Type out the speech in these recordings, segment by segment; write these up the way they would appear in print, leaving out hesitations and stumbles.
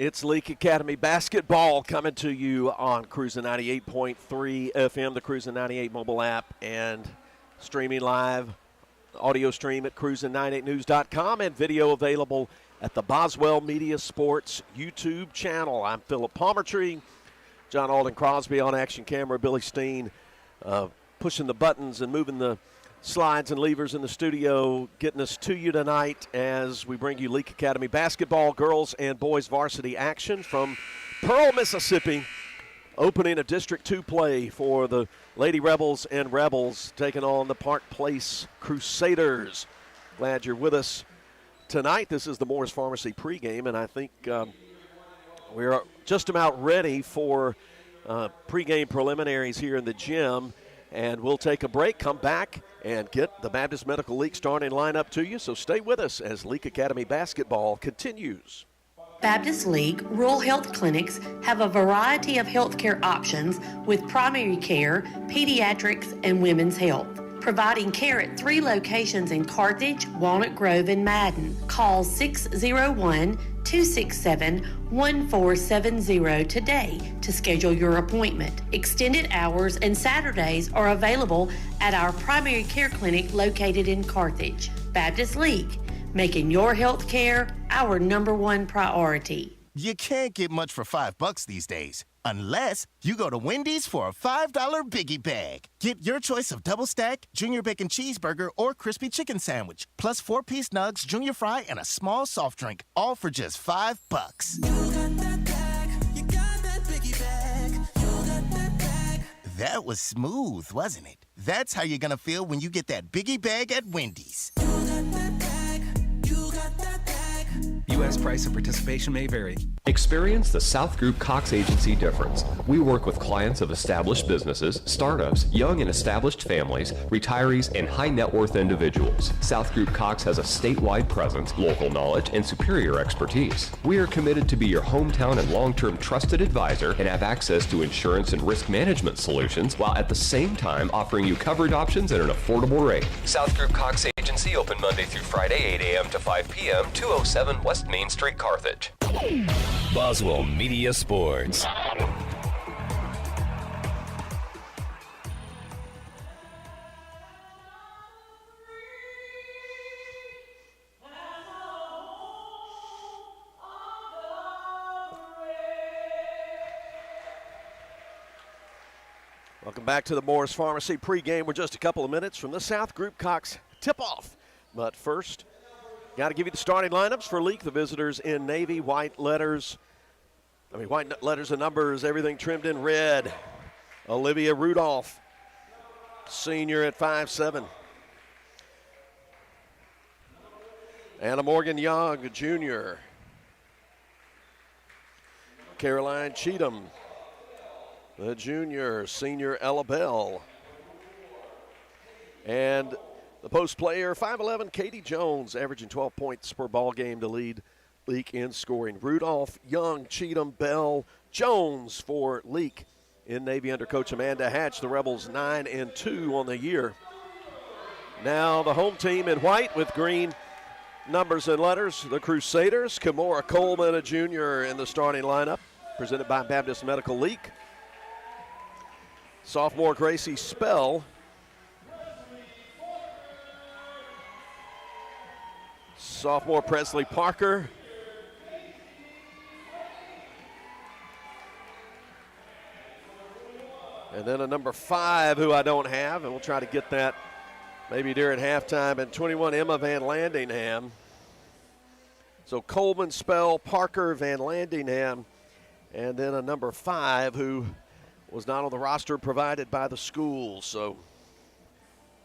It's Leake Academy basketball coming to you on Cruisin' 98.3 FM, the Cruisin' 98 mobile app, and streaming live, audio stream at cruisin98news.com, and video available at the Boswell Media Sports YouTube channel. I'm Philip Palmertree, John Alden Crosby on action camera, Billy Steen pushing the buttons and moving the slides and levers in the studio, getting us to you tonight as we bring you Leake Academy basketball, girls and boys varsity action from Pearl, Mississippi, opening a District 2 play for the Lady Rebels and Rebels taking on the Park Place Crusaders. Glad you're with us tonight. This is the Moore's Pharmacy pregame, and I think we're just about ready for pregame preliminaries here in the gym. And we'll take a break, come back, and get the Baptist Medical League starting lineup to you. So stay with us as Leake Academy basketball continues. Baptist League Rural Health Clinics have a variety of healthcare options with primary care, pediatrics, and women's health. Providing care at 3 locations in Carthage, Walnut Grove, and Madden. Call 601-267-1470 today to schedule your appointment. Extended hours and Saturdays are available at our primary care clinic located in Carthage. Baptist League, making your health care our #1 priority. You can't get much for $5 these days. Unless you go to Wendy's for a $5 Biggie Bag. Get your choice of double stack, junior bacon cheeseburger, or crispy chicken sandwich, plus 4-piece nugs, junior fry, and a small soft drink, all for just $5. You got that bag, you got that Biggie Bag, you got that bag. That was smooth, wasn't it? That's how you're gonna feel when you get that Biggie Bag at Wendy's. You got that bag, you got that bag. U.S. price and participation may vary. Experience the South Group Cox Agency difference. We work with clients of established businesses, startups, young and established families, retirees, and high net worth individuals. South Group Cox has a statewide presence, local knowledge, and superior expertise. We are committed to be your hometown and long-term trusted advisor and have access to insurance and risk management solutions while at the same time offering you coverage options at an affordable rate. South Group Cox Agency open Monday through Friday, 8 a.m. to 5 p.m., 207 West Main Street, Carthage. Boswell Media Sports. Welcome back to the Moore's Pharmacy pregame. We're just a couple of minutes from the South Group Cox tip-off. But first, got to give you the starting lineups for Leake. The visitors in navy, white letters and numbers, everything trimmed in red. Olivia Rudolph, senior at 5'7". Anna Morgan Young, junior. Caroline Cheatham, the junior. Senior Ella Bell. And the post player, 5'11", Katie Jones, averaging 12 points per ball game to lead Leake in scoring. Rudolph, Young, Cheatham, Bell, Jones for Leake in Navy under Coach Amanda Hatch. The Rebels 9-2 on the year. Now the home team in white with green numbers and letters, the Crusaders. Kimora Coleman, a junior, in the starting lineup, presented by Baptist Medical Leake. Sophomore Gracie Spell. Sophomore Presley Parker. And then a number 5 who I don't have, and we'll try to get that maybe during halftime, and 21, Emma Van Landingham. So Coleman, Spell, Parker, Van Landingham, and then a number 5 who was not on the roster provided by the school. So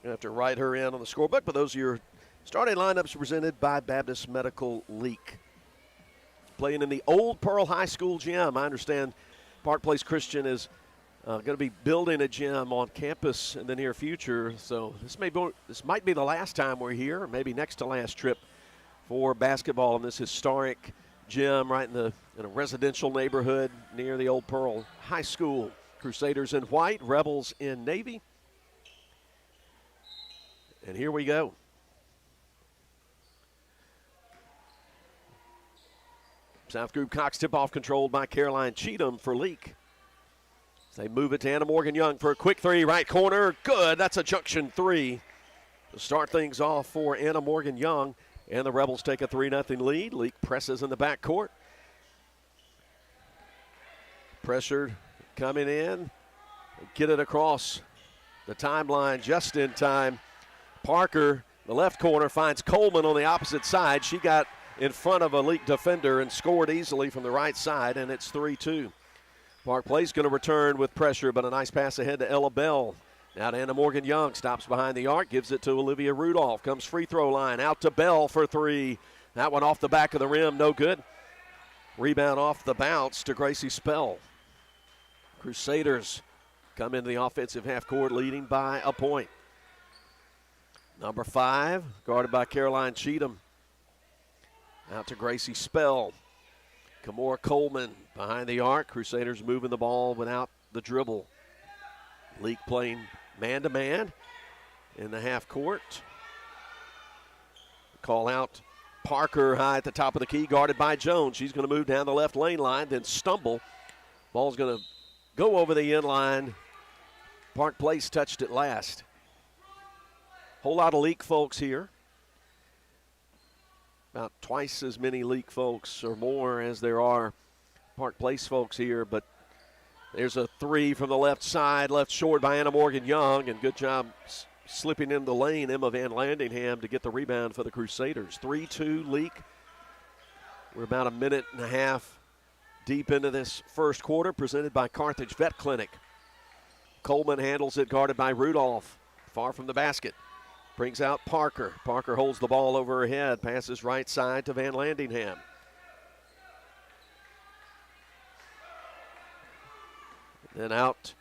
you have to write her in on the scorebook, but those are your starting lineups presented by Baptist Medical Leake. Playing in the old Pearl High School gym. I understand Park Place Christian is going to be building a gym on campus in the near future. So this might be the last time we're here, or maybe next to last trip for basketball in this historic gym right in a residential neighborhood near the old Pearl High School. Crusaders in white, Rebels in navy. And here we go. South Group Cox tip-off controlled by Caroline Cheatham for Leake. They move it to Anna Morgan Young for a quick three, right corner. Good. That's a junction three to start things off for Anna Morgan Young. And the Rebels take a 3-0 lead. Leake presses in the backcourt. Pressure coming in. Get it across the timeline just in time. Parker, the left corner, finds Coleman on the opposite side. She got in front of a Leake defender and scored easily from the right side, and it's 3-2. Park Place going to return with pressure, but a nice pass ahead to Ella Bell. Now to Anna Morgan Young, stops behind the arc, gives it to Olivia Rudolph. Comes free throw line, out to Bell for three. That one off the back of the rim, no good. Rebound off the bounce to Gracie Spell. Crusaders come into the offensive half court leading by a point. Number 5, guarded by Caroline Cheatham. Out to Gracie Spell. Kamora Coleman behind the arc. Crusaders moving the ball without the dribble. Leake playing man-to-man in the half court. Call out Parker high at the top of the key, guarded by Jones. She's going to move down the left lane line, then stumble. Ball's going to go over the end line. Park Place touched it last. Whole lot of Leake folks here. About twice as many Leake folks or more as there are Park Place folks here, but there's a three from the left side, left short by Anna Morgan Young, and good job slipping in the lane, Emma Van Landingham, to get the rebound for the Crusaders. 3-2 Leake. We're about a minute and a half deep into this first quarter, presented by Carthage Vet Clinic. Coleman handles it, guarded by Rudolph, far from the basket. Brings out Parker. Parker holds the ball over her head, passes right side to Van Landingham. Then out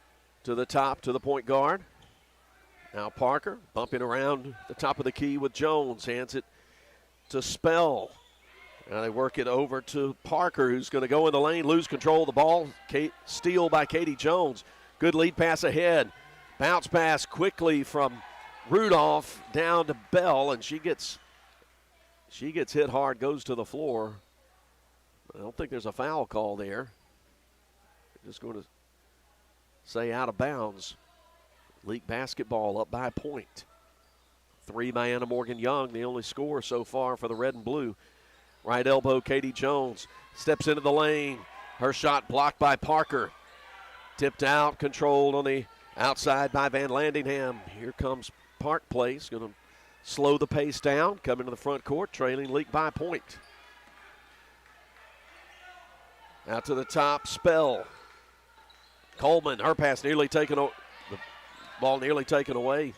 to the top to the point guard. Now Parker bumping around the top of the key with Jones. Hands it to Spell. Now they work it over to Parker, who's going to go in the lane, lose control of the ball. Steal by Katie Jones. Good lead pass ahead. Bounce pass quickly from Rudolph down to Bell, and she gets hit hard, goes to the floor. I don't think there's a foul call there. Just going to say out of bounds. League basketball up by a point. 3 by Anna Morgan Young, the only score so far for the red and blue. Right elbow, Katie Jones steps into the lane. Her shot blocked by Parker. Tipped out, controlled on the outside by Van Landingham. Here comes Park Place, going to slow the pace down, come into the front court, trailing Leake by a point. Out to the top, Spell. Coleman, her pass nearly taken, the ball nearly taken away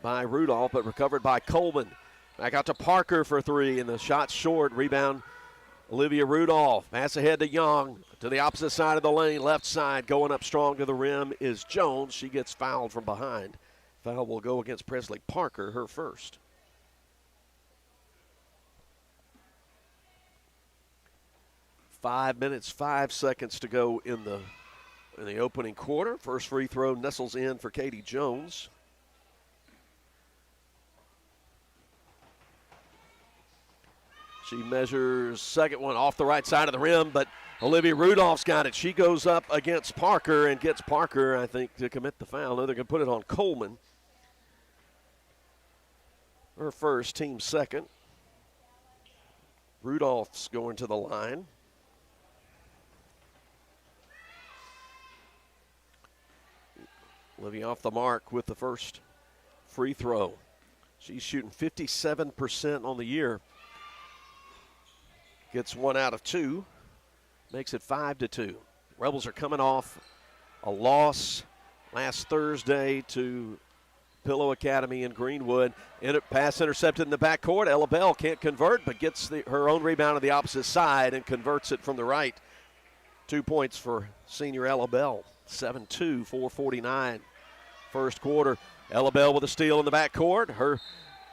by Rudolph, but recovered by Coleman. Back out to Parker for three, and the shot short. Rebound, Olivia Rudolph. Pass ahead to Young, to the opposite side of the lane, left side. Going up strong to the rim is Jones. She gets fouled from behind. Foul will go against Presley Parker, her first. Five minutes, 5 seconds to go in the opening quarter. First free throw nestles in for Katie Jones. She measures second one off the right side of the rim, but Olivia Rudolph's got it. She goes up against Parker and gets Parker, I think, to commit the foul. No, they're going to put it on Coleman. Her first, team second. Rudolph's going to the line. Olivia off the mark with the first free throw. She's shooting 57% on the year. Gets 1 out of 2. Makes it 5-2. Rebels are coming off a loss last Thursday to Pillow Academy in Greenwood. Pass intercepted in the backcourt. Ella Bell can't convert, but gets her own rebound on the opposite side and converts it from the right. 2 points for senior Ella Bell. 7-2, 4:49. First quarter. Ella Bell with a steal in the backcourt. Her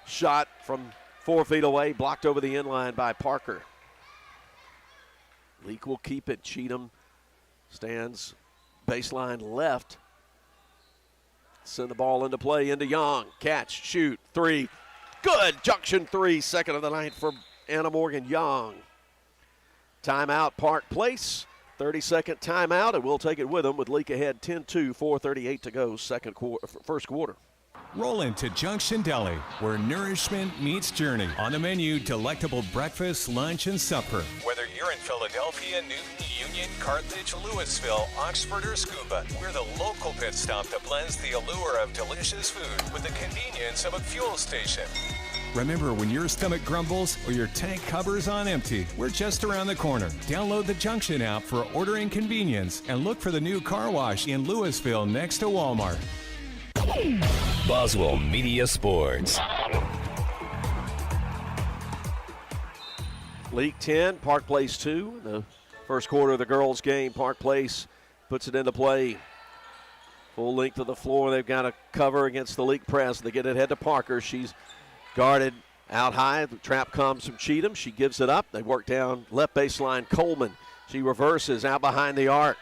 shot from 4 feet away, blocked over the end line by Parker. Leake will keep it. Cheatham stands baseline left. Send the ball into play into Young. Catch, shoot, three. Good. Junction three, second of the night for Anna Morgan Young. Timeout, Park Place. 30-second timeout, and we'll take it with them with Leake ahead 10-2, 4:38 to go, first quarter. Roll into Junction Deli, where nourishment meets journey. On the menu, delectable breakfast, lunch, and supper. Whether you're in Philadelphia, Newton, Union, Carthage, Louisville, Oxford, or Scuba, we're the local pit stop that blends the allure of delicious food with the convenience of a fuel station. Remember, when your stomach grumbles or your tank covers on empty, we're just around the corner. Download the Junction app for ordering convenience and look for the new car wash in Louisville next to Walmart. Boswell Media Sports. Leake 10, Park Place 2. The first quarter of the girls' game, Park Place puts it into play. Full length of the floor. They've got a cover against the Leake press. They get it ahead to Parker. She's guarded out high. The trap comes from Cheatham. She gives it up. They work down left baseline. Coleman. She reverses out behind the arc.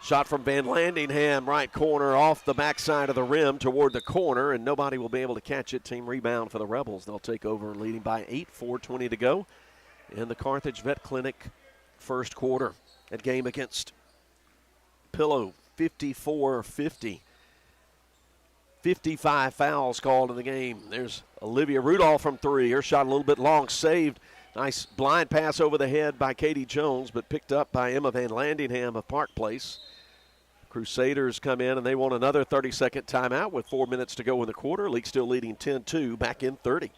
Shot from Van Landingham, right corner, off the backside of the rim toward the corner, and nobody will be able to catch it. Team rebound for the Rebels. They'll take over leading by 8, 4:20 to go in the Carthage Vet Clinic first quarter. That game against Pillow, 54-50. 55 fouls called in the game. There's Olivia Rudolph from three. Her shot a little bit long, saved. Nice blind pass over the head by Katie Jones, but picked up by Emma Van Landingham of Park Place. Crusaders come in, and they want another 30-second timeout with 4 minutes to go in the quarter. League still leading 10-2, back in 30.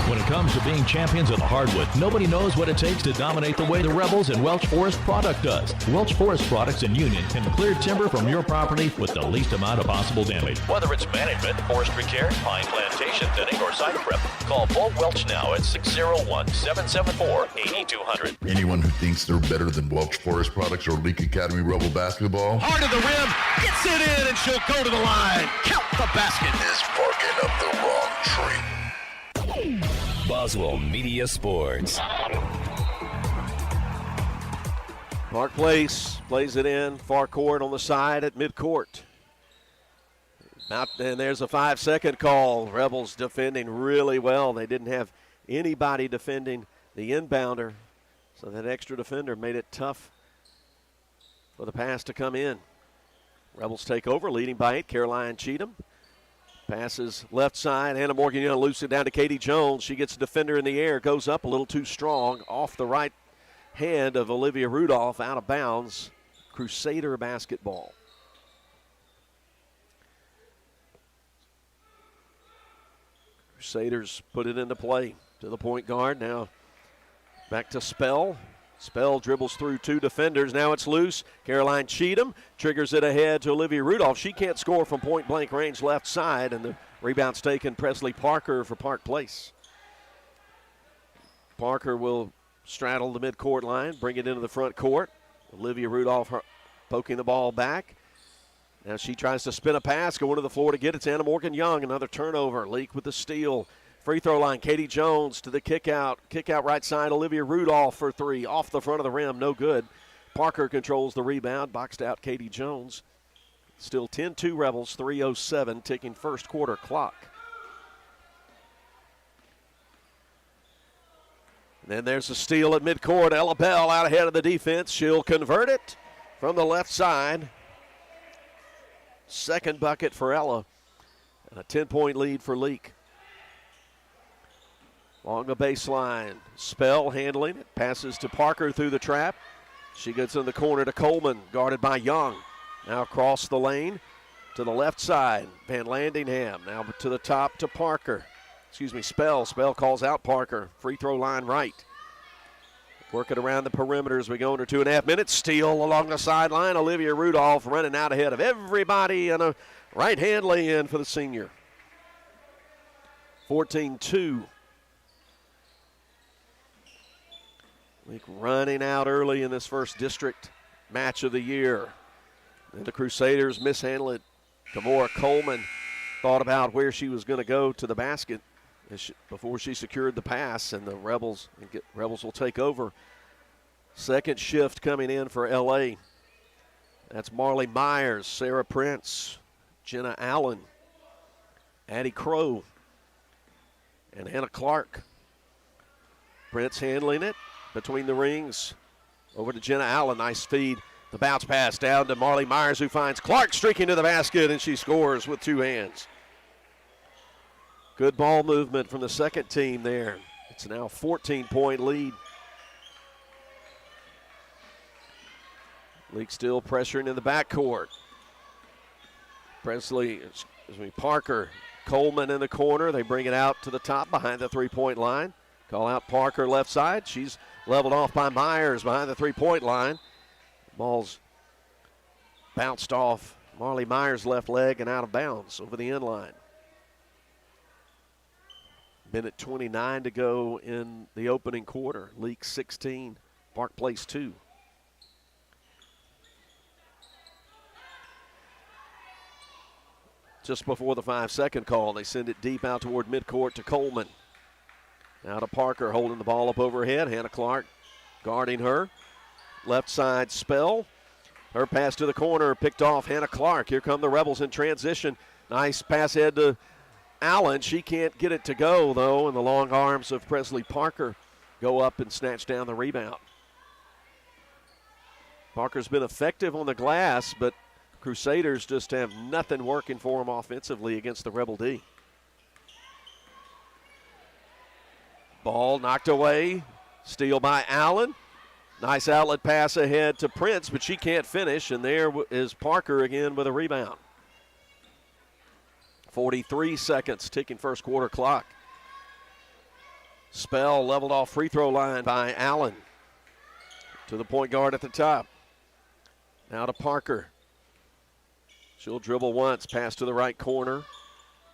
When it comes to being champions of the hardwood, nobody knows what it takes to dominate the way the Rebels and Welch Forest Product does. Welch Forest Products in Union can clear timber from your property with the least amount of possible damage. Whether it's management, forestry care, pine plantation thinning, or site prep, call Paul Welch now at 601-774-8200. Anyone who thinks they're better than Welch Forest Products or Leake Academy Rebel basketball, Hard to the rim, gets it in, and she'll go to the line. Count the basket. is barking up the wrong tree. Boswell Media Sports. Park Place plays it in, far court on the side at midcourt. And there's a 5-second call. Rebels defending really well. They didn't have anybody defending the inbounder, so that extra defender made it tough for the pass to come in. Rebels take over, leading by 8, Caroline Cheatham. Passes left side. Anna Morgan Young loose it down to Katie Jones. She gets a defender in the air, goes up a little too strong, off the right hand of Olivia Rudolph, out of bounds. Crusader basketball. Crusaders put it into play to the point guard. Now back to Spell. Spell dribbles through 2 defenders. Now it's loose. Caroline Cheatham triggers it ahead to Olivia Rudolph. She can't score from point-blank range left side, and the rebound's taken Presley Parker for Park Place. Parker will straddle the midcourt line, bring it into the front court. Olivia Rudolph poking the ball back. Now she tries to spin a pass, going to the floor to get it. It's Anna Morgan Young. Another turnover. Leake with the steal. Free throw line, Katie Jones to the kick out. Kick out right side, Olivia Rudolph for 3. Off the front of the rim, no good. Parker controls the rebound, boxed out Katie Jones. Still 10-2 Rebels, 3:07 ticking first quarter clock. And then there's a steal at midcourt. Ella Bell out ahead of the defense. She'll convert it from the left side. Second bucket for Ella. And a 10-point lead for Leake. Along the baseline, Spell handling it. Passes to Parker through the trap. She gets in the corner to Coleman, guarded by Young. Now across the lane to the left side. Van Landingham now to the top to Parker. Spell. Spell calls out Parker. Free throw line right. Working around the perimeter as we go under 2.5 minutes. Steal along the sideline. Olivia Rudolph running out ahead of everybody, and a right-hand lay-in for the senior. 14-2. Leake running out early in this first district match of the year. And the Crusaders mishandle it. Gamora Coleman thought about where she was going to go to the basket before she secured the pass, and the Rebels will take over. Second shift coming in for L.A. That's Marley Myers, Sarah Prince, Jenna Allen, Addie Crow, and Hannah Clark. Prince handling it. between the rings. Over to Jenna Allen. Nice feed. The bounce pass down to Marley Myers, who finds Clark streaking to the basket, and she scores with two hands. Good ball movement from the second team there. It's now a 14-point lead. Leake still pressuring in the backcourt. Parker, Coleman in the corner. They bring it out to the top behind the three-point line. Call out Parker left side. She's leveled off by Myers behind the three-point line. Ball's bounced off Marley Myers' left leg and out of bounds over the end line. Minute 29 to go in the opening quarter. Leake 16, Park Place 2. Just before the 5-second call, they send it deep out toward midcourt to Coleman. Now to Parker, holding the ball up overhead. Hannah Clark guarding her. Left side spell. Her pass to the corner, picked off Hannah Clark. Here come the Rebels in transition. Nice pass ahead to Allen. She can't get it to go, though, and the long arms of Presley Parker go up and snatch down the rebound. Parker's been effective on the glass, but Crusaders just have nothing working for them offensively against the Rebel D. Ball knocked away. Steal by Allen. Nice outlet pass ahead to Prince, but she can't finish, and there is Parker again with a rebound. 43 seconds, ticking first quarter clock. Spell leveled off free throw line by Allen. To the point guard at the top. Now to Parker. She'll dribble once, pass to the right corner.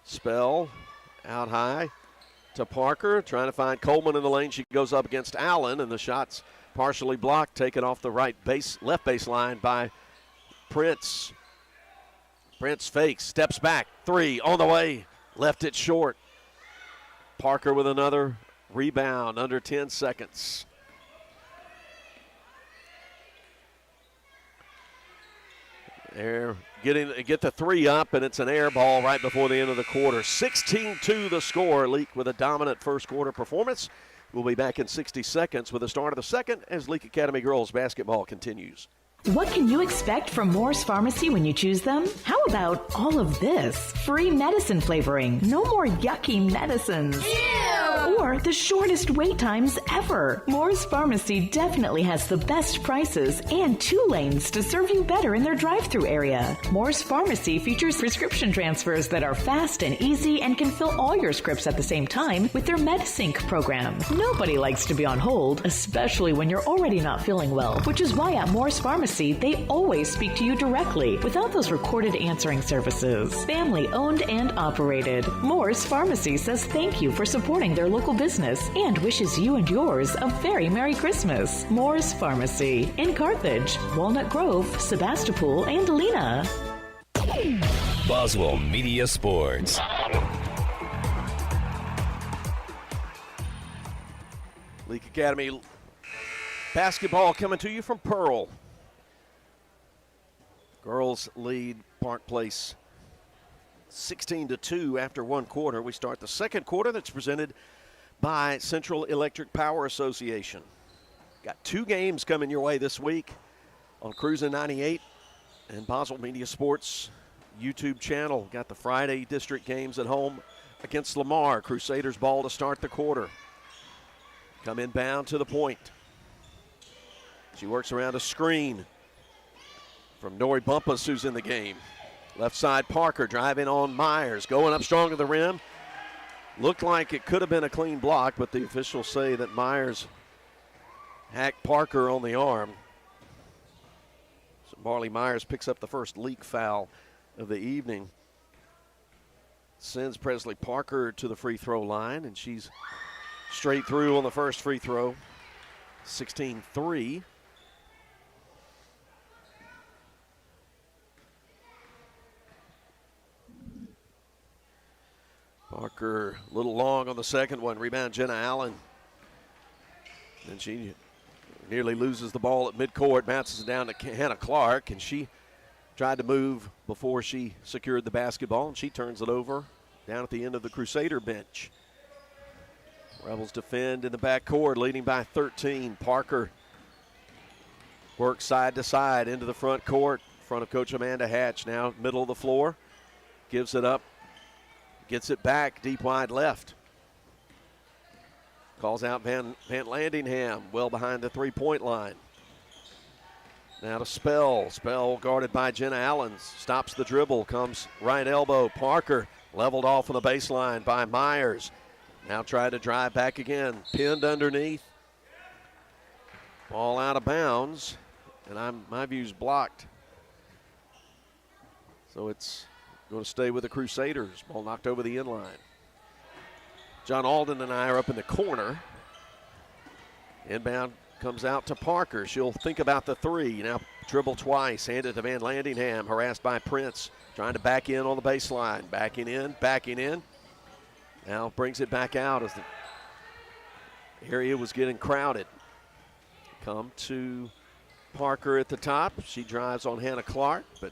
Spell out high to Parker, trying to find Coleman in the lane. She goes up against Allen, and the shot's partially blocked, taken off the left baseline by Prince. Prince fakes, steps back, three on the way, left it short. Parker with another rebound, under 10 seconds. Get the three up, and it's an air ball right before the end of the quarter. 16-2 the score. Leake with a dominant first quarter performance. We'll be back in 60 seconds with the start of the second as Leake Academy girls basketball continues. What can you expect from Moore's Pharmacy when you choose them? How about all of this? Free medicine flavoring. No more yucky medicines. Ew! Or the shortest wait times ever. Moore's Pharmacy definitely has the best prices and 2 lanes to serve you better in their drive-thru area. Moore's Pharmacy features prescription transfers that are fast and easy and can fill all your scripts at the same time with their MediSync program. Nobody likes to be on hold, especially when you're already not feeling well, which is why at Moore's Pharmacy, they always speak to you directly without those recorded answering services. Family owned and operated. Moore's Pharmacy says thank you for supporting their local business and wishes you and yours a very Merry Christmas. Moore's Pharmacy in Carthage, Walnut Grove, Sebastopol, and Lena. Boswell Media Sports. Leake Academy basketball coming to you from Pearl. Girls lead Park Place 16-2 after one quarter. We start the second quarter that's presented by Central Electric Power Association. Got 2 games coming your way this week on Cruisin' 98 and Boswell Media Sports YouTube channel. Got the Friday district games at home against Lamar. Crusaders ball to start the quarter. Come inbound to the point. She works around a screen from Nori Bumpus, who's in the game. Left side, Parker driving on Myers, going up strong to the rim. Looked like it could have been a clean block, but the officials say that Myers hacked Parker on the arm. So Marley Myers picks up the first Leake foul of the evening. Sends Presley Parker to the free throw line, and she's straight through on the first free throw. 16-3. Parker a little long on the second one. Rebound Jenna Allen. And she nearly loses the ball at midcourt. Bounces it down to Hannah Clark. And she tried to move before she secured the basketball. And she turns it over down at the end of the Crusader bench. Rebels defend in the backcourt, leading by 13. Parker works side to side into the front court. In front of Coach Amanda Hatch, now middle of the floor. Gives it up, gets it back, deep wide left. Calls out Van Landingham, well behind the three-point line. Now to Spell. Spell guarded by Jenna Allen. Stops the dribble, comes right elbow. Parker leveled off on the baseline by Myers. Now trying to drive back again. Pinned underneath. Ball out of bounds. And my view's blocked. So it's going to stay with the Crusaders. Ball knocked over the inline. John Alden and I are up in the corner. Inbound comes out to Parker. She'll think about the three. Now dribble twice. Hand it to Van Landingham. Harassed by Prince. Trying to back in on the baseline. Backing in. Now brings it back out as the area was getting crowded. Come to Parker at the top. She drives on Hannah Clark, but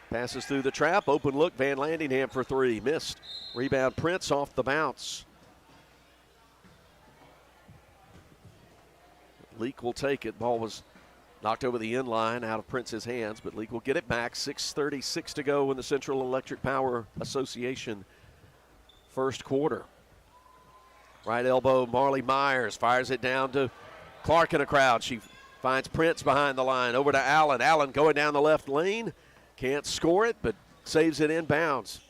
passes through the trap. Open look. Van Landingham for three. Missed. Rebound Prince off the bounce. Leake will take it. Ball was knocked over the inline out of Prince's hands, but Leake will get it back. 6:36 to go in the Central Electric Power Association first quarter. Right elbow, Marley Myers fires it down to Clark in a crowd. She finds Prince behind the line. Over to Allen. Allen going down the left lane. Can't score it, but saves it inbounds.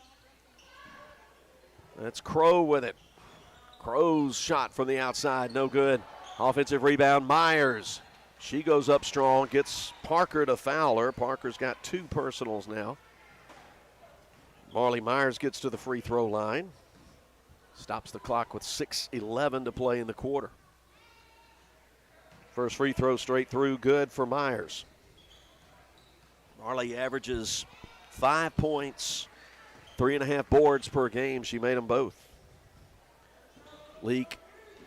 That's Crow with it. Crow's shot from the outside, no good. Offensive rebound, Myers. She goes up strong, gets Parker to foul her. Parker's got two personals now. Marley Myers gets to the free throw line. Stops the clock with 6:11 to play in the quarter. First free throw straight through, good for Myers. Marley averages 5 points, 3.5 boards per game. She made them both. Leake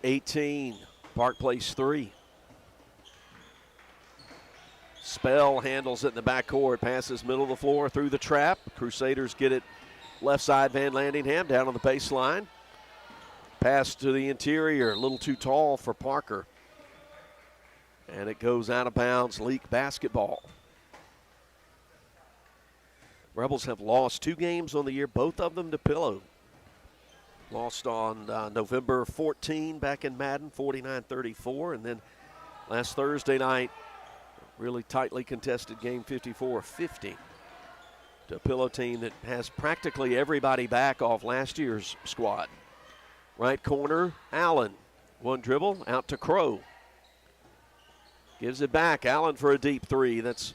18, Park Place 3. Spell handles it in the backcourt, passes middle of the floor through the trap. Crusaders get it left side, Van Landingham down on the baseline. Pass to the interior, a little too tall for Parker. And it goes out of bounds, Leake basketball. Rebels have lost 2 games on the year, both of them to Pillow. Lost on November 14 back in Madden, 49-34. And then last Thursday night, really tightly contested game, 54-50. To a Pillow team that has practically everybody back off last year's squad. Right corner, Allen. One dribble, out to Crow. Gives it back, Allen for a deep three. That's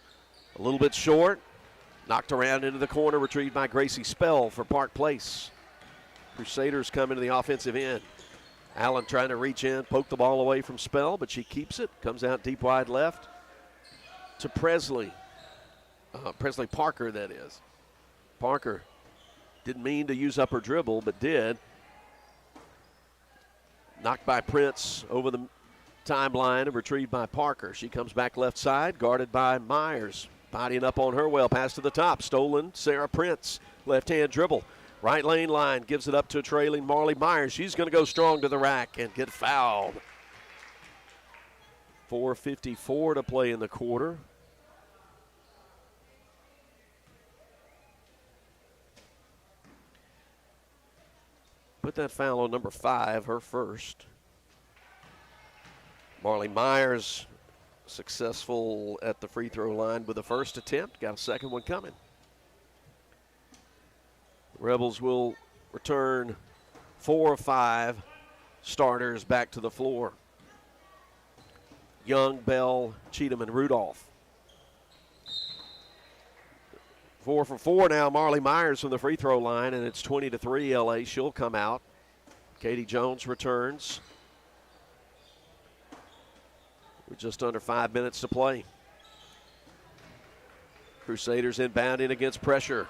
a little bit short. Knocked around into the corner, retrieved by Gracie Spell for Park Place. Crusaders come into the offensive end. Allen trying to reach in, poke the ball away from Spell, but she keeps it. Comes out deep wide left to Presley. Presley Parker, that is. Parker didn't mean to use up her dribble, but did. Knocked by Prince over the timeline and retrieved by Parker. She comes back left side, guarded by Myers. Bodying up on her well, pass to the top. Stolen, Sarah Prince. Left-hand dribble. Right lane line, gives it up to a trailing Marley Myers. She's going to go strong to the rack and get fouled. 4:54 to play in the quarter. Put that foul on number 5, her first. Marley Myers successful at the free throw line with the first attempt. Got a second one coming. The Rebels will return 4 of 5 starters back to the floor. Young, Bell, Cheatham, and Rudolph. 4 for 4 now, Marley Myers from the free throw line, and it's 20-3 LA. She'll come out. Katie Jones returns. With just under 5 minutes to play. Crusaders inbounding against pressure.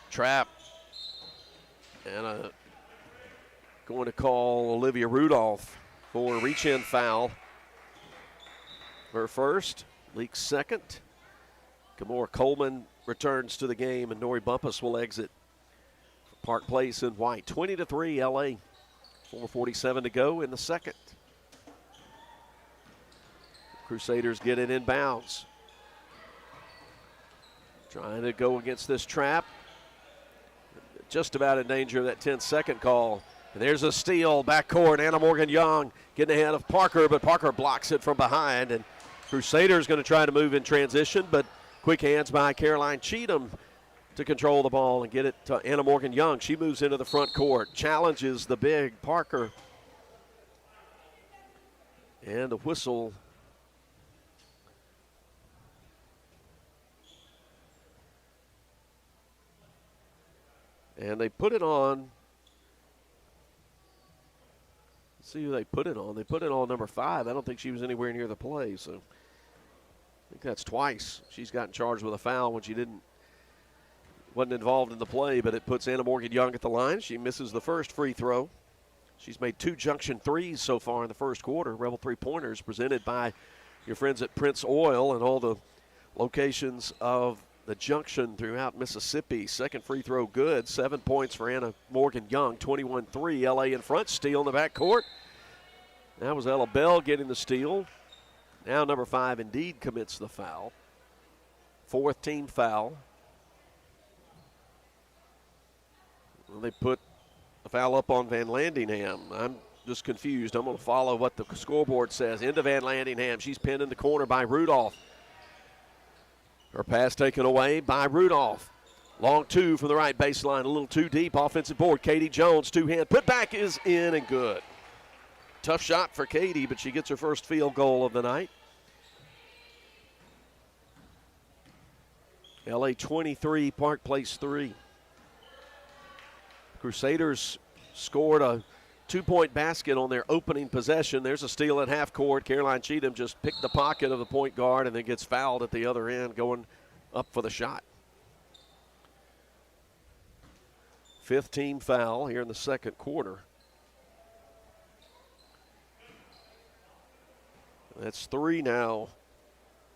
Trap. And going to call Olivia Rudolph for a reach-in foul. Her first, Leake's second. Gamora Coleman returns to the game, and Nori Bumpus will exit Park Place in white. 20-3 LA. 4:47 to go in the second. Crusaders get it inbounds. Trying to go against this trap. Just about in danger of that 10-second call. And there's a steal, backcourt. Anna Morgan-Young getting ahead of Parker, but Parker blocks it from behind. And Crusaders going to try to move in transition, but quick hands by Caroline Cheatham to control the ball and get it to Anna Morgan-Young. She moves into the front court, challenges the big Parker. And the whistle. And they put it on. Let's see who they put it on. They put it on number 5. I don't think she was anywhere near the play, so I think that's twice. She's gotten charged with a foul when she wasn't involved in the play, but it puts Anna Morgan-Young at the line. She misses the first free throw. She's made 2 junction threes so far in the first quarter. Rebel three-pointers presented by your friends at Prince Oil and all the locations of the junction throughout Mississippi. Second free throw good. 7 points for Anna Morgan-Young. 21-3. LA in front. Steal in the backcourt. That was Ella Bell getting the steal. Now number 5 indeed commits the foul. 4th team foul. Well, they put a foul up on Van Landingham. I'm just confused. I'm going to follow what the scoreboard says. Into Van Landingham. She's pinned in the corner by Rudolph. Her pass taken away by Rudolph. Long 2 from the right baseline, a little too deep. Offensive board, Katie Jones, 2-hand. Putback is in and good. Tough shot for Katie, but she gets her first field goal of the night. LA 23, Park Place 3. Crusaders scored a 2-point basket on their opening possession. There's a steal at half court. Caroline Cheatham just picked the pocket of the point guard and then gets fouled at the other end going up for the shot. 5th team foul here in the second quarter. That's 3 now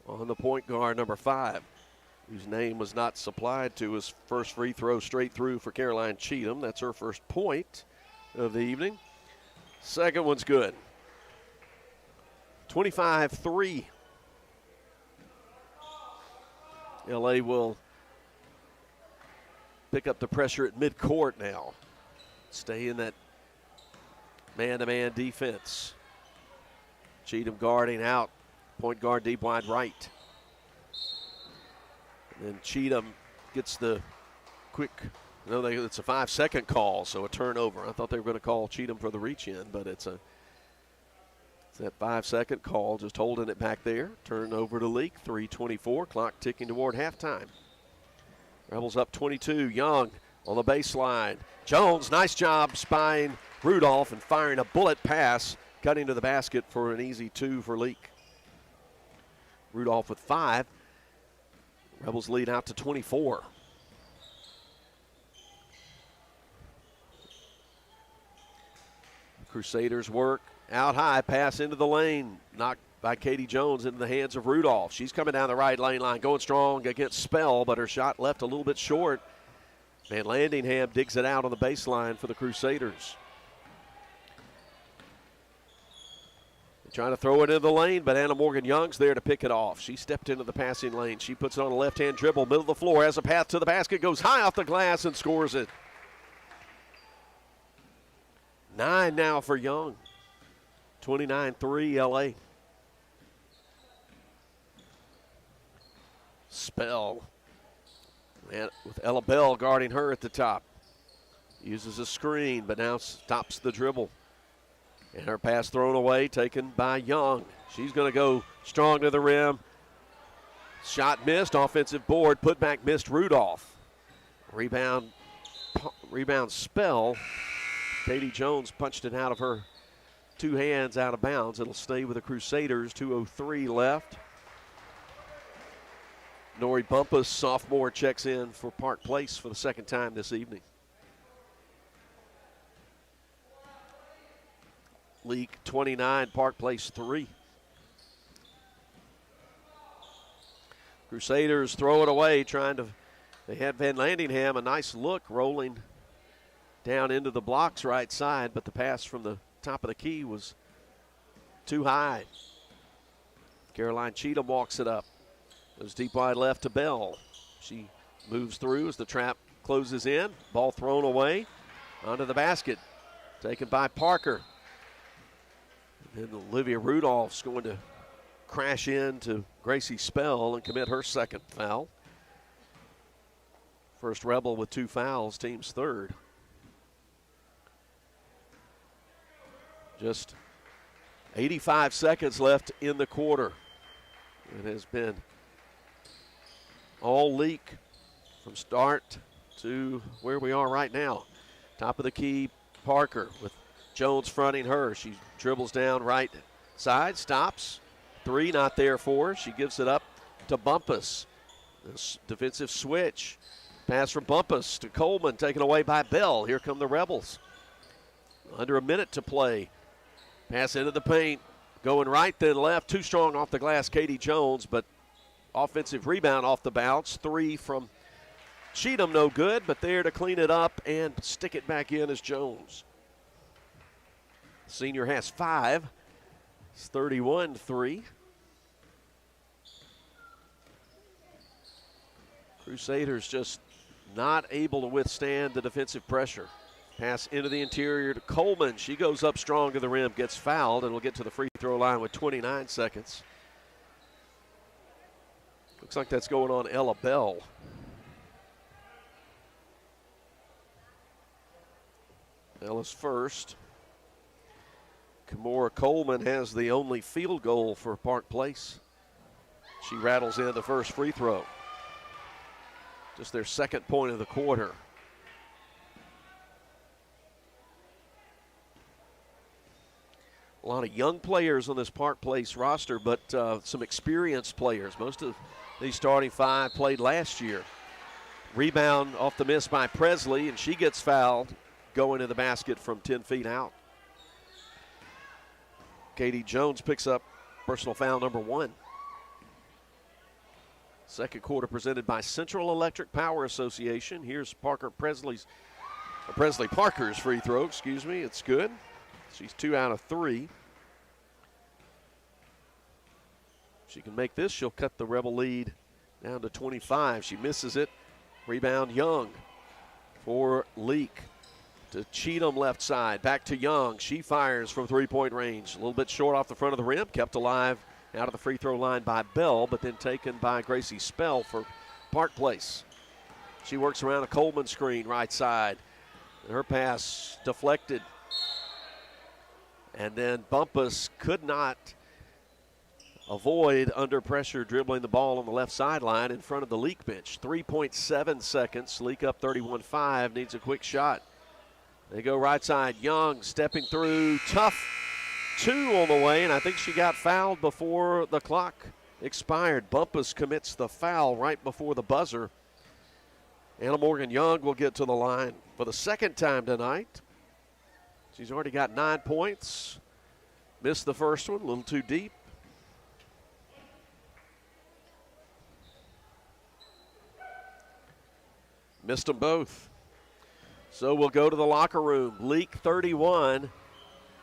on the point guard, number 5, whose name was not supplied to his first free throw straight through for Caroline Cheatham. That's her first point of the evening. Second one's good. 25-3. LA will pick up the pressure at midcourt now. Stay in that man-to-man defense. Cheatham guarding out. Point guard deep wide right. And then Cheatham gets the quick. No, it's a 5-second call, so a turnover. I thought they were going to call Cheatham for the reach-in, but it's that 5-second call, just holding it back there. Turnover to Leake, 3:24, clock ticking toward halftime. Rebels up 22, Young on the baseline. Jones, nice job spying Rudolph and firing a bullet pass, cutting to the basket for an easy 2 for Leake. Rudolph with 5. Rebels lead out to 24. Crusaders work out high, pass into the lane, knocked by Katie Jones into the hands of Rudolph. She's coming down the right lane line, going strong against Spell, but her shot left a little bit short. Van Landingham digs it out on the baseline for the Crusaders. They're trying to throw it into the lane, but Anna Morgan-Young's there to pick it off. She stepped into the passing lane. She puts it on a left-hand dribble, middle of the floor, has a path to the basket, goes high off the glass and scores it. 9 now for Young. 29-3 LA. Spell. And with Ella Bell guarding her at the top. Uses a screen, but now stops the dribble. And her pass thrown away, taken by Young. She's going to go strong to the rim. Shot missed, offensive board, putback missed Rudolph. Rebound Spell. Katie Jones punched it out of her 2 hands out of bounds. It'll stay with the Crusaders. 2:03 left. Nori Bumpus, sophomore, checks in for Park Place for the second time this evening. Leake 29, Park Place 3. Crusaders throw it away, they had Van Landingham, a nice look rolling down into the blocks right side, but the pass from the top of the key was too high. Caroline Cheatham walks it up. Goes deep wide left to Bell. She moves through as the trap closes in. Ball thrown away onto the basket. Taken by Parker. And then Olivia Rudolph's going to crash into Gracie Spell and commit her second foul. First Rebel with 2 fouls, team's third. Just 85 seconds left in the quarter. It has been all Leake from start to where we are right now. Top of the key, Parker with Jones fronting her. She dribbles down right side, stops. 3 not there for her. She gives it up to Bumpus. This defensive switch. Pass from Bumpus to Coleman, taken away by Bell. Here come the Rebels. Under a minute to play. Pass into the paint. Going right, then left. Too strong off the glass, Katie Jones, but offensive rebound off the bounce. 3 from Cheatham, no good, but there to clean it up and stick it back in is Jones. Senior has 5. It's 31-3. Crusaders just not able to withstand the defensive pressure. Pass into the interior to Coleman. She goes up strong to the rim, gets fouled, and will get to the free throw line with 29 seconds. Looks like that's going on Ella Bell. Ella's first. Kimora Coleman has the only field goal for Park Place. She rattles in the first free throw. Just their second point of the quarter. A lot of young players on this Park Place roster, but some experienced players. Most of these starting 5 played last year. Rebound off the miss by Presley, and she gets fouled going to the basket from 10 feet out. Katie Jones picks up personal foul number 1. Second quarter presented by Central Electric Power Association. Here's Presley Parker's free throw, It's good. She's 2 out of 3. If she can make this, she'll cut the Rebel lead down to 25. She misses it. Rebound Young for Leake. To Cheatham left side. Back to Young. She fires from 3-point range. A little bit short off the front of the rim. Kept alive out of the free throw line by Bell, but then taken by Gracie Spell for Park Place. She works around a Coleman screen right side. And her pass deflected. And then Bumpus could not avoid under pressure dribbling the ball on the left sideline in front of the Leake bench. 3.7 seconds. Leake up 31-5. Needs a quick shot. They go right side. Young stepping through. Tough 2 on the way, and I think she got fouled before the clock expired. Bumpus commits the foul right before the buzzer. Anna Morgan Young will get to the line for the second time tonight. She's already got 9 points. Missed the first one, a little too deep. Missed them both. So we'll go to the locker room. Leake 31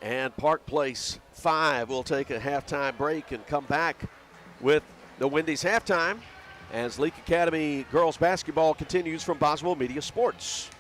and Park Place 5. We'll take a halftime break and come back with the Wendy's halftime as Leake Academy girls basketball continues from Boswell Media Sports.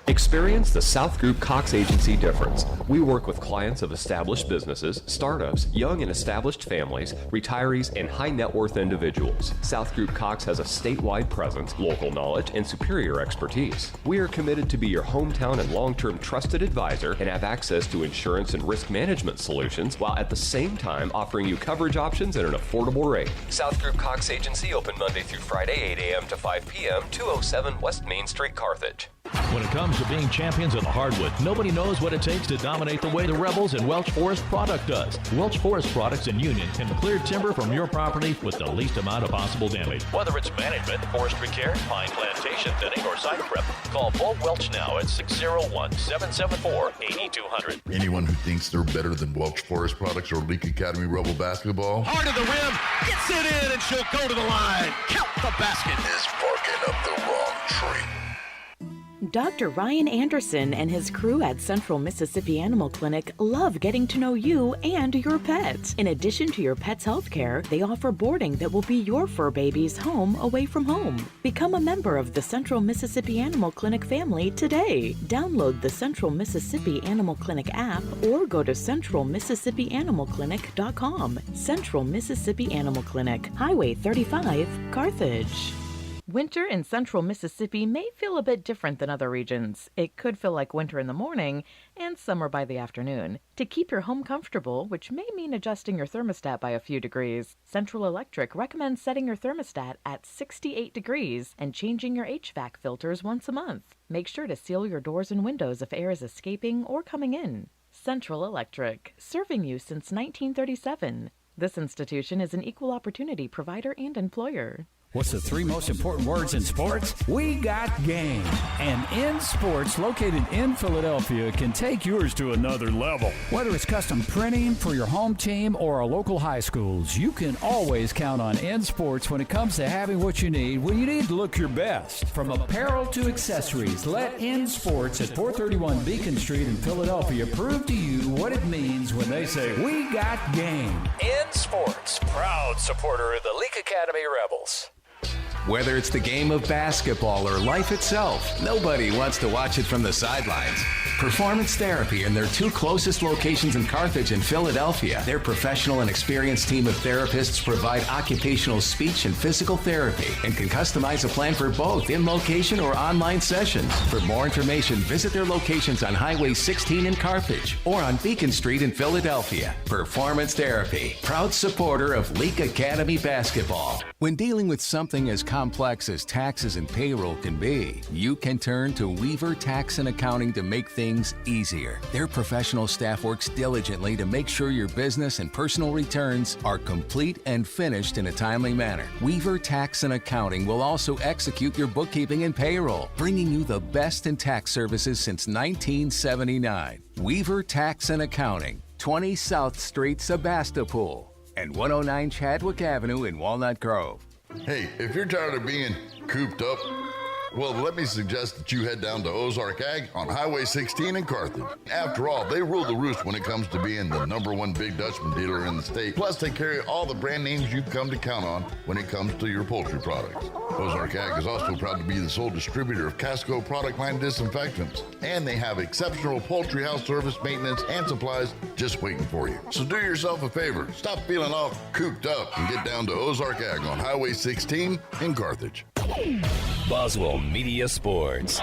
Experience the South Group Cox Agency difference. We work with clients of established businesses, startups, young and established families, retirees, and high net worth individuals. South Group Cox has a statewide presence, local knowledge, and superior expertise. We are committed to be your hometown and long-term trusted advisor and have access to insurance and risk management solutions while at the same time offering you coverage options at an affordable rate. South Group Cox Agency open Monday through Friday, 8 a.m. to 5 p.m., 207 West Main Street, Carthage. When it comes to being champions of the hardwood, nobody knows what it takes to dominate the way the Rebels and Welch Forest Product does. Welch Forest Products in Union can clear timber from your property with the least amount of possible damage. Whether it's management, forestry care, pine plantation thinning, or site prep, call Paul Welch now at 601-774-8200. Anyone who thinks they're better than Welch Forest Products or Leake Academy Rebel basketball Hard to the rim, gets it in, and she'll go to the line. Count the basket. is barking up the wrong tree. Dr. Ryan Anderson and his crew at Central Mississippi Animal Clinic love getting to know you and your pet. In addition to your pet's health care, they offer boarding that will be your fur baby's home away from home. Become a member of the Central Mississippi Animal Clinic family today. Download the Central Mississippi Animal Clinic app or go to centralmississippianimalclinic.com. Central Mississippi Animal Clinic, Highway 35, Carthage. Winter in central Mississippi may feel a bit different than other regions. It could feel like winter in the morning and summer by the afternoon. To keep your home comfortable, which may mean adjusting your thermostat by a few degrees, Central Electric recommends setting your thermostat at 68 degrees and changing your HVAC filters once a month. Make sure to seal your doors and windows if air is escaping or coming in. Central Electric, serving you since 1937. This institution is an equal opportunity provider and employer. What's the three most important words in sports? We got game. And In Sports, located in Philadelphia, can take yours to another level. Whether it's custom printing for your home team or our local high schools, you can always count on In Sports when it comes to having what you need when you need to look your best. From apparel to accessories, let In Sports at 431 Beacon Street in Philadelphia prove to you what it means when they say, we got game. In Sports, proud supporter of the Leake Academy Rebels. Whether it's the game of basketball or life itself, nobody wants to watch it from the sidelines. Performance Therapy and their two closest locations in Carthage and Philadelphia. Their professional and experienced team of therapists provide occupational speech and physical therapy and can customize a plan for both in location or online sessions. For more information, visit their locations on Highway 16 in Carthage or on Beacon Street in Philadelphia. Performance Therapy, proud supporter of Leake Academy basketball. When dealing with something as complex as taxes and payroll can be, you can turn to Weaver Tax and Accounting to make things easier. Their professional staff works diligently to make sure your business and personal returns are complete and finished in a timely manner. Weaver Tax and Accounting will also execute your bookkeeping and payroll, bringing you the best in tax services since 1979. Weaver Tax and Accounting, 20 South Street, Sebastopol, and 109 Chadwick Avenue in Walnut Grove. Hey, if you're tired of being cooped up, well, let me suggest that you head down to Ozark Ag on Highway 16 in Carthage. After all, they rule the roost when it comes to being the #1 Big Dutchman dealer in the state. Plus, they carry all the brand names you've come to count on when it comes to your poultry products. Ozark Ag is also proud to be the sole distributor of Casco product line disinfectants. And they have exceptional poultry house service, maintenance, and supplies just waiting for you. So do yourself a favor. Stop feeling all cooped up and get down to Ozark Ag on Highway 16 in Carthage. Boswell Media Sports.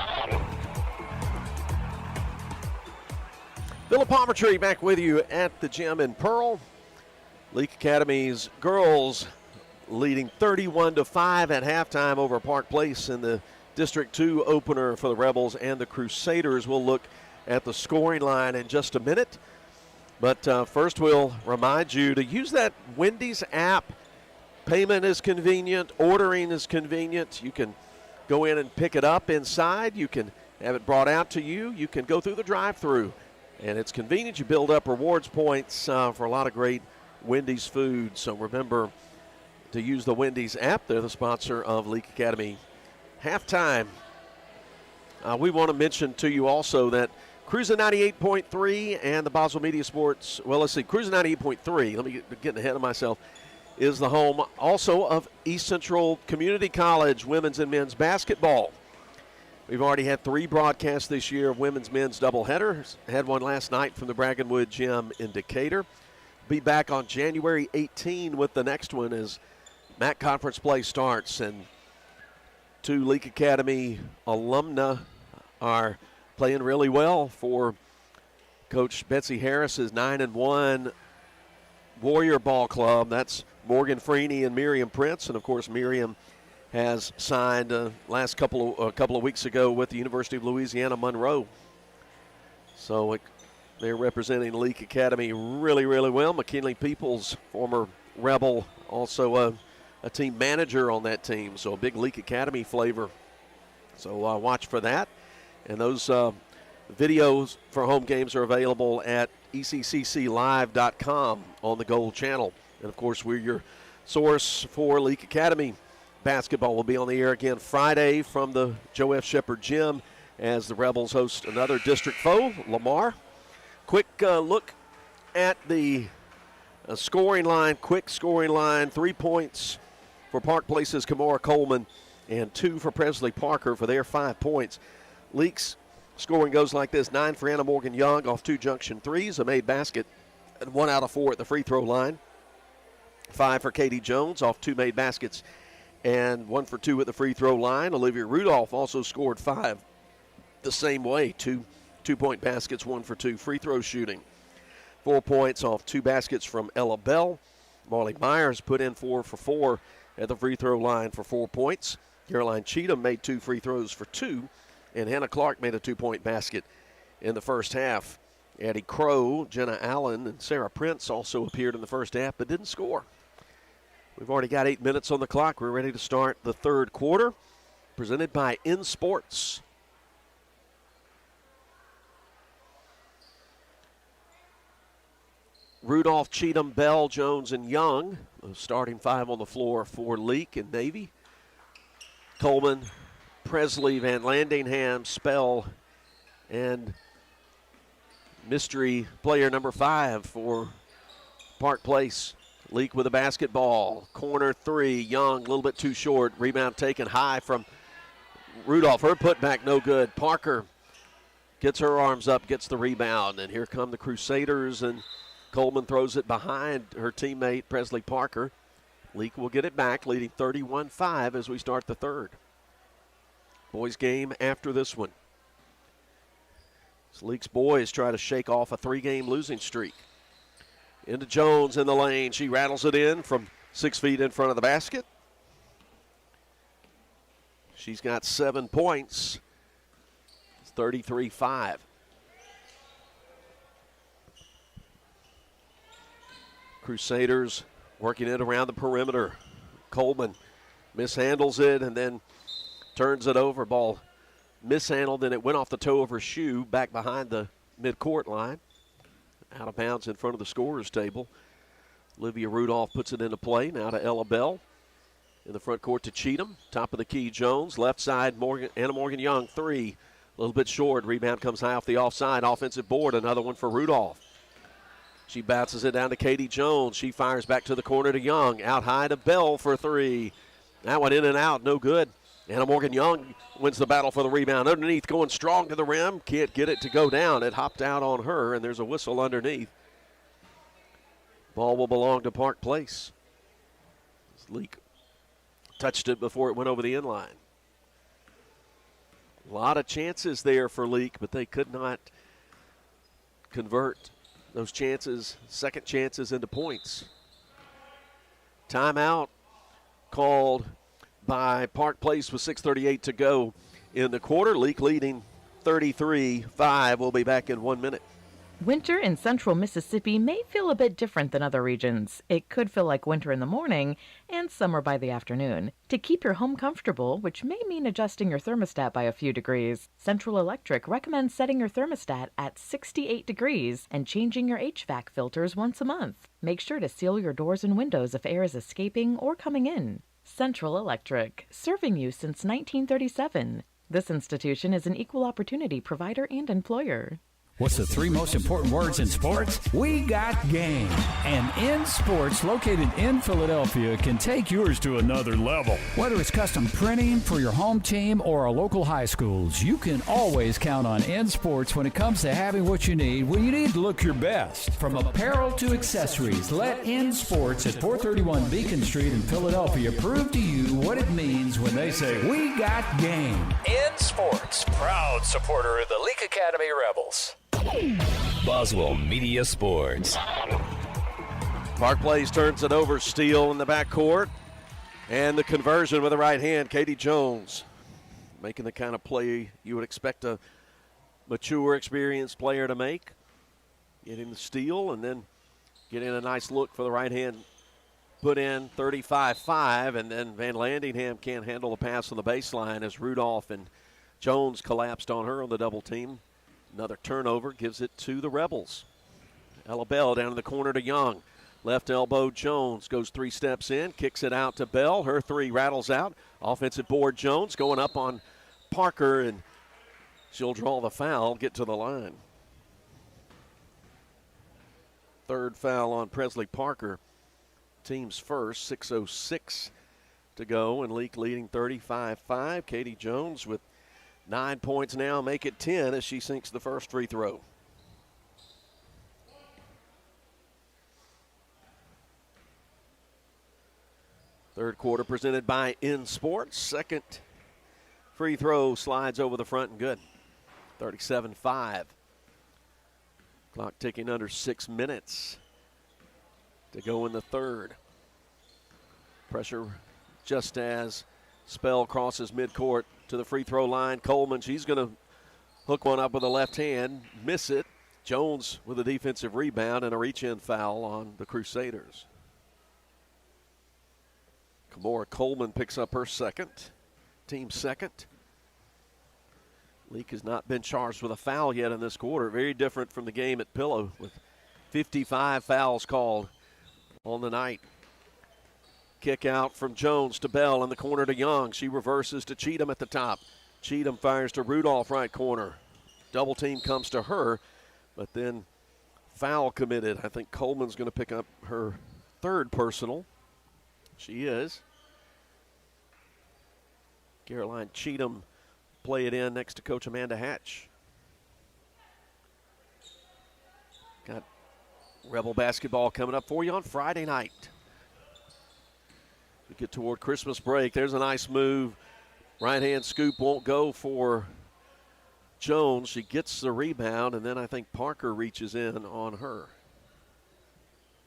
Philippometry back with you at the gym in Pearl. Leake Academy's girls leading 31-5 at halftime over Park Place in the District 2 opener for the Rebels and the Crusaders. We'll look at the scoring line in just a minute. But first we'll remind you to use that Wendy's app. Payment is convenient. Ordering is convenient. You can go in and pick it up inside. You can have it brought out to you. You can go through the drive-thru. And it's convenient. You build up rewards points for a lot of great Wendy's food. So remember to use the Wendy's app. They're the sponsor of Leake Academy Halftime. We want to mention to you also that Cruiser 98.3 and the Boswell Media Sports, well, let's see, Cruiser 98.3, let me get ahead of myself, is the home also of East Central Community College women's and men's basketball. We've already had 3 broadcasts this year of women's men's doubleheaders. Had one last night from the Braggonwood Gym in Decatur. Be back on January 18 with the next one as MAC conference play starts. And 2 Leake Academy alumna are playing really well for Coach Betsy Harris's 9-1 Warrior Ball Club. That's Morgan Freeney and Miriam Prince, and of course Miriam has signed last couple of weeks ago with the University of Louisiana Monroe. So they're representing Leake Academy really, really well. McKinley Peoples, former Rebel, also a team manager on that team. So a big Leake Academy flavor. So watch for that. And those videos for home games are available at ECCClive.com on the Gold Channel. And, of course, we're your source for Leake Academy basketball. Will be on the air again Friday from the Joe F. Shepherd Gym as the Rebels host another district foe, Lamar. Quick look at the scoring line, quick scoring line. 3 points for Park Place's Kamora Coleman and 2 for Presley Parker for their 5 points. Leake's scoring goes like this: 9 for Anna Morgan Young off 2 junction threes, a made basket, and 1 out of 4 at the free throw line. 5 for Katie Jones off 2 made baskets and 1 for 2 at the free throw line. Olivia Rudolph also scored 5 the same way, 2 2-point baskets, 1 for 2 free throw shooting. 4 points off 2 baskets from Ella Bell. Molly Myers put in 4 for 4 at the free throw line for 4 points. Caroline Cheatham made 2 free throws for 2, and Hannah Clark made a 2-point basket in the first half. Addie Crow, Jenna Allen, and Sarah Prince also appeared in the first half but didn't score. We've already got 8 minutes on the clock. We're ready to start the third quarter, presented by In Sports. Rudolph, Cheatham, Bell, Jones, and Young, the starting 5 on the floor for Leake and Navy. Coleman, Presley, Van Landingham, Spell, and mystery player number 5 for Park Place. Leake with a basketball. Corner 3, Young, a little bit too short. Rebound taken high from Rudolph. Her putback no good. Parker gets her arms up, gets the rebound, and here come the Crusaders, and Coleman throws it behind her teammate, Presley Parker. Leake will get it back, leading 31-5 as we start the third. Boys game after this one. As Leake's boys try to shake off a 3-game losing streak. Into Jones in the lane. She rattles it in from 6 feet in front of the basket. She's got 7 points. It's 33-5. Crusaders working it around the perimeter. Coleman mishandles it and then turns it over. Ball mishandled, and it went off the toe of her shoe back behind the midcourt line. Out of bounds in front of the scorer's table. Olivia Rudolph puts it into play. Now to Ella Bell. In the front court to Cheatham. Top of the key, Jones. Left side, Anna Morgan Young, 3. A little bit short. Rebound comes high off the offside. Offensive board. Another one for Rudolph. She bounces it down to Katie Jones. She fires back to the corner to Young. Out high to Bell for 3. That one in and out. No good. Anna Morgan Young wins the battle for the rebound. Underneath, going strong to the rim. Can't get it to go down. It hopped out on her, and there's a whistle underneath. Ball will belong to Park Place. Leake touched it before it went over the inline. A lot of chances there for Leake, but they could not convert those chances, second chances, into points. Timeout called by Park Place with 6:38 to go in the quarter. Leake leading 33-5. We'll be back in 1 minute. Winter in central Mississippi may feel a bit different than other regions. It could feel like winter in the morning and summer by the afternoon. To keep your home comfortable, which may mean adjusting your thermostat by a few degrees, Central Electric recommends setting your thermostat at 68 degrees and changing your HVAC filters once a month. Make sure to seal your doors and windows if air is escaping or coming in. Central Electric, serving you since 1937. This institution is an equal opportunity provider and employer. What's the 3 most important words in sports? We got game. And In Sports, located in Philadelphia, can take yours to another level. Whether it's custom printing for your home team or our local high schools, you can always count on In Sports when it comes to having what you need when you need to look your best. From apparel to accessories, let In Sports at 431 Beacon Street in Philadelphia prove to you what it means when they say, we got game. In Sports, proud supporter of the Leake Academy Rebels. Boswell Media Sports. Park Place turns it over. Steele in the backcourt. And the conversion with the right hand, Katie Jones. Making the kind of play you would expect a mature, experienced player to make. Getting the steal and then getting a nice look for the right hand. Put in 35-5, and then Van Landingham can't handle the pass on the baseline as Rudolph and Jones collapsed on her on the double team. Another turnover gives it to the Rebels. Ella Bell down in the corner to Young. Left elbow, Jones goes 3 steps in, kicks it out to Bell. Her 3 rattles out. Offensive board, Jones going up on Parker, and She'll draw the foul, get to the line. Third foul on Presley Parker. Team's first, 6:06 to go, and Leake leading 35-5. Katie Jones with 9 points now, make it 10 as she sinks the first free throw. Third quarter presented by In Sports. Second free throw slides over the front and good. 37-5. Clock ticking under 6 minutes to go in the third. Pressure just as Spell crosses midcourt to the free throw line. Coleman, she's going to hook one up with a left hand, miss it. Jones with a defensive rebound and a reach-in foul on the Crusaders. Kimora Coleman picks up her second, team second. Leake has not been charged with a foul yet in this quarter. Very different from the game at Pillow with 55 fouls called on the night. Kick out from Jones to Bell in the corner to Young. She reverses to Cheatham at the top. Cheatham fires to Rudolph right corner. Double team comes to her, but then foul committed. I think Coleman's going to pick up her third personal. She is. Caroline Cheatham play it in next to Coach Amanda Hatch. Got Rebel basketball coming up for you on Friday night. We get toward Christmas break. There's a nice move. Right-hand scoop won't go for Jones. She gets the rebound, and then I think Parker reaches in on her.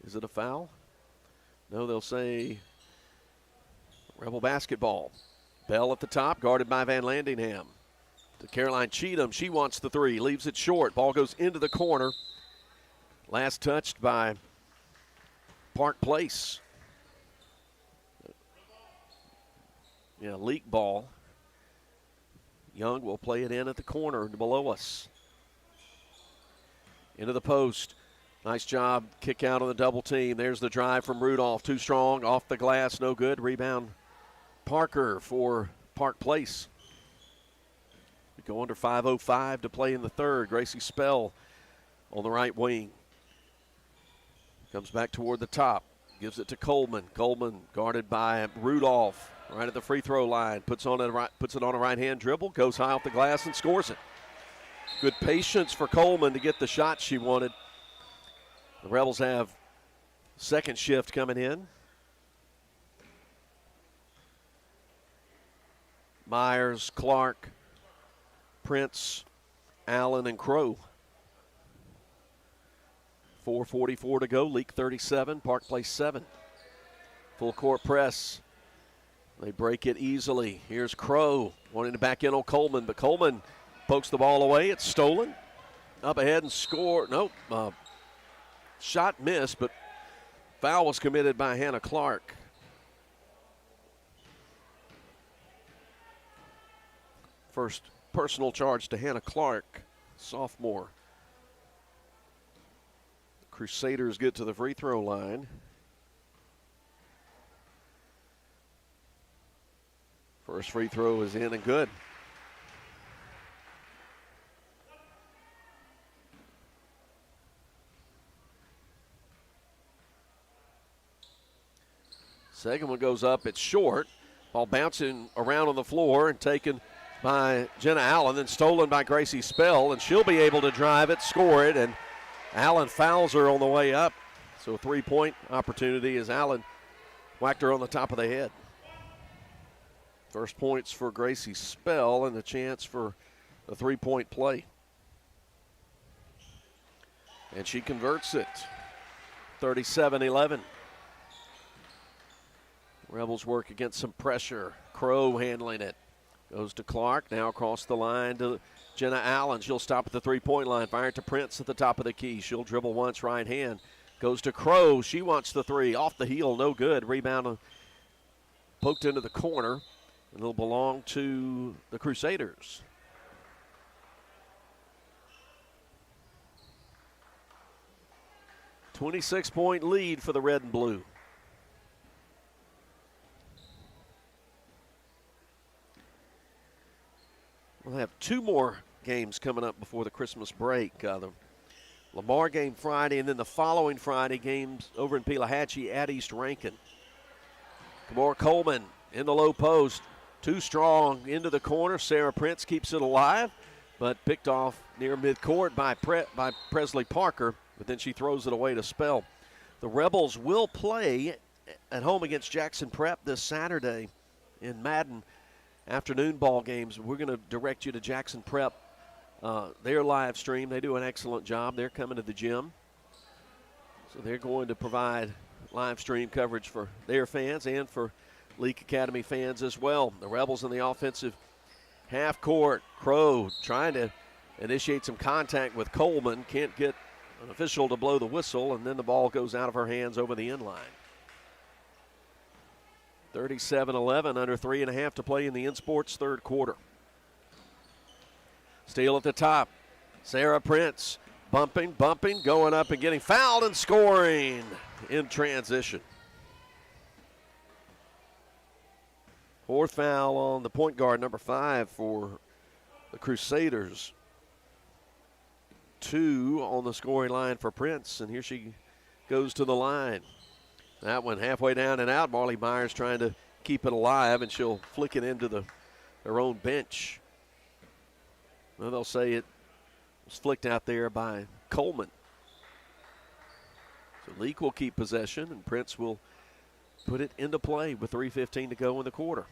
Is it a foul? No, they'll say Rebel basketball. Bell at the top, guarded by Van Landingham. To Caroline Cheatham. She wants the three, leaves it short. Ball goes into the corner. Last touched by Park Place. Yeah, Leake ball. Young will play it in at the corner below us. Into the post. Nice job, kick out on the double team. There's the drive from Rudolph. Too strong, off the glass, no good. Rebound Parker for Park Place. We go under 5:05 to play in the third. Gracie Spell on the right wing. Comes back toward the top. Gives it to Coleman. Coleman guarded by Rudolph right at the free throw line. Puts it on a right-hand dribble. Goes high off the glass and scores it. Good patience for Coleman to get the shot she wanted. The Rebels have second shift coming in. Myers, Clark, Prince, Allen, and Crow. 4:44 to go. Leake 37, Park Place 7. Full court press. They break it easily. Here's Crow wanting to back in on Coleman, but Coleman pokes the ball away. It's stolen. Up ahead and score. Nope. Shot missed, but foul was committed by Hannah Clark. First personal charge to Hannah Clark, sophomore. Crusaders get to the free throw line. First free throw is in and good. Second one goes up, it's short. Ball bouncing around on the floor and taken by Jenna Allen, then stolen by Gracie Spell, and she'll be able to drive it, score it, and Allen fouls her on the way up. So a three-point opportunity as Allen whacked her on the top of the head. First points for Gracie Spell and a chance for a three-point play. And she converts it, 37-11. Rebels work against some pressure. Crow handling it. Goes to Clark, now across the line to Jenna Allen. She'll stop at the three-point line, fire it to Prince at the top of the key. She'll dribble once, right hand. Goes to Crow, she wants the three. Off the heel, no good. Rebound poked into the corner. And it'll belong to the Crusaders. A 26-point lead for the red and blue. We'll have two more games coming up before the Christmas break. The Lamar game Friday, and then the following Friday games over in Pelahatchie at East Rankin. Kamora Coleman in the low post. Too strong into the corner. Sarah Prince keeps it alive, but picked off near midcourt by Presley Parker, but then she throws it away to Spell. The Rebels will play at home against Jackson Prep this Saturday in Madden afternoon ball games. We're going to direct you to Jackson Prep, their live stream. They do an excellent job. They're coming to the gym, so they're going to provide live stream coverage for their fans and for Leake Academy fans as well. The Rebels in the offensive half court. Crow trying to initiate some contact with Coleman. Can't get an official to blow the whistle, and then the ball goes out of her hands over the end line. 37-11, under 3.5 to play in the InSports third quarter. Steele at the top. Sarah Prince bumping, going up and getting fouled and scoring in transition. Fourth foul on the point guard, number 5 for the Crusaders. 2 on the scoring line for Prince, and here she goes to the line. That one halfway down and out. Marley Myers trying to keep it alive, and she'll flick it into their own bench. Well, they'll say it was flicked out there by Coleman. So Leake will keep possession, and Prince will put it into play with 3:15 to go in the quarter.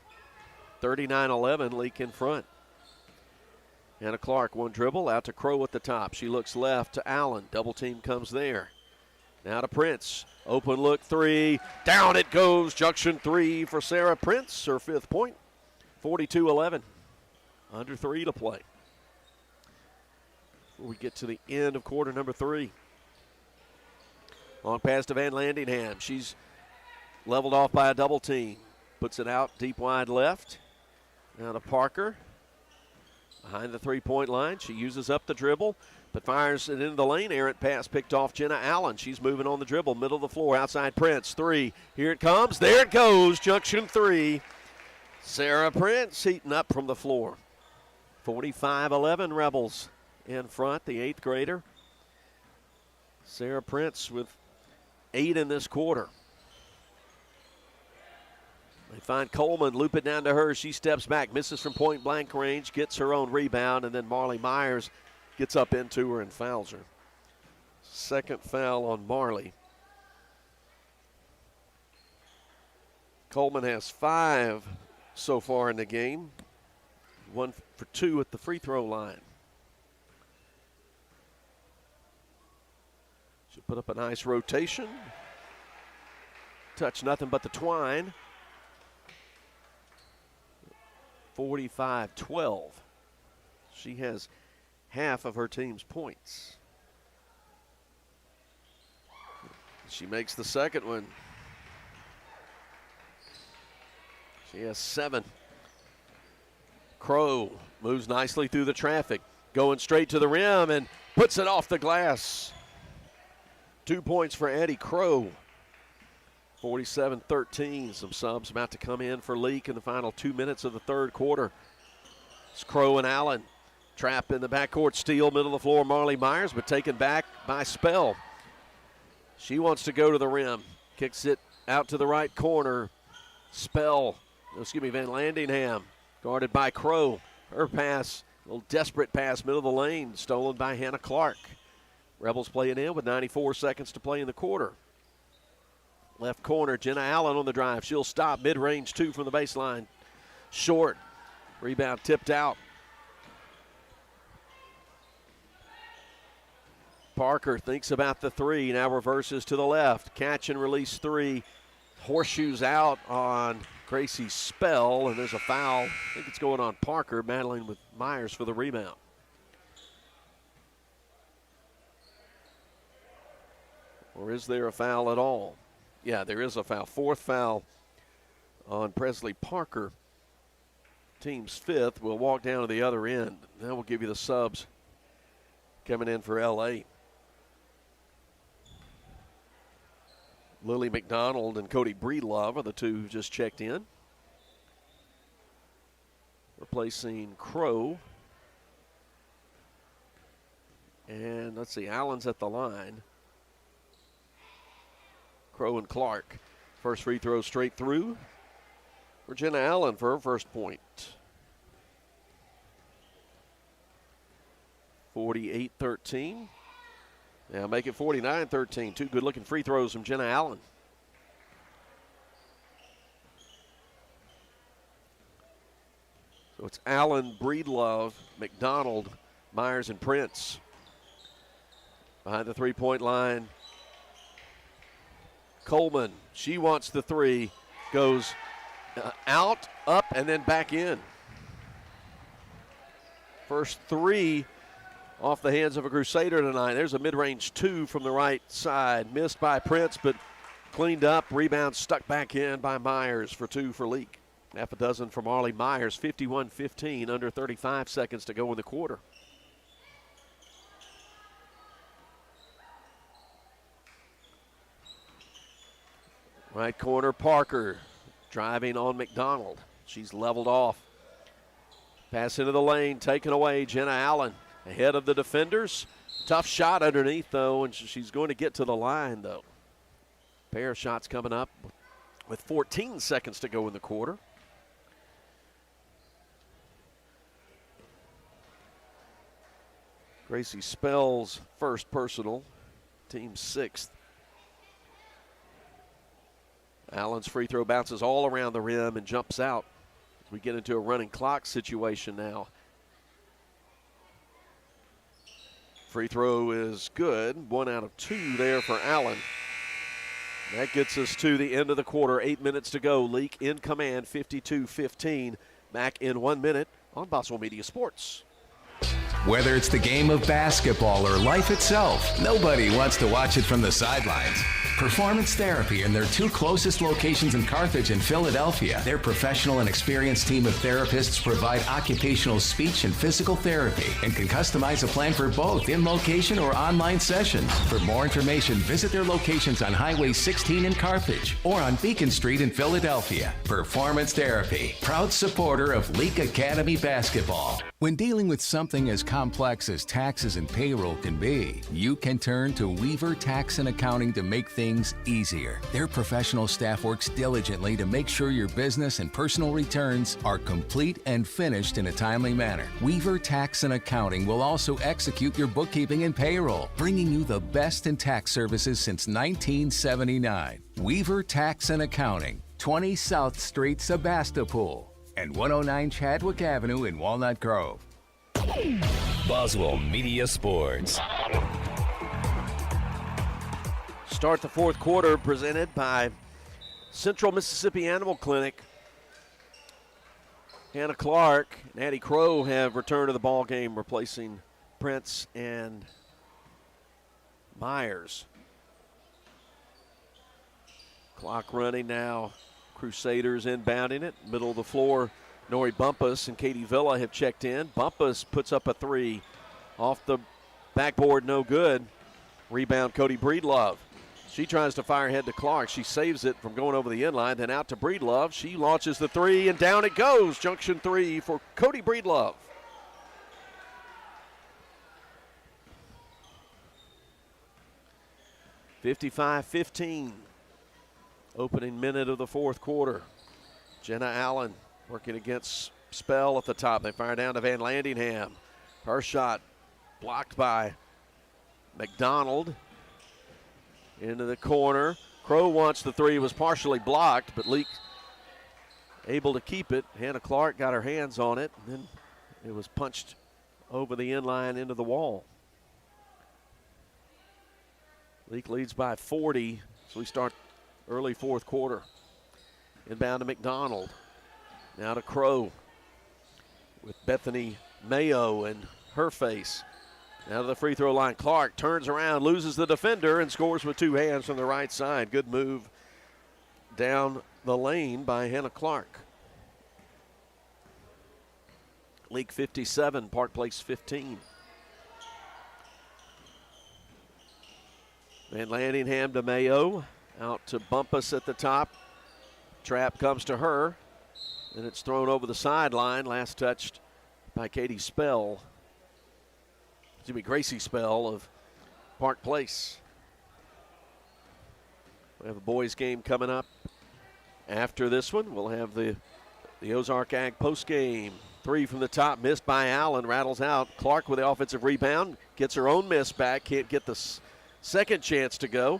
39-11, Leake in front. Hannah Clark, one dribble, out to Crow at the top. She looks left to Allen. Double team comes there. Now to Prince. Open look three. Down it goes. Junction 3 for Sarah Prince, her 5th point. 42-11. Under 3 to play. Before we get to the end of quarter number 3. Long pass to Van Landingham. She's leveled off by a double team. Puts it out deep wide left. Now to Parker. Behind the three-point line. She uses up the dribble, but fires it into the lane. Errant pass picked off Jenna Allen. She's moving on the dribble. Middle of the floor. Outside Prince. 3. Here it comes. There it goes. Junction 3. Sarah Prince heating up from the floor. 45-11 Rebels in front. The 8th grader. Sarah Prince with 8 in this quarter. They find Coleman, loop it down to her. She steps back, misses from point blank range, gets her own rebound, and then Marley Myers gets up into her and fouls her. Second foul on Marley. Coleman has 5 so far in the game. 1 for 2 at the free throw line. She'll put up a nice rotation. Touch nothing but the twine. 45-12. She has half of her team's points. She makes the second one. She has 7. Crow moves nicely through the traffic, going straight to the rim and puts it off the glass. 2 points for Addie Crow. 47-13. Some subs about to come in for Leake in the final 2 minutes of the third quarter. It's Crow and Allen. Trap in the backcourt. Steal, middle of the floor, Marley Myers, but taken back by Spell. She wants to go to the rim. Kicks it out to the right corner. Van Landingham, guarded by Crow. Her pass, a little desperate pass, middle of the lane, stolen by Hannah Clark. Rebels playing in with 94 seconds to play in the quarter. Left corner, Jenna Allen on the drive. She'll stop mid-range 2 from the baseline. Short. Rebound tipped out. Parker thinks about the 3. Now reverses to the left. Catch and release 3. Horseshoes out on Gracie Spell, and there's a foul. I think it's going on Parker, battling with Myers for the rebound. Or is there a foul at all? Yeah, there is a foul. 4th foul on Presley Parker. Team's 5th. We'll walk down to the other end. Now we'll give you the subs coming in for L.A. Lily McDonald and Cody Breedlove are the 2 who just checked in. Replacing Crow And let's see, Allen's at the line. Crow and Clark. First free throw straight through for Jenna Allen for her first point. 48-13. Now make it 49-13. Two good-looking free throws from Jenna Allen. So it's Allen, Breedlove, McDonald, Myers, and Prince. Behind the three-point line, Coleman. She wants the three. Goes out, up, and then back in. First three off the hands of a Crusader tonight. There's a mid-range two from the right side. Missed by Prince, but cleaned up. Rebound stuck back in by Myers for two for Leake. Half a dozen from Marley Myers. 51-15, under 35 seconds to go in the quarter. Right corner, Parker driving on McDonald. She's leveled off. Pass into the lane, taken away. Jenna Allen ahead of the defenders. Tough shot underneath, though, and she's going to get to the line, though. Pair of shots coming up with 14 seconds to go in the quarter. Gracie Spell's first personal, team sixth. Allen's free throw bounces all around the rim and jumps out. We get into a running clock situation now. Free throw is good. 1 out of 2 there for Allen. That gets us to the end of the quarter. 8 minutes to go. Leake in command, 52-15. Back in 1 minute on Boswell Media Sports. Whether it's the game of basketball or life itself, nobody wants to watch it from the sidelines. Performance Therapy and their 2 closest locations in Carthage and Philadelphia. Their professional and experienced team of therapists provide occupational speech and physical therapy and can customize a plan for both in location or online sessions. For more information, visit their locations on Highway 16 in Carthage or on Beacon Street in Philadelphia. Performance Therapy, proud supporter of Leake Academy basketball. When dealing with something as complex as taxes and payroll can be, you can turn to Weaver Tax and Accounting to make things easier. Their professional staff works diligently to make sure your business and personal returns are complete and finished in a timely manner. Weaver Tax and Accounting will also execute your bookkeeping and payroll, bringing you the best in tax services since 1979. Weaver Tax and Accounting, 20 South Street, Sebastopol, and 109 Chadwick Avenue in Walnut Grove. Boswell Media Sports. Start the fourth quarter presented by Central Mississippi Animal Clinic. Hannah Clark and Addie Crow have returned to the ball game, replacing Prince and Myers. Clock running now. Crusaders inbounding it. Middle of the floor, Nori Bumpus and Katie Villa have checked in. Bumpus puts up a three. Off the backboard, no good. Rebound, Cody Breedlove. She tries to fire ahead to Clark. She saves it from going over the inline, then out to Breedlove. She launches the three, and down it goes. Junction three for Cody Breedlove. (55-15). Opening minute of the fourth quarter. Jenna Allen working against Spell at the top. They fire down to Van Landingham. Her shot blocked by McDonald. Into the corner. Crow wants the three. Was partially blocked, but Leake able to keep it. Hannah Clark got her hands on it, and then it was punched over the inline into the wall. Leake leads by 40, so we start early fourth quarter. Inbound to McDonald. Now to Crow with Bethany Mayo in her face. Now to the free throw line. Clark turns around, loses the defender, and scores with 2 hands from the right side. Good move down the lane by Hannah Clark. Leake 57, Park Place 15. Van Landingham to Mayo. Out to Bumpus at the top. Trap comes to her. Then it's thrown over the sideline. Last touched by Katie Spell. Gracie Spell of Park Place. We have a boys game coming up. After this one, we'll have the Ozark Ag post game. 3 from the top, missed by Allen, rattles out. Clark with the offensive rebound, gets her own miss back, can't get the second chance to go.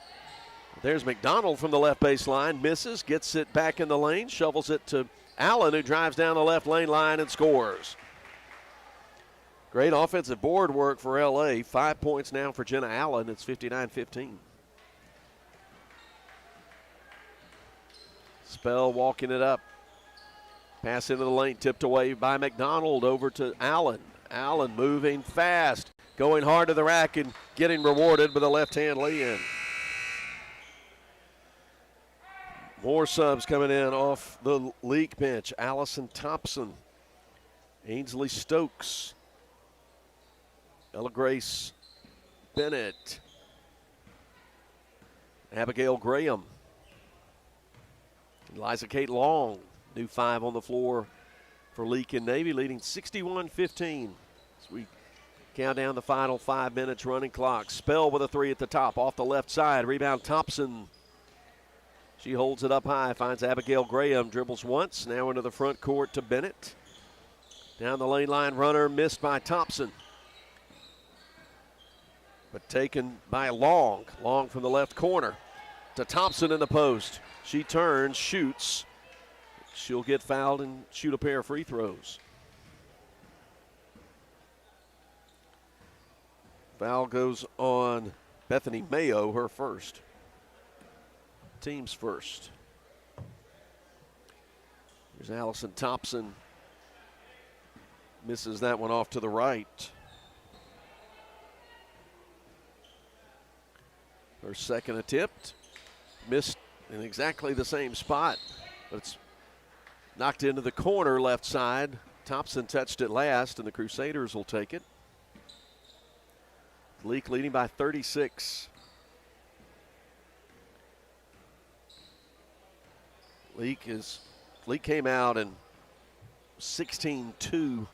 There's McDonald from the left baseline, misses, gets it back in the lane, shovels it to Allen, who drives down the left lane line and scores. Great offensive board work for LA. 5 points now for Jenna Allen. It's 59-15. Spell walking it up. Pass into the lane, tipped away by McDonald over to Allen. Allen moving fast, going hard to the rack and getting rewarded with a left-hand lay-in. More subs coming in off the Leake bench. Allison Thompson, Ainsley Stokes, Ella Grace Bennett, Abigail Graham, Eliza Kate Long. New 5 on the floor for Leake and Navy, leading 61-15. As we count down the final 5 minutes running clock. Spell with a 3 at the top, off the left side. Rebound Thompson. She holds it up high, finds Abigail Graham, dribbles once, now into the front court to Bennett. Down the lane line runner, missed by Thompson. But taken by Long. Long from the left corner to Thompson in the post. She turns, shoots. She'll get fouled and shoot a pair of free throws. Foul goes on Bethany Mayo, her first. Team's first. There's Allison Thompson. Misses that one off to the right. Her second attempt. Missed in exactly the same spot, but it's knocked into the corner left side. Thompson touched it last, and the Crusaders will take it. Leake leading by 36. Leake came out in 16-2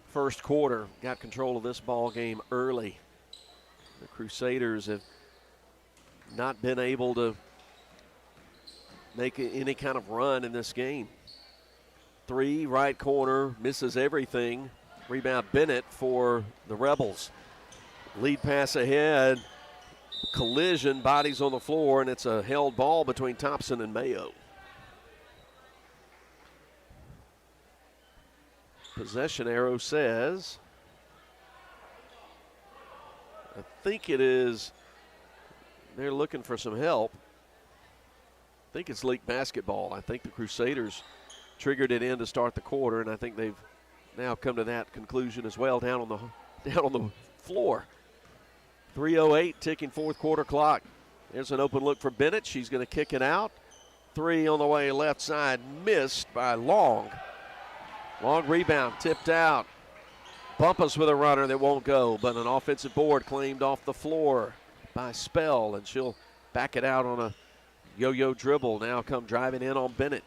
first quarter. Got control of this ball game early. The Crusaders have not been able to make any kind of run in this game. 3, right corner, misses everything. Rebound Bennett for the Rebels. Lead pass ahead, collision, bodies on the floor, and it's a held ball between Thompson and Mayo. Possession arrow says, I think it is, they're looking for some help. I think it's Leake basketball. I think the Crusaders triggered it in to start the quarter, and I think they've now come to that conclusion as well down on the floor. 3:08 ticking fourth quarter clock. There's an open look for Bennett. She's going to kick it out. 3 on the way left side, missed by Long. Long rebound, tipped out. Bumpus with a runner that won't go, but an offensive board claimed off the floor by Spell, and she'll back it out on a yo-yo dribble. Now come driving in on Bennett.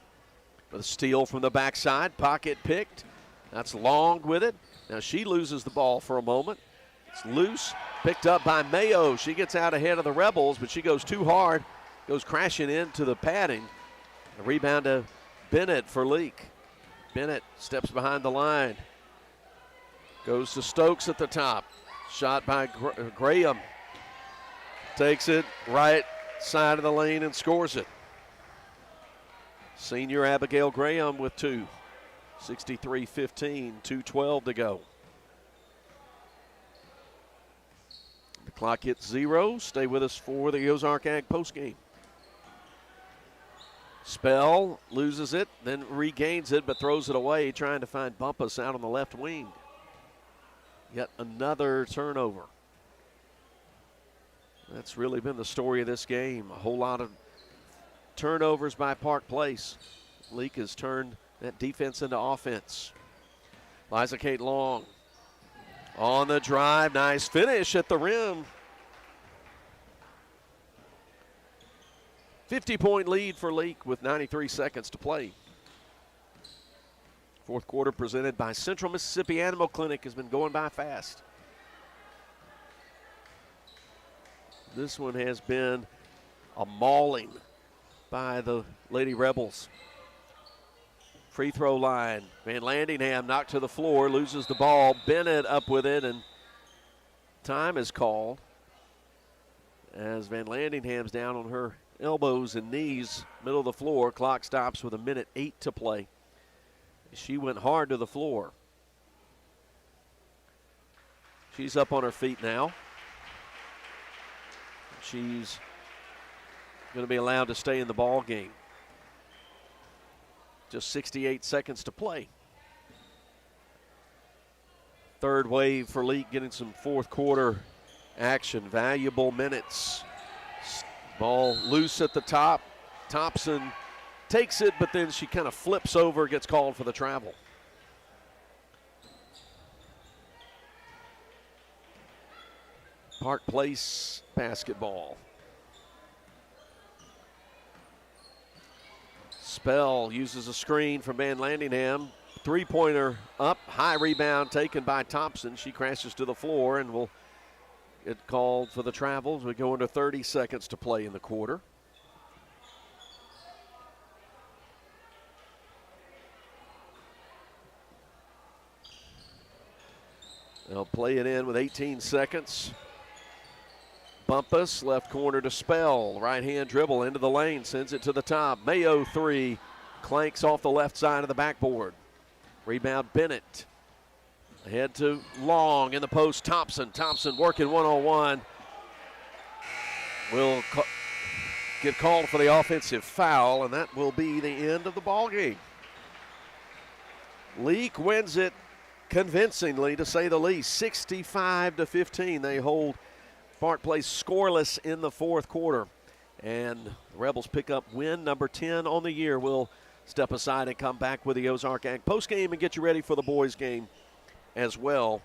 With a steal from the backside, pocket picked. That's Long with it. Now she loses the ball for a moment. It's loose, picked up by Mayo. She gets out ahead of the Rebels, but she goes too hard, goes crashing into the padding. A rebound to Bennett for Leake. Bennett steps behind the line. Goes to Stokes at the top. Shot by Graham. Takes it right side of the lane and scores it. Senior Abigail Graham with 2. 63-15, 2:12 to go. The clock hits 0. Stay with us for the Ozark Ag postgame. Spell loses it, then regains it, but throws it away, trying to find Bumpus out on the left wing. Yet another turnover. That's really been the story of this game. A whole lot of turnovers by Park Place. Leake has turned that defense into offense. Liza Kate Long on the drive. Nice finish at the rim. 50-point lead for Leake with 93 seconds to play. Fourth quarter presented by Central Mississippi Animal Clinic has been going by fast. This one has been a mauling by the Lady Rebels. Free throw line. Van Landingham knocked to the floor, loses the ball. Bennett up with it, and time is called as Van Landingham's down on her elbows and knees, middle of the floor. Clock stops with 1:08 to play. She went hard to the floor. She's up on her feet now. She's going to be allowed to stay in the ball game. Just 68 seconds to play. Third wave for Leake, getting some fourth quarter action. Valuable minutes. Ball loose at the top. Thompson takes it, but then she kind of flips over, gets called for the travel. Park Place basketball. Spell uses a screen from Van Landingham. Three-pointer up, high rebound taken by Thompson. She crashes to the floor and will get called for the travels. We go into 30 seconds to play in the quarter. They'll play it in with 18 seconds. Bumpus, left corner to Spell. Right-hand dribble into the lane, sends it to the top. Mayo three, clanks off the left side of the backboard. Rebound Bennett. Ahead to Long in the post. Thompson working one-on-one. Will get called for the offensive foul, and that will be the end of the ball game. Leake wins it convincingly, to say the least. 65-15. They hold Park Place scoreless in the fourth quarter. And the Rebels pick up win number 10 on the year. We'll step aside and come back with the Ozark Ag postgame and get you ready for the boys' game as well,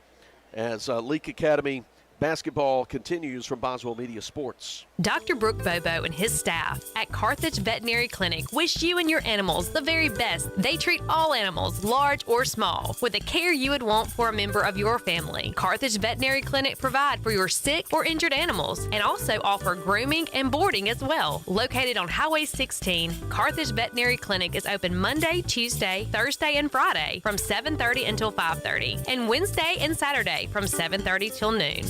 as Leake Academy basketball continues from Boswell Media Sports. Dr. Brooke Bobo and his staff at Carthage Veterinary Clinic wish you and your animals the very best. They treat all animals, large or small, with the care you would want for a member of your family. Carthage Veterinary Clinic provide for your sick or injured animals and also offer grooming and boarding as well. Located on Highway 16, Carthage Veterinary Clinic is open Monday, Tuesday, Thursday, and Friday from 7:30 until 5:30, and Wednesday and Saturday from 7:30 till noon.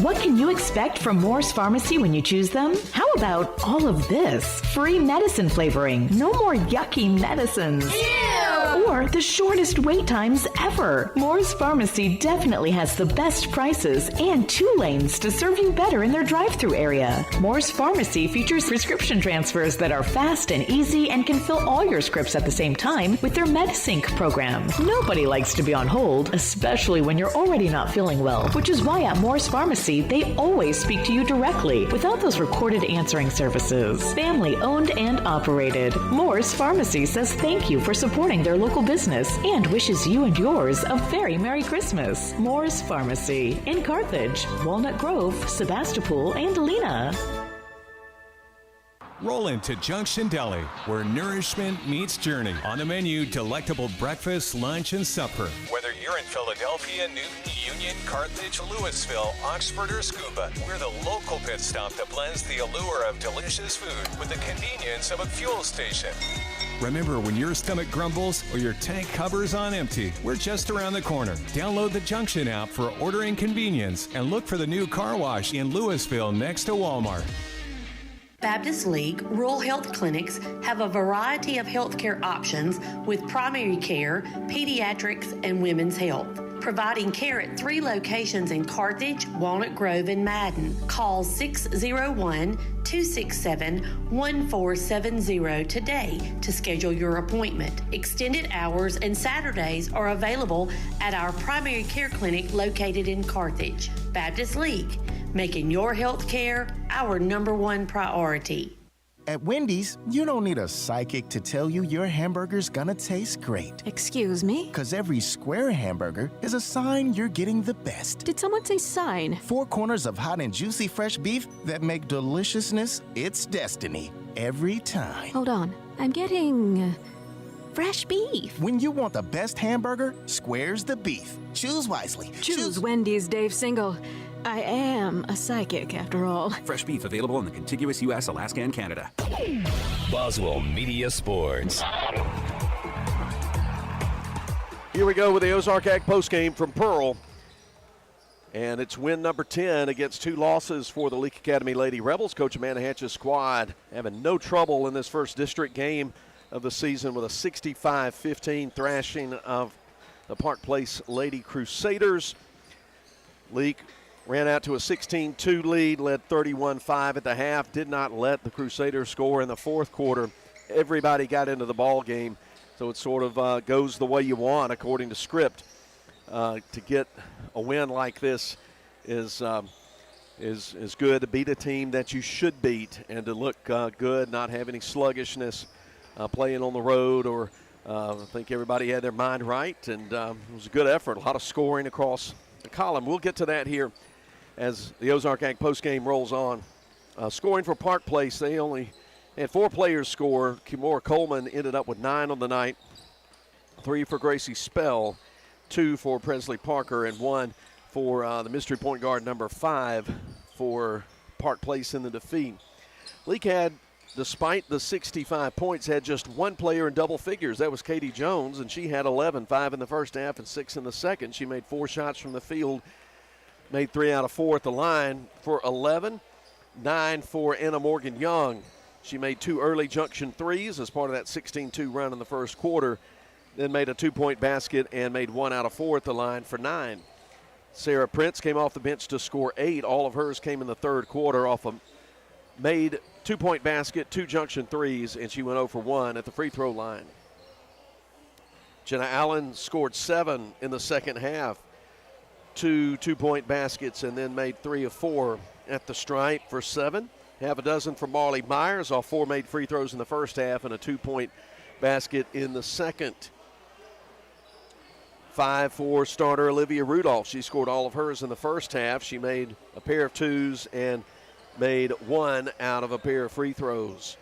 What can you expect from Moore's Pharmacy when you choose them? How about all of this? Free medicine flavoring. No more yucky medicines. Ew! Or the shortest wait times ever. Moore's Pharmacy definitely has the best prices and 2 lanes to serve you better in their drive-thru area. Moore's Pharmacy features prescription transfers that are fast and easy and can fill all your scripts at the same time with their MedSync program. Nobody likes to be on hold, especially when you're already not feeling well, which is why at Moore's Pharmacy, they always speak to you directly without those recorded answering services. Family owned and operated. Moore's Pharmacy says thank you for supporting their local business and wishes you and yours a very Merry Christmas. Moore's Pharmacy in Carthage, Walnut Grove, Sebastopol, and Alena. Roll into Junction Deli, where nourishment meets journey. On the menu, delectable breakfast, lunch, and supper. Whether you're in Philadelphia, Newton, Union, Carthage, Louisville, Oxford, or Scuba, we're the local pit stop that blends the allure of delicious food with the convenience of a fuel station. Remember, when your stomach grumbles or your tank hovers on empty, we're just around the corner. Download the Junction app for ordering convenience and look for the new car wash in Louisville next to Walmart. Baptist League Rural Health Clinics have a variety of healthcare options with primary care, pediatrics, and women's health. Providing care at 3 locations in Carthage, Walnut Grove, and Madden. Call 601-267-1470 today to schedule your appointment. Extended hours and Saturdays are available at our primary care clinic located in Carthage. Baptist League, making your health care our #1 priority. At Wendy's, you don't need a psychic to tell you your hamburger's gonna taste great. Excuse me? Because every square hamburger is a sign you're getting the best. Did someone say sign? 4 corners of hot and juicy fresh beef that make deliciousness its destiny every time. Hold on. I'm getting fresh beef. When you want the best hamburger, square's the beef. Choose wisely. Choose Wendy's, Dave Single. I am a psychic, after all. Fresh beef available in the contiguous U.S., Alaska, and Canada. Boswell Media Sports. Here we go with the Ozark Ag postgame from Pearl. And it's win number 10 against 2 losses for the Leake Academy Lady Rebels. Coach Amanda Hatch's squad having no trouble in this first district game of the season with a 65-15 thrashing of the Park Place Lady Crusaders. Leake ran out to a 16-2 lead, led 31-5 at the half, did not let the Crusaders score in the fourth quarter. Everybody got into the ball game, so it sort of goes the way you want according to script. To get a win like this is good, to beat a team that you should beat and to look good, not have any sluggishness playing on the road. Or I think everybody had their mind right, and it was a good effort. A lot of scoring across the column. We'll get to that here as the Ozark Ag postgame rolls on. Scoring for Park Place, they only had 4 players score. Kimora Coleman ended up with 9 on the night, 3 for Gracie Spell, 2 for Presley Parker, and 1 for the mystery point guard number 5 for Park Place in the defeat. Leake had, despite the 65 points, had just 1 player in double figures. That was Katie Jones, and she had 11, 5 in the first half and 6 in the second. She made 4 shots from the field, made 3 out of 4 at the line for 11, 9 for Anna Morgan Young. She made 2 early junction threes as part of that 16-2 run in the first quarter, then made a 2-point basket and made 1 out of 4 at the line for 9. Sarah Prince came off the bench to score 8. All of hers came in the third quarter off a made 2-point basket, 2 junction threes, and she went 0 for 1 at the free throw line. Jenna Allen scored 7 in the second half, 2 2-point baskets, and then made 3 of 4 at the stripe for 7. Half a dozen for Marley Myers, all 4 made free throws in the first half and a 2-point basket in the second. 5 for starter Olivia Rudolph. She scored all of hers in the first half. She made a pair of 2s and made 1 out of a pair of free throws.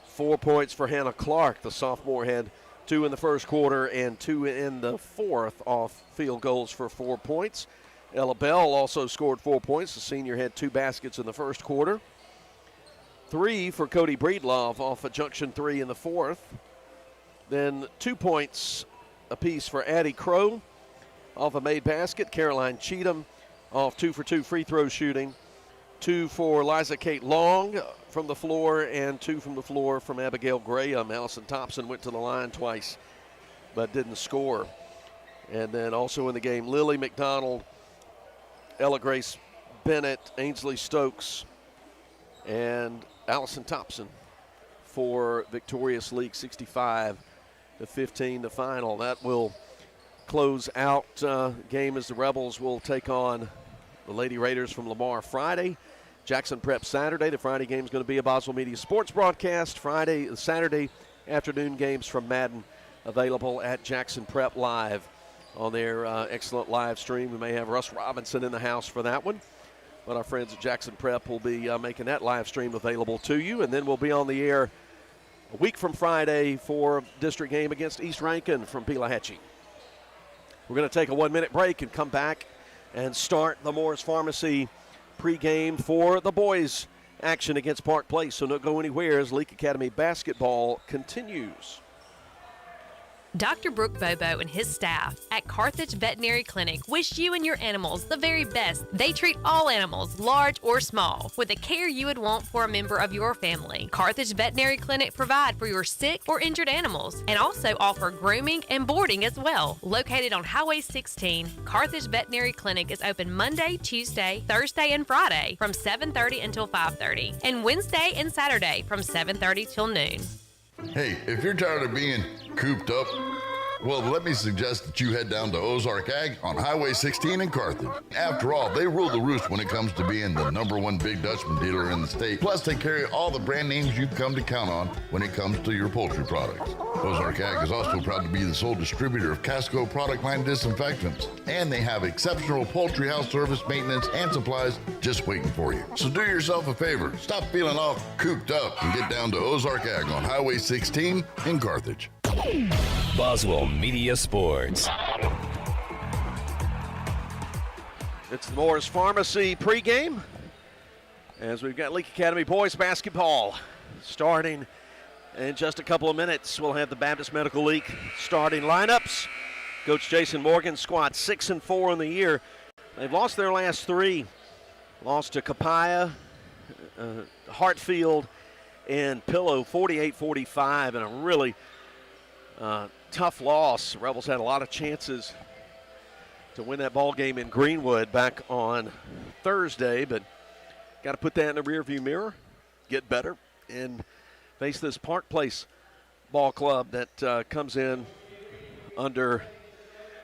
4 points for Hannah Clark. The sophomore had 2 in the first quarter and 2 in the fourth off field goals for 4 points. Ella Bell also scored 4 points. The senior had 2 baskets in the first quarter. 3 for Cody Breedlove off a junction 3 in the fourth. Then 2 points apiece for Addie Crow off a made basket. Caroline Cheatham off 2 for 2 free throw shooting. 2 for Liza Kate Long from the floor and 2 from the floor from Abigail Graham. Allison Thompson went to the line twice but didn't score. And then also in the game, Lily McDonald, Ella Grace Bennett, Ainsley Stokes, and Allison Thompson for victorious Leake 65-15 the final. That will close out game as the Rebels will take on the Lady Raiders from Lamar Friday. Jackson Prep Saturday. The Friday game is going to be a Boswell Media Sports broadcast. Saturday afternoon games from Madden available at Jackson Prep Live on their excellent live stream. We may have Russ Robinson in the house for that one, but our friends at Jackson Prep will be making that live stream available to you, and then we'll be on the air a week from Friday for a district game against East Rankin from Pelahatchie. We're going to take a 1-minute break and come back and start the Morris Pharmacy pregame for the boys' action against Park Place. So don't go anywhere as Leake Academy basketball continues. Dr. Brooke Bobo and his staff at Carthage Veterinary Clinic wish you and your animals the very best. They treat all animals, large or small, with the care you would want for a member of your family. Carthage Veterinary Clinic provide for your sick or injured animals and also offer grooming and boarding as well. Located on Highway 16, Carthage Veterinary Clinic is open Monday, Tuesday, Thursday, and Friday from 7:30 until 5:30, and Wednesday and Saturday from 7:30 till noon. Hey, if you're tired of being cooped up, well, let me suggest that you head down to Ozark Ag on Highway 16 in Carthage. After all, they rule the roost when it comes to being the #1 Big Dutchman dealer in the state. Plus, they carry all the brand names you've come to count on when it comes to your poultry products. Ozark Ag is also proud to be the sole distributor of Casco product line disinfectants. And they have exceptional poultry house service, maintenance, and supplies just waiting for you. So do yourself a favor. Stop feeling all cooped up and get down to Ozark Ag on Highway 16 in Carthage. Boswell Media Sports. It's the Morris Pharmacy pregame as we've got Leake Academy boys basketball starting in just a couple of minutes. We'll have the Baptist Medical League starting lineups. Coach Jason Morgan's squad 6-4 in the year. They've lost their last three. Lost to Capaya, Hartfield, and Pillow 48-45 in a really tough loss. The Rebels had a lot of chances to win that ball game in Greenwood back on Thursday, but got to put that in the rearview mirror, get better, and face this Park Place ball club that comes in under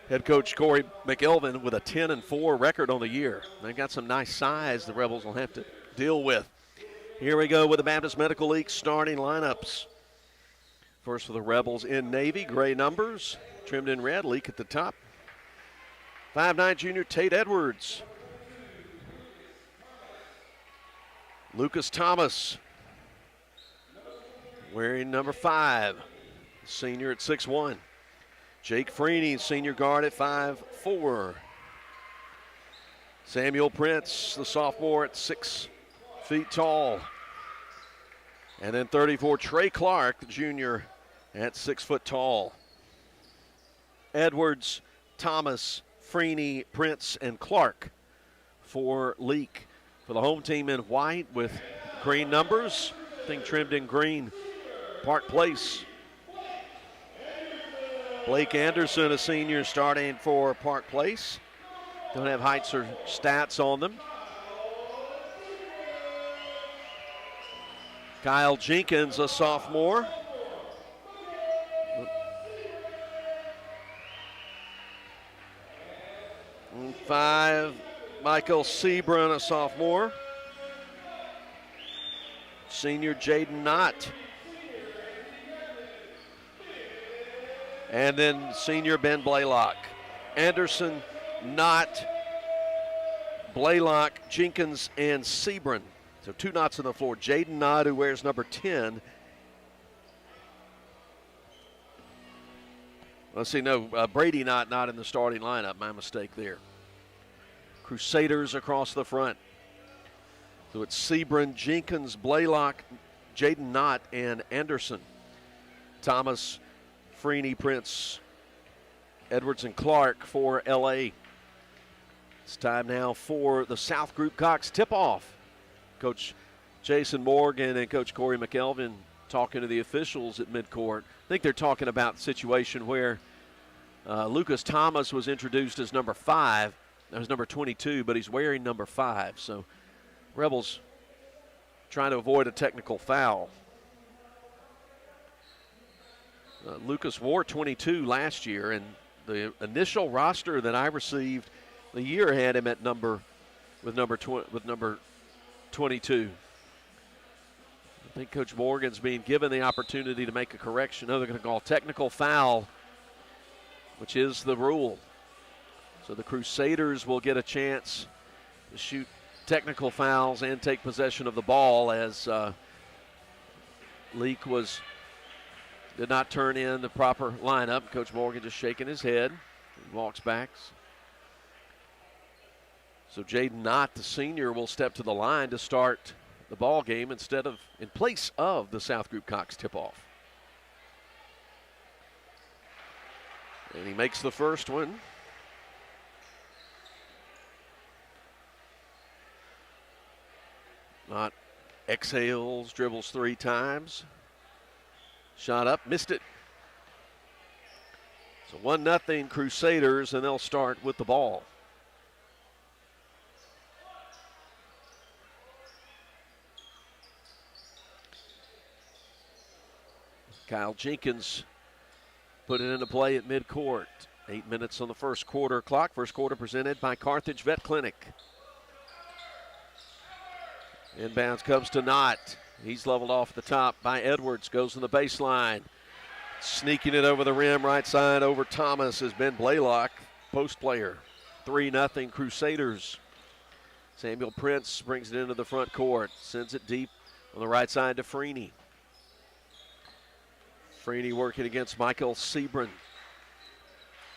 head coach Corey McElvin with a 10-4 record on the year. They got some nice size the Rebels will have to deal with. Here we go with the Baptist Medical League starting lineups. First for the Rebels in navy, gray numbers, trimmed in red, Leake at the top. 5'9" junior Tate Edwards. Lucas Thomas wearing number 5, senior at 6'1". Jake Freeney, senior guard at 5'4". Samuel Prince, the sophomore at 6 feet tall. And then 34, Trey Clark, the junior at 6 foot tall. Edwards, Thomas, Freeney, Prince, and Clark for Leake. For the home team in white with green numbers, I think trimmed in green, Park Place. Blake Anderson, a senior, starting for Park Place. Don't have heights or stats on them. Kyle Jenkins, a sophomore. And 5, Michael Sebron, a sophomore. Senior Jaden Knott. And then senior Ben Blaylock. Anderson, Knott, Blaylock, Jenkins, and Sebron. So 2 knots on the floor. Jaden Knott, who wears number 10. Let's see, no, Brady Knott not in the starting lineup. My mistake there. Crusaders across the front. So it's Sebron, Jenkins, Blaylock, Jaden Knott, and Anderson. Thomas, Freeney, Prince, Edwards, and Clark for LA. It's time now for the South Group Cox tip-off. Coach Jason Morgan and Coach Corey McElvin talking to the officials at midcourt. I think they're talking about the situation where Lucas Thomas was introduced as number 5. That was number 22, but he's wearing number 5. So Rebels trying to avoid a technical foul. Lucas wore 22 last year, and the initial roster that I received the year had him at number 22. I think Coach Morgan's being given the opportunity to make a correction. No, they're going to call technical foul, which is the rule. So the Crusaders will get a chance to shoot technical fouls and take possession of the ball as Leake did not turn in the proper lineup. Coach Morgan just shaking his head. He walks back. So Jaden Knott, the senior, will step to the line to start the ball game in place of the South Group Cox tip-off. And he makes the first one. Knott exhales, dribbles 3 times. Shot up, missed it. So 1-0 Crusaders, and they'll start with the ball. Kyle Jenkins put it into play at midcourt. 8 minutes on the first quarter clock. First quarter presented by Carthage Vet Clinic. Inbounds comes to Knott. He's leveled off the top by Edwards. Goes to the baseline. Sneaking it over the rim, right side over Thomas has been Blaylock, post player. 3-0 Crusaders. Samuel Prince brings it into the front court. Sends it deep on the right side to Freeney. Freeney working against Michael Sebron.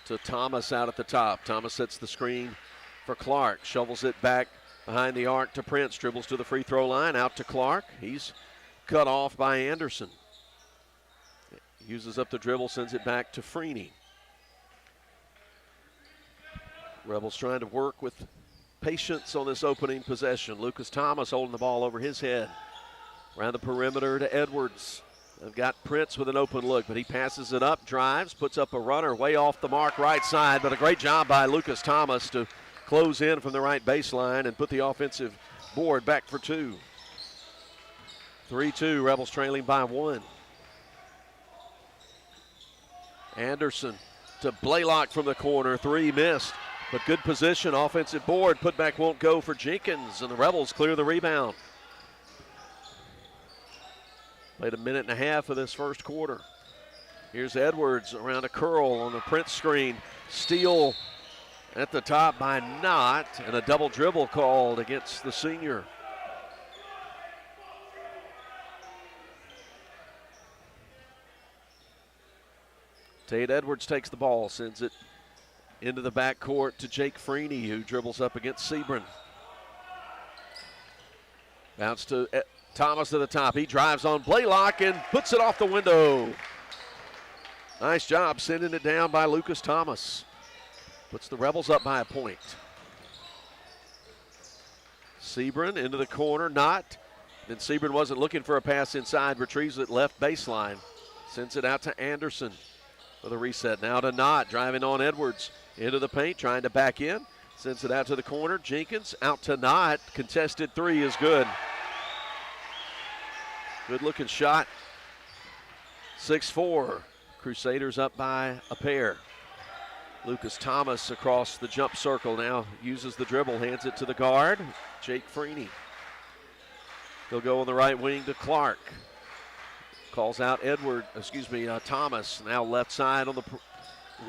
To Thomas out at the top. Thomas sets the screen for Clark. Shovels it back behind the arc to Prince. Dribbles to the free throw line. Out to Clark. He's cut off by Anderson. Uses up the dribble, sends it back to Freeney. Rebels trying to work with patience on this opening possession. Lucas Thomas holding the ball over his head. Around the perimeter to Edwards. They've got Prince with an open look, but he passes it up, drives, puts up a runner way off the mark right side, but a great job by Lucas Thomas to close in from the right baseline and put the offensive board back for two. 3-2, Rebels trailing by 1. Anderson to Blaylock from the corner. 3 missed, but good position. Offensive board. Putback won't go for Jenkins, and the Rebels clear the rebound. Played a minute and a half of this first quarter. Here's Edwards around a curl on the Prince screen. Steal at the top by Knott, and a double dribble called against the senior. Tate Edwards takes the ball, sends it into the backcourt to Jake Freeney, who dribbles up against Sebring. Bounce to Thomas to the top. He drives on Blaylock and puts it off the window. Nice job sending it down by Lucas Thomas. Puts the Rebels up by a point. Sebring into the corner, Knott. Then Sebring wasn't looking for a pass inside, retrieves it left baseline. Sends it out to Anderson for the reset. Now to Knott, driving on Edwards. Into the paint, trying to back in. Sends it out to the corner. Jenkins out to Knott. Contested 3 is good. Good looking shot. 6-4. Crusaders up by a pair. Lucas Thomas across the jump circle now uses the dribble, hands it to the guard, Jake Freeney. He'll go on the right wing to Clark. Calls out Thomas. Now left side on the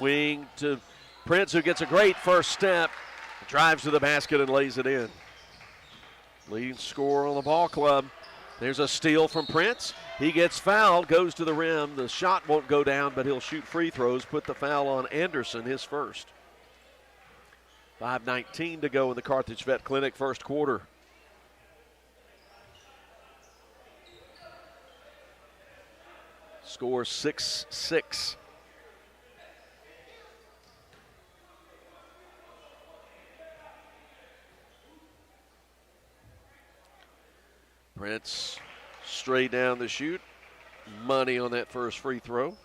wing to Prince, who gets a great first step, drives to the basket and lays it in. Leading scorer on the ball club. There's a steal from Prince. He gets fouled, goes to the rim. The shot won't go down, but he'll shoot free throws, put the foul on Anderson, his first. 5:19 to go in the Carthage Vet Clinic first quarter. Score 6-6. Prince straight down the chute. Money on that first free throw.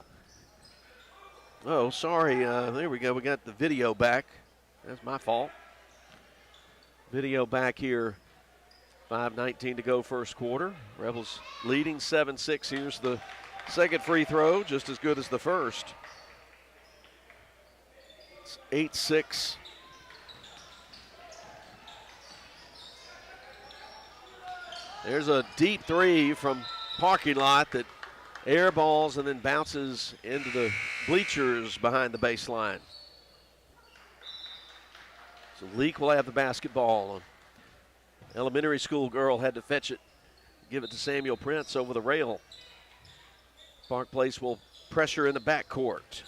Oh, sorry. There we go. We got the video back. That's my fault. Video back here. 5:19 to go first quarter. Rebels leading 7-6. Here's the second free throw, just as good as the first. It's 8-6. There's a deep three from parking lot that airballs and then bounces into the bleachers behind the baseline. So Leake will have the basketball. An elementary school girl had to fetch it, give it to Samuel Prince over the rail. Park Place will pressure in the backcourt.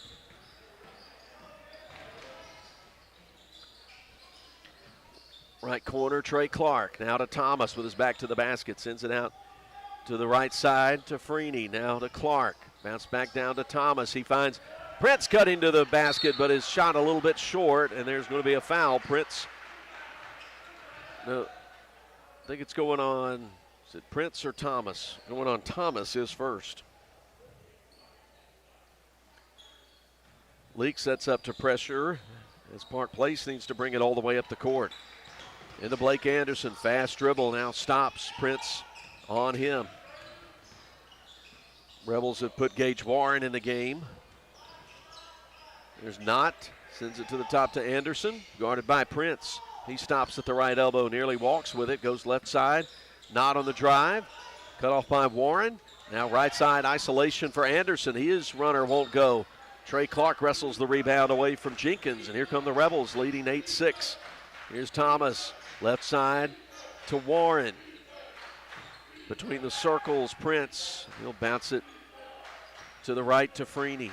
Right corner, Trey Clark. Now to Thomas with his back to the basket. Sends it out to the right side to Freeney. Now to Clark. Bounce back down to Thomas. He finds Prince cutting to the basket, but his shot a little bit short, and there's going to be a foul. Prince, no, I think it's going on, is it Prince or Thomas? Going on Thomas is first. Leake sets up to pressure as Park Place needs to bring it all the way up the court. Into Blake Anderson, fast dribble, now stops. Prince on him. Rebels have put Gage Warren in the game. There's Knott, sends it to the top to Anderson, guarded by Prince. He stops at the right elbow, nearly walks with it, goes left side. Knott on the drive, cut off by Warren. Now right side isolation for Anderson. His runner won't go. Trey Clark wrestles the rebound away from Jenkins, and here come the Rebels leading 8-6. Here's Thomas, left side to Warren. Between the circles, Prince, he'll bounce it to the right to Freeney.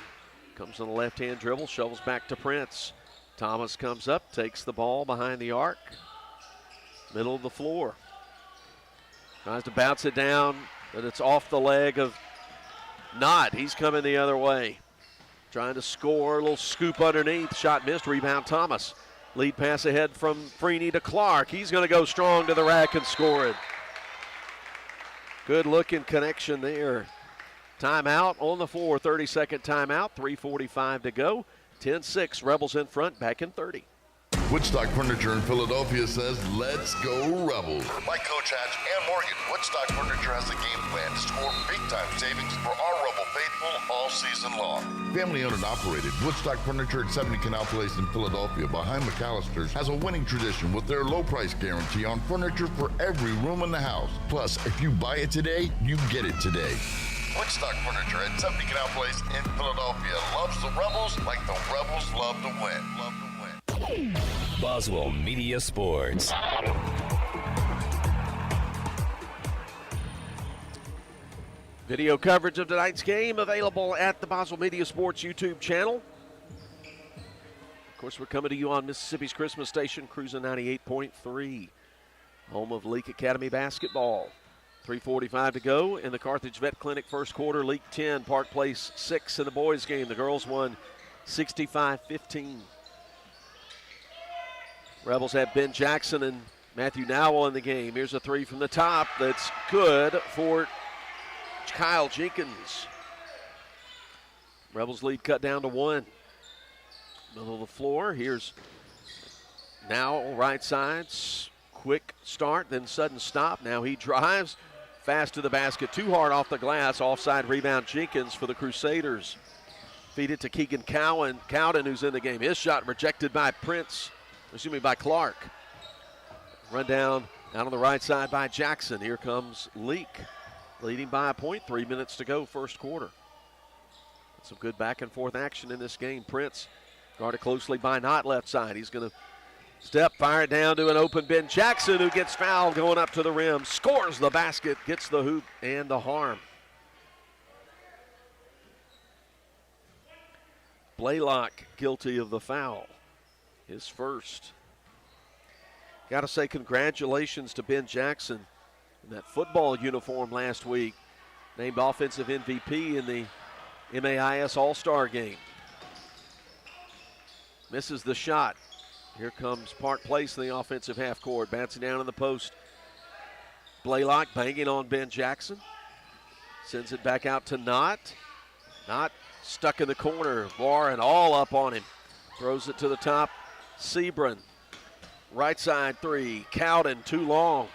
Comes on the left-hand dribble, shovels back to Prince. Thomas comes up, takes the ball behind the arc, middle of the floor. Tries to bounce it down, but it's off the leg of Knott. He's coming the other way. Trying to score, a little scoop underneath. Shot missed, rebound Thomas. Lead pass ahead from Freeney to Clark. He's going to go strong to the rack and score it. Good looking connection there. Timeout on the floor, 30-second timeout, 3:45 to go. 10-6, Rebels in front, back in 30. Woodstock Furniture in Philadelphia says, let's go Rebels. Like Coach Hatch and Morgan, Woodstock Furniture has a game plan to score big-time savings for our Rebel faithful all season long. Family-owned and operated, Woodstock Furniture at 70 Canal Place in Philadelphia behind McAllister's has a winning tradition with their low price guarantee on furniture for every room in the house. Plus, if you buy it today, you get it today. Woodstock Furniture at 70 Canal Place in Philadelphia loves the Rebels like the Rebels love to win. Boswell Media Sports. Video coverage of tonight's game available at the Boswell Media Sports YouTube channel. Of course, we're coming to you on Mississippi's Christmas station, Cruising 98.3, home of Leake Academy basketball. 3:45 to go in the Carthage Vet Clinic first quarter. Leake 10, Park Place 6 in the boys' game. The girls won 65-15. Rebels have Ben Jackson and Matthew Nowell in the game. Here's a three from the top that's good for Kyle Jenkins. Rebels lead cut down to 1. Middle of the floor. Here's Nowell, right side. Quick start, then sudden stop. Now he drives fast to the basket. Too hard off the glass. Offside rebound Jenkins for the Crusaders. Feed it to Keegan Cowden, who's in the game. His shot rejected by by Clark. Run down on the right side by Jackson. Here comes Leake, leading by a point. 3 minutes to go, first quarter. Some good back and forth action in this game. Prince guarded closely by Knott left side. He's going to step, fire it down to an open Ben Jackson, who gets fouled going up to the rim. Scores the basket, gets the hoop and the harm. Blaylock guilty of the foul. His first. Got to say congratulations to Ben Jackson in that football uniform last week. Named offensive MVP in the MAIS All-Star game. Misses the shot. Here comes Park Place in the offensive half court. Bouncing down in the post. Blaylock banging on Ben Jackson. Sends it back out to Knott. Knott stuck in the corner. Warren all up on him. Throws it to the top. Sebron. Right side three. Cowden too long.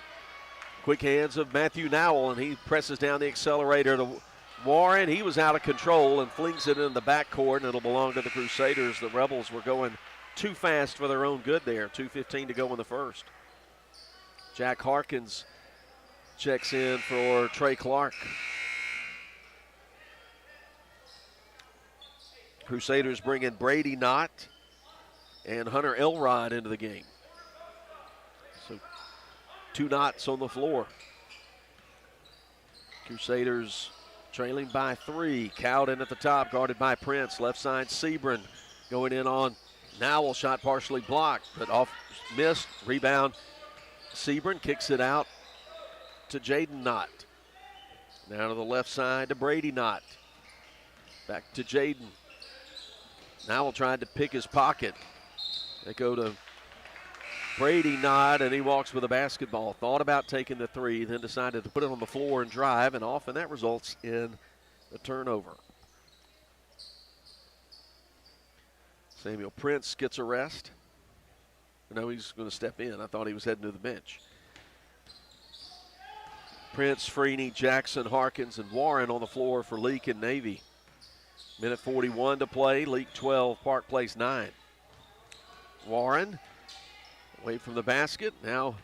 Quick hands of Matthew Nowell, and he presses down the accelerator to Warren. He was out of control and flings it in the backcourt, and it'll belong to the Crusaders. The Rebels were going too fast for their own good there. 2:15 to go in the first. Jack Harkins checks in for Trey Clark. Crusaders bring in Brady Knott and Hunter Elrod into the game. So 2 Knotts on the floor. Crusaders trailing by 3. Cowden at the top, guarded by Prince. Left side, Sebron going in on Nowell. Shot partially blocked, but off missed. Rebound. Sebron kicks it out to Jaden Knott. Now to the left side to Brady Knott. Back to Jaden. Nowell tried to pick his pocket. They go to Brady Knott, and he walks with a basketball. Thought about taking the 3, then decided to put it on the floor and drive, and off, and that results in the turnover. Samuel Prince gets a rest. No, he's going to step in. I thought he was heading to the bench. Prince, Freeney, Jackson, Harkins, and Warren on the floor for Leake and Navy. Minute 41 to play. Leake 12, Park Place 9. Warren away from the basket. Now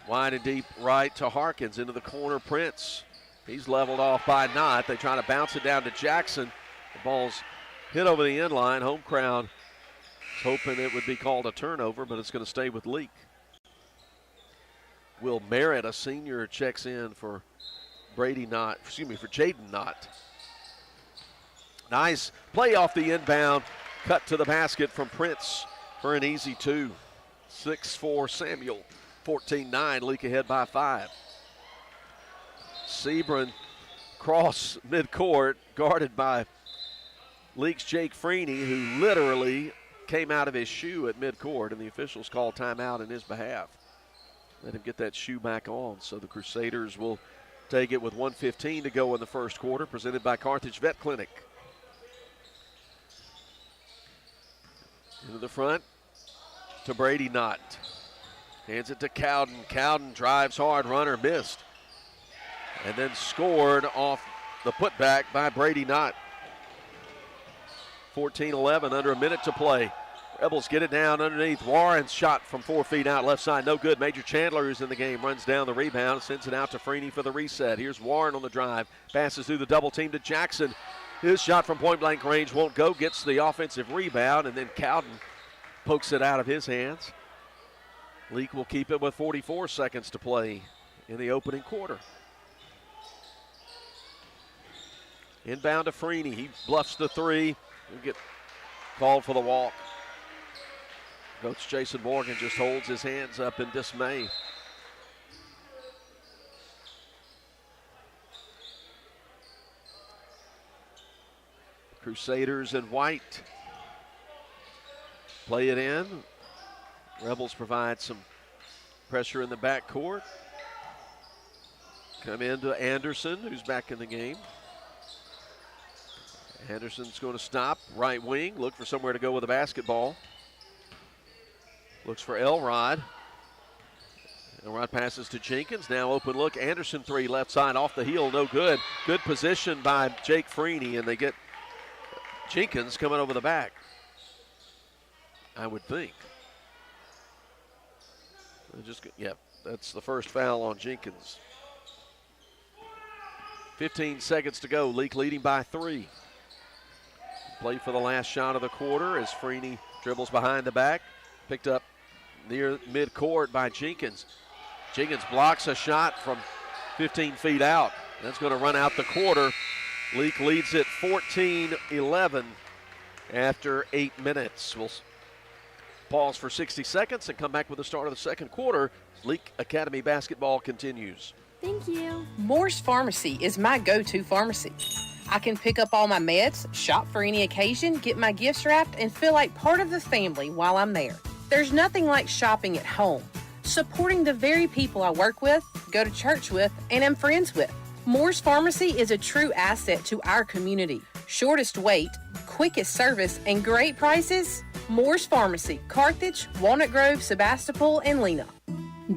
wide and deep right to Harkins into the corner. Prince. He's leveled off by Knott. They try to bounce it down to Jackson. The ball's hit over the end line. Home crowd is hoping it would be called a turnover, but it's going to stay with Leake. Will Merritt, a senior, checks in for for Jaden Knott. Nice play off the inbound. cut to the basket from Prince for an easy two. 6-4 Samuel, 14-9, Leake ahead by 5. Sebring cross midcourt, guarded by Leake's Jake Freeney, who literally came out of his shoe at midcourt, and the officials called timeout in his behalf. Let him get that shoe back on. So the Crusaders will take it with 1:15 to go in the first quarter, presented by Carthage Vet Clinic. Into the front to Brady Knott. Hands it to Cowden. Cowden drives hard, runner missed. And then scored off the putback by Brady Knott. 14-11, under a minute to play. Rebels get it down underneath. Warren's shot from 4 feet out left side, no good. Major Chandler, who's in the game, runs down the rebound, sends it out to Freeney for the reset. Here's Warren on the drive, passes through the double team to Jackson. His shot from point blank range won't go, gets the offensive rebound, and then Cowden pokes it out of his hands. Leake will keep it with 44 seconds to play in the opening quarter. Inbound to Freeney. He bluffs the three. He'll get called for the walk. Coach Jason Morgan just holds his hands up in dismay. Crusaders in white play it in. Rebels provide some pressure in the backcourt. Come into Anderson, who's back in the game. Anderson's going to stop, right wing, look for somewhere to go with the basketball. Looks for Elrod. Elrod passes to Jenkins, now open look. Anderson three, left side, off the heel, no good. Good position by Jake Freeney, and they get Jenkins coming over the back, I would think. That's the first foul on Jenkins. 15 seconds to go, Leake leading by 3. Play for the last shot of the quarter as Freeney dribbles behind the back. Picked up near midcourt by Jenkins. Jenkins blocks a shot from 15 feet out. That's going to run out the quarter. Leake leads it 14-11 after 8 minutes. We'll pause for 60 seconds and come back with the start of the second quarter. Leake Academy basketball continues. Thank you. Moore's Pharmacy is my go-to pharmacy. I can pick up all my meds, shop for any occasion, get my gifts wrapped, and feel like part of the family while I'm there. There's nothing like shopping at home, supporting the very people I work with, go to church with, and am friends with. Moore's Pharmacy is a true asset to our community. Shortest wait, quickest service, and great prices. Moore's Pharmacy, Carthage, Walnut Grove, Sebastopol, and Lena.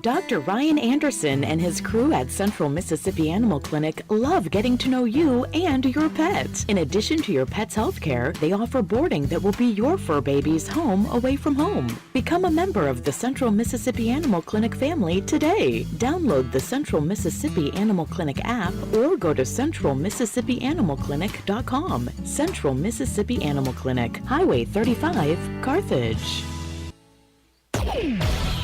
Dr. Ryan Anderson and his crew at Central Mississippi Animal Clinic love getting to know you and your pets. In addition to your pet's health care, they offer boarding that will be your fur baby's home away from home. Become a member of the Central Mississippi Animal Clinic family today. Download the Central Mississippi Animal Clinic app or go to centralmississippianimalclinic.com. Central Mississippi Animal Clinic, Highway 35, Carthage.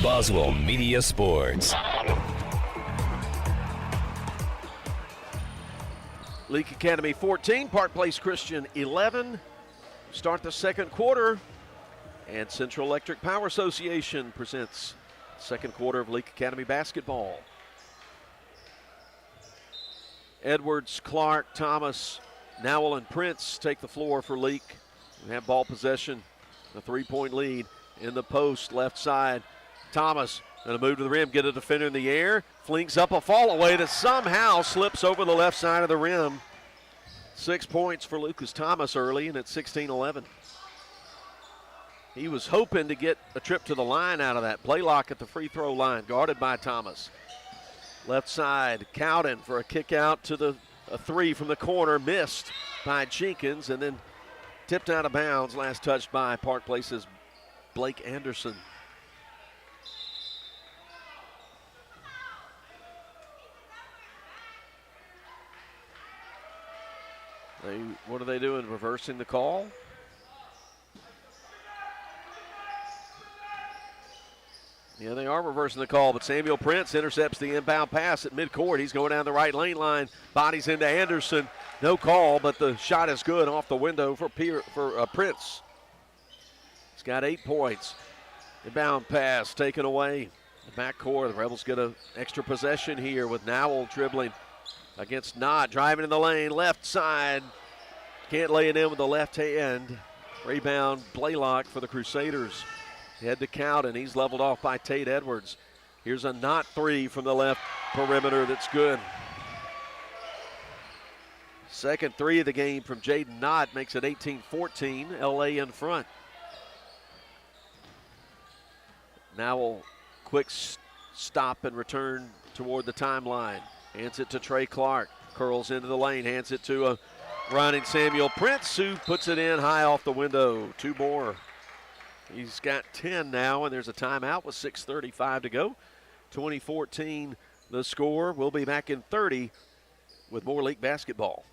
Boswell Media Sports. Leake Academy 14, Park Place Christian 11. Start the second quarter, and Central Electric Power Association presents second quarter of Leake Academy basketball. Edwards, Clark, Thomas, Nowell, and Prince take the floor for Leake. We have ball possession, a 3-point lead in the post, left side. Thomas going to move to the rim, get a defender in the air, flings up a fall away that somehow slips over the left side of the rim. 6 points for Lucas Thomas early, and it's 16-11. He was hoping to get a trip to the line out of that. Blaylock at the free throw line, guarded by Thomas. Left side, Cowden for a kick out to a three from the corner, missed by Jenkins, and then tipped out of bounds, last touched by Park Place's Blake Anderson. What are they doing? Reversing the call? Yeah, they are reversing the call, but Samuel Prince intercepts the inbound pass at midcourt. He's going down the right lane line, bodies into Anderson. No call, but the shot is good off the window for Prince. He's got 8 points. Inbound pass taken away. The backcourt, the Rebels get an extra possession here with Nowell dribbling against Knott, driving in the lane, left side. Can't lay it in with the left hand. Rebound, Blaylock for the Crusaders. Head to Cowden. He's leveled off by Tate Edwards. Here's a Knott three from the left perimeter that's good. Second three of the game from Jaden Knott makes it 18-14. LA in front. Now quick stop and return toward the timeline. Hands it to Trey Clark. Curls into the lane. Hands it to a running Samuel Prince, who puts it in high off the window. 2 more. He's got 10 now, and there's a timeout with 6:35 to go. 2014 the score. We'll be back in 30 with more Leake basketball.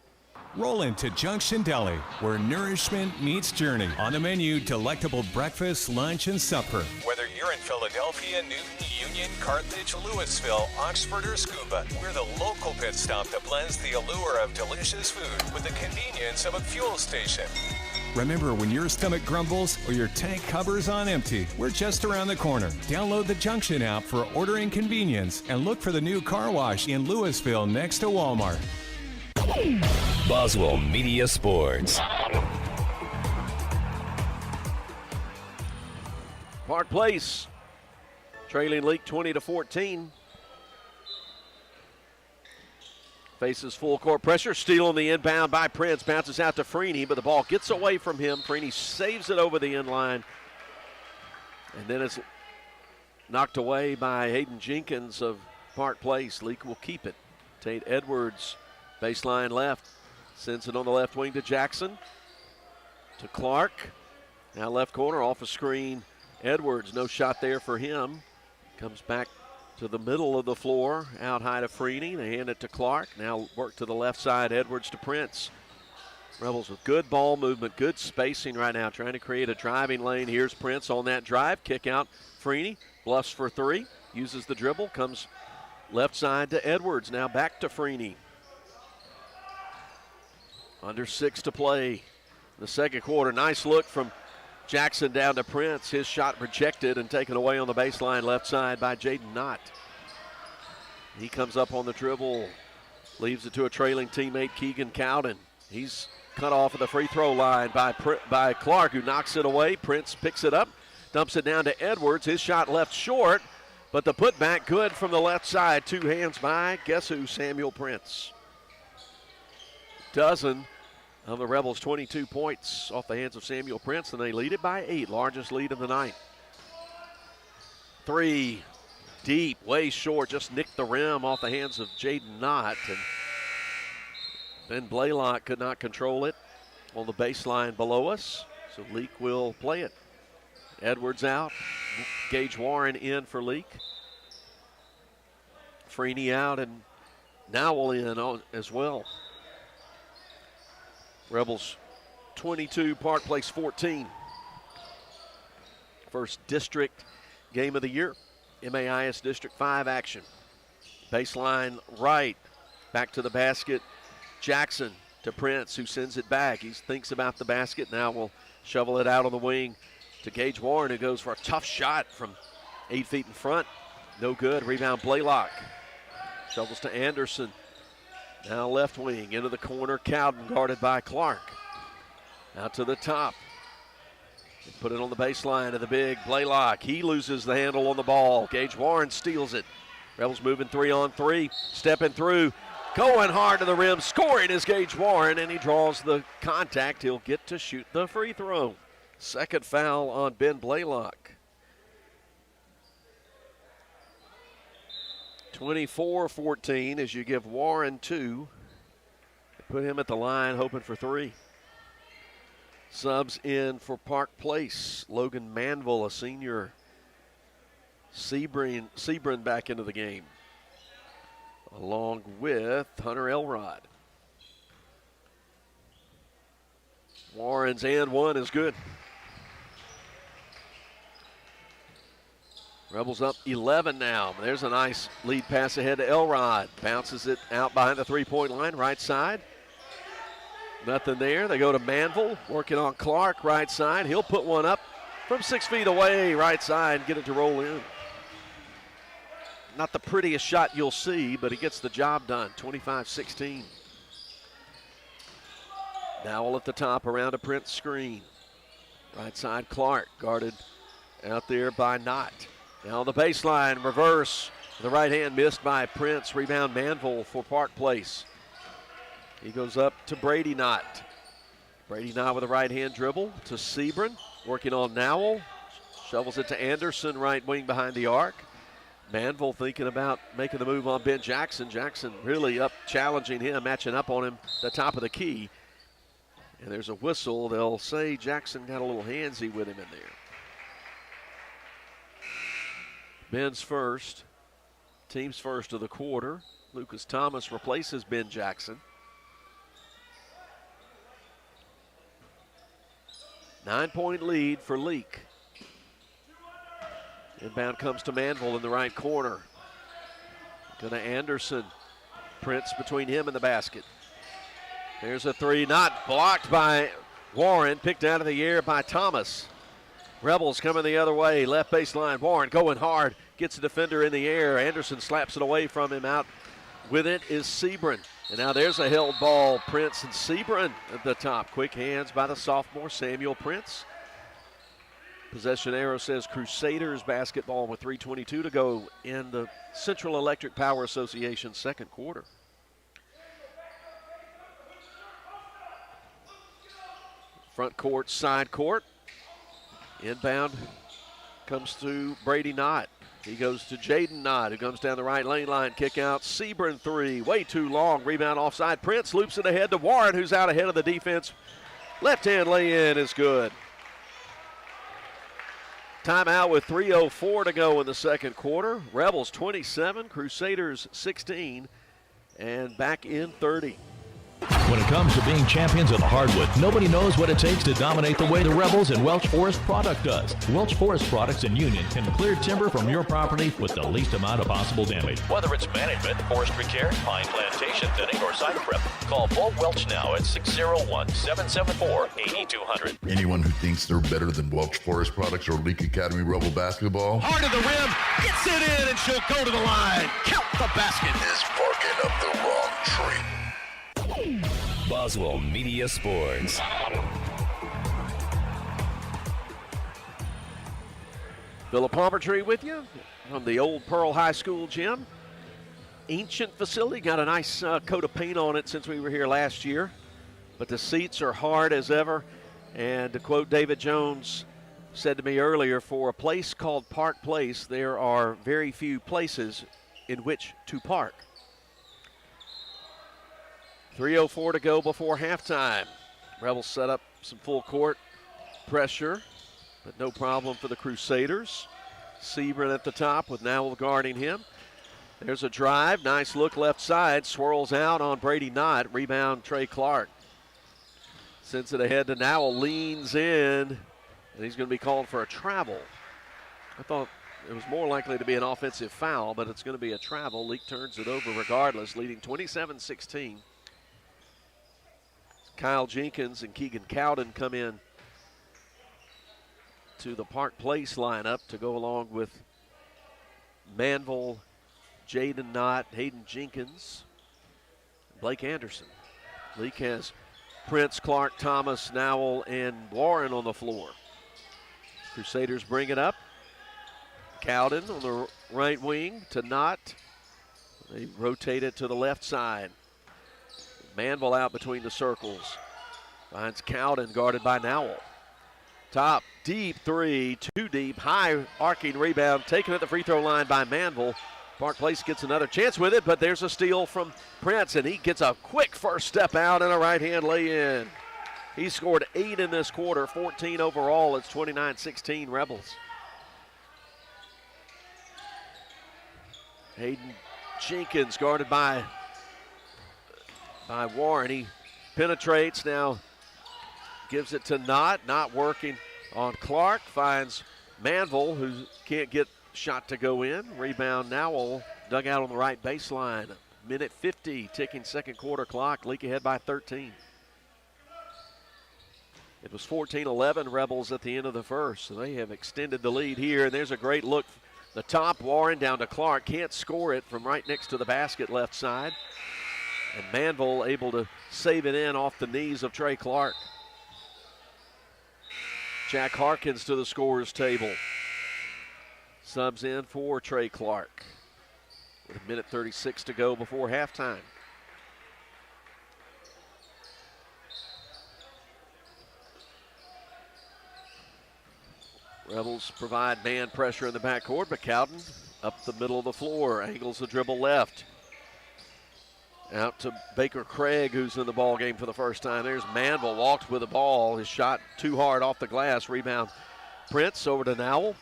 Roll into Junction Deli, where nourishment meets journey. On the menu, delectable breakfast, lunch, and supper. Whether you're in Philadelphia, Newton, Union, Carthage, Louisville, Oxford, or Scuba, we're the local pit stop that blends the allure of delicious food with the convenience of a fuel station. Remember, when your stomach grumbles or your tank covers on empty, we're just around the corner. Download the Junction app for ordering convenience and look for the new car wash in Louisville next to Walmart. Boswell Media Sports. Park Place trailing Leake 20-14. Faces full court pressure, stealing the inbound by Prince, bounces out to Freeney, but the ball gets away from him. Freeney saves it over the end line, and then it's knocked away by Hayden Jenkins of Park Place. Leake will keep it. Tate Edwards, baseline left, sends it on the left wing to Jackson, to Clark. Now left corner, off a screen. Edwards, no shot there for him. Comes back to the middle of the floor, out high to Freeney. They hand it to Clark. Now work to the left side, Edwards to Prince. Rebels with good ball movement, good spacing right now, trying to create a driving lane. Here's Prince on that drive. Kick out Freeney, bluffs for 3, uses the dribble, comes left side to Edwards. Now back to Freeney. Under 6 to play. The second quarter, nice look from Jackson down to Prince. His shot rejected and taken away on the baseline left side by Jaden Knott. He comes up on the dribble, leaves it to a trailing teammate, Keegan Cowden. He's cut off at the free throw line by Clark, who knocks it away. Prince picks it up, dumps it down to Edwards. His shot left short, but the putback good from the left side. 2 hands by, guess who, Samuel Prince. Dozen of the Rebels, 22 points off the hands of Samuel Prince, and they lead it by 8, largest lead of the night. 3, deep, way short, just nicked the rim off the hands of Jaden Knott, and then Blaylock could not control it on the baseline below us, so Leake will play it. Edwards out, Gage Warren in for Leake. Freeney out, and Nowell in as well. Rebels 22, Park Place 14. First district game of the year. MAIS District 5 action. Baseline right, back to the basket. Jackson to Prince, who sends it back. He thinks about the basket. Now will shovel it out on the wing to Gage Warren, who goes for a tough shot from 8 feet in front. No good. Rebound Blaylock. Shovels to Anderson. Now left wing, into the corner, Cowden guarded by Clark. Out to the top. They put it on the baseline of the big Blaylock. He loses the handle on the ball. Gage Warren steals it. Rebels moving 3-on-3, stepping through, going hard to the rim, scoring is Gage Warren, and he draws the contact. He'll get to shoot the free throw. Second foul on Ben Blaylock. 24-14 as you give Warren 2. Put him at the line hoping for 3. Subs in for Park Place. Logan Manville, a senior. Sebring back into the game, along with Hunter Elrod. Warren's and 1 is good. Rebels up 11 now. There's a nice lead pass ahead to Elrod. Bounces it out behind the three-point line, right side. Nothing there. They go to Manville, working on Clark, right side. He'll put one up from 6 feet away, right side, get it to roll in. Not the prettiest shot you'll see, but he gets the job done, 25-16. Dowell at the top around a Prince screen. Right side, Clark guarded out there by Knott. Now on the baseline, reverse. The right hand missed by Prince. Rebound Manville for Park Place. He goes up to Brady Knott. Brady Knott with a right hand dribble to Sebring. Working on Nowell. Shovels it to Anderson, right wing behind the arc. Manville thinking about making the move on Ben Jackson. Jackson really up challenging him, matching up on him at the top of the key. And there's a whistle. They'll say Jackson got a little handsy with him in there. Ben's first. Team's first of the quarter. Lucas Thomas replaces Ben Jackson. 9-point lead for Leake. Inbound comes to Manville in the right corner. Going to Anderson. Prince between him and the basket. There's a three, not blocked by Warren, picked out of the air by Thomas. Rebels coming the other way, left baseline. Warren going hard, gets a defender in the air. Anderson slaps it away from him. Out with it is Sebring. And now there's a held ball. Prince and Sebring at the top. Quick hands by the sophomore Samuel Prince. Possession arrow says Crusaders basketball with 3:22 to go in the Central Electric Power Association second quarter. Front court, side court. Inbound comes to Brady Knott. He goes to Jaden Knott, who comes down the right lane line. Kick out. Sebring three. Way too long. Rebound offside. Prince loops it ahead to Warren, who's out ahead of the defense. Left hand lay in is good. Timeout with 3:04 to go in the second quarter. Rebels 27, Crusaders 16, and back in 30. When it comes to being champions of the hardwood, nobody knows what it takes to dominate the way the Rebels and Welch Forest Product does. Welch Forest Products in Union can clear timber from your property with the least amount of possible damage. Whether it's management, forestry care, pine plantation thinning, or site prep, call Paul Welch now at 601-774-8200. Anyone who thinks they're better than Welch Forest Products or Leake Academy Rebel basketball Hard to the rim, gets it in, and she'll go to the line. Count the basket. is barking up the wrong tree. Boswell Media Sports. Philip Palmertree with you from the old Pearl High School gym. Ancient facility, got a nice coat of paint on it since we were here last year. But the seats are hard as ever. And to quote David Jones said to me earlier, for a place called Park Place, there are very few places in which to park. 3:04 to go before halftime. Rebels set up some full court pressure, but no problem for the Crusaders. Sebring at the top with Nowell guarding him. There's a drive, nice look left side, swirls out on Brady Knott. Rebound Trey Clark. Sends it ahead to Nowell, leans in, and he's going to be called for a travel. I thought it was more likely to be an offensive foul, but it's going to be a travel. Leake turns it over regardless, leading 27-16. Kyle Jenkins and Keegan Cowden come in to the Park Place lineup to go along with Manville, Jaden Knott, Hayden Jenkins, Blake Anderson. Leake has Prince, Clark, Thomas, Nowell, and Warren on the floor. Crusaders bring it up. Cowden on the right wing to Knott. They rotate it to the left side. Manville out between the circles. Finds Cowden guarded by Nowell. Top, deep three, too deep, high arcing rebound, taken at the free throw line by Manville. Park Place gets another chance with it, but there's a steal from Prince, and he gets a quick first step out and a right-hand lay-in. He scored 8 in this quarter, 14 overall. It's 29-16 Rebels. Hayden Jenkins guarded by Warren. He penetrates now, gives it to Knott. Not working on Clark. Finds Manville, who can't get shot to go in. Rebound Nowell, dug out on the right baseline. Minute 50, ticking second quarter clock. Leake ahead by 13. It was 14-11 Rebels at the end of the first, so they have extended the lead here. And there's a great look. The top, Warren down to Clark. Can't score it from right next to the basket left side. And Manville able to save it in off the knees of Trey Clark. Jack Harkins to the scorer's table. Subs in for Trey Clark. With 1:36 to go before halftime. Rebels provide man pressure in the backcourt, but Cowden up the middle of the floor, angles the dribble left. Out to Baker Craig, who's in the ball game for the first time. There's Manville, walked with the ball. His shot too hard off the glass. Rebound Prince over to Nowell.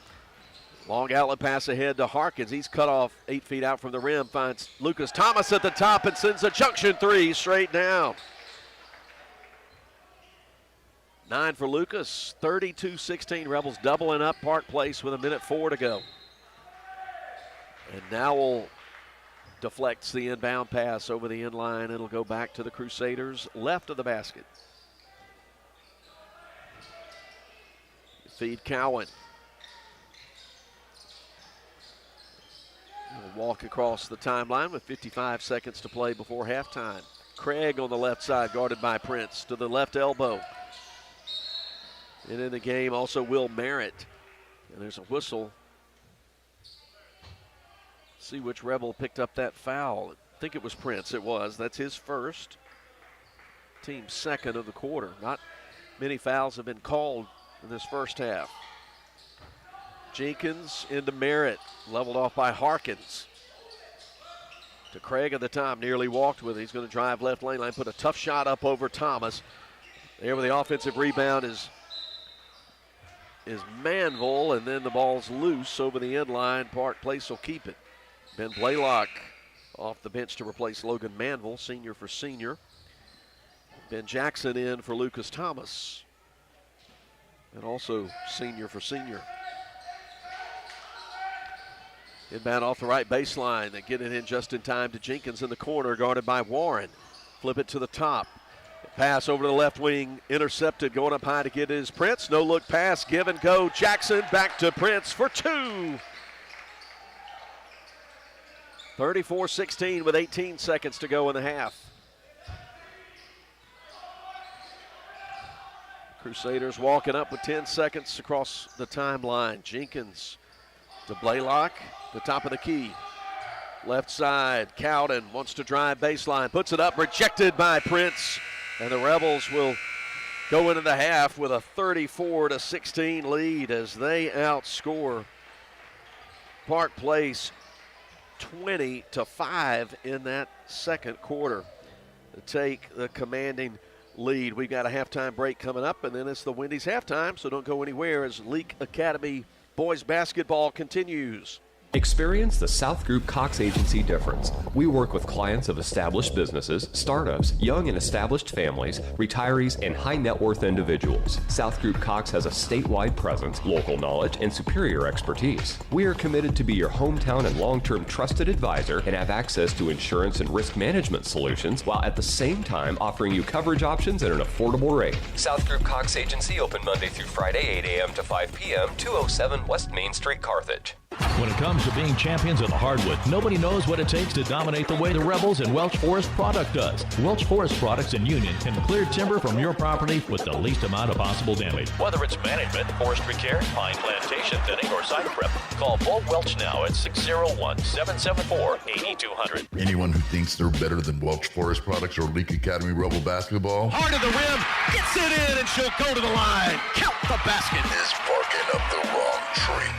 Long outlet pass ahead to Harkins. He's cut off 8 feet out from the rim. Finds Lucas Thomas at the top and sends a junction three straight down. 9 for Lucas. 32-16. Rebels doubling up Park Place with 1:04 to go. And Nowell deflects the inbound pass over the end line. It'll go back to the Crusaders left of the basket. Feed Cowan. He'll walk across the timeline with 55 seconds to play before halftime. Craig on the left side, guarded by Prince, to the left elbow. And in the game, also Will Merritt. And there's a whistle. See which Rebel picked up that foul. I think it was Prince. It was. That's his first. Team's second of the quarter. Not many fouls have been called in this first half. Jenkins into Merritt. Leveled off by Harkins. To Craig at the top. Nearly walked with it. He's going to drive left lane line. Put a tough shot up over Thomas. There with the offensive rebound is Manville. And then the ball's loose over the end line. Park Place will keep it. Ben Blaylock off the bench to replace Logan Manville, senior for senior. Ben Jackson in for Lucas Thomas, and also senior for senior. Inbound off the right baseline. They get it in just in time to Jenkins in the corner, guarded by Warren. Flip it to the top. Pass over to the left wing, intercepted, going up high to get his Prince. No look pass, give and go. Jackson back to Prince for two. 34-16 with 18 seconds to go in the half. Crusaders walking up with 10 seconds across the timeline. Jenkins to Blaylock, the top of the key. Left side, Cowden wants to drive baseline, puts it up, rejected by Prince. And the Rebels will go into the half with a 34-16 lead as they outscore Park Place 20-5 in that second quarter to take the commanding lead. We've got a halftime break coming up, and then it's the Wendy's halftime, so don't go anywhere as Leake Academy boys basketball continues. Experience the South Group Cox Agency difference. We work with clients of established businesses, startups, young and established families, retirees, and high net worth individuals. South Group Cox has a statewide presence, local knowledge, and superior expertise. We are committed to be your hometown and long-term trusted advisor and have access to insurance and risk management solutions while at the same time offering you coverage options at an affordable rate. South Group Cox Agency open Monday through Friday, 8 a.m. to 5 p.m., 207 West Main Street, Carthage. When it comes to being champions of the hardwood, nobody knows what it takes to dominate the way the Rebels and Welch Forest Product does. Welch Forest Products in Union can clear timber from your property with the least amount of possible damage. Whether it's management, forestry care, pine plantation thinning, or site prep, call Paul Welch now at 601-774-8200. Anyone who thinks they're better than Welch Forest Products or Leake Academy Rebel basketball, Hard of the rim, gets it in, and she'll go to the line. Count the basket. is barking up the wrong tree.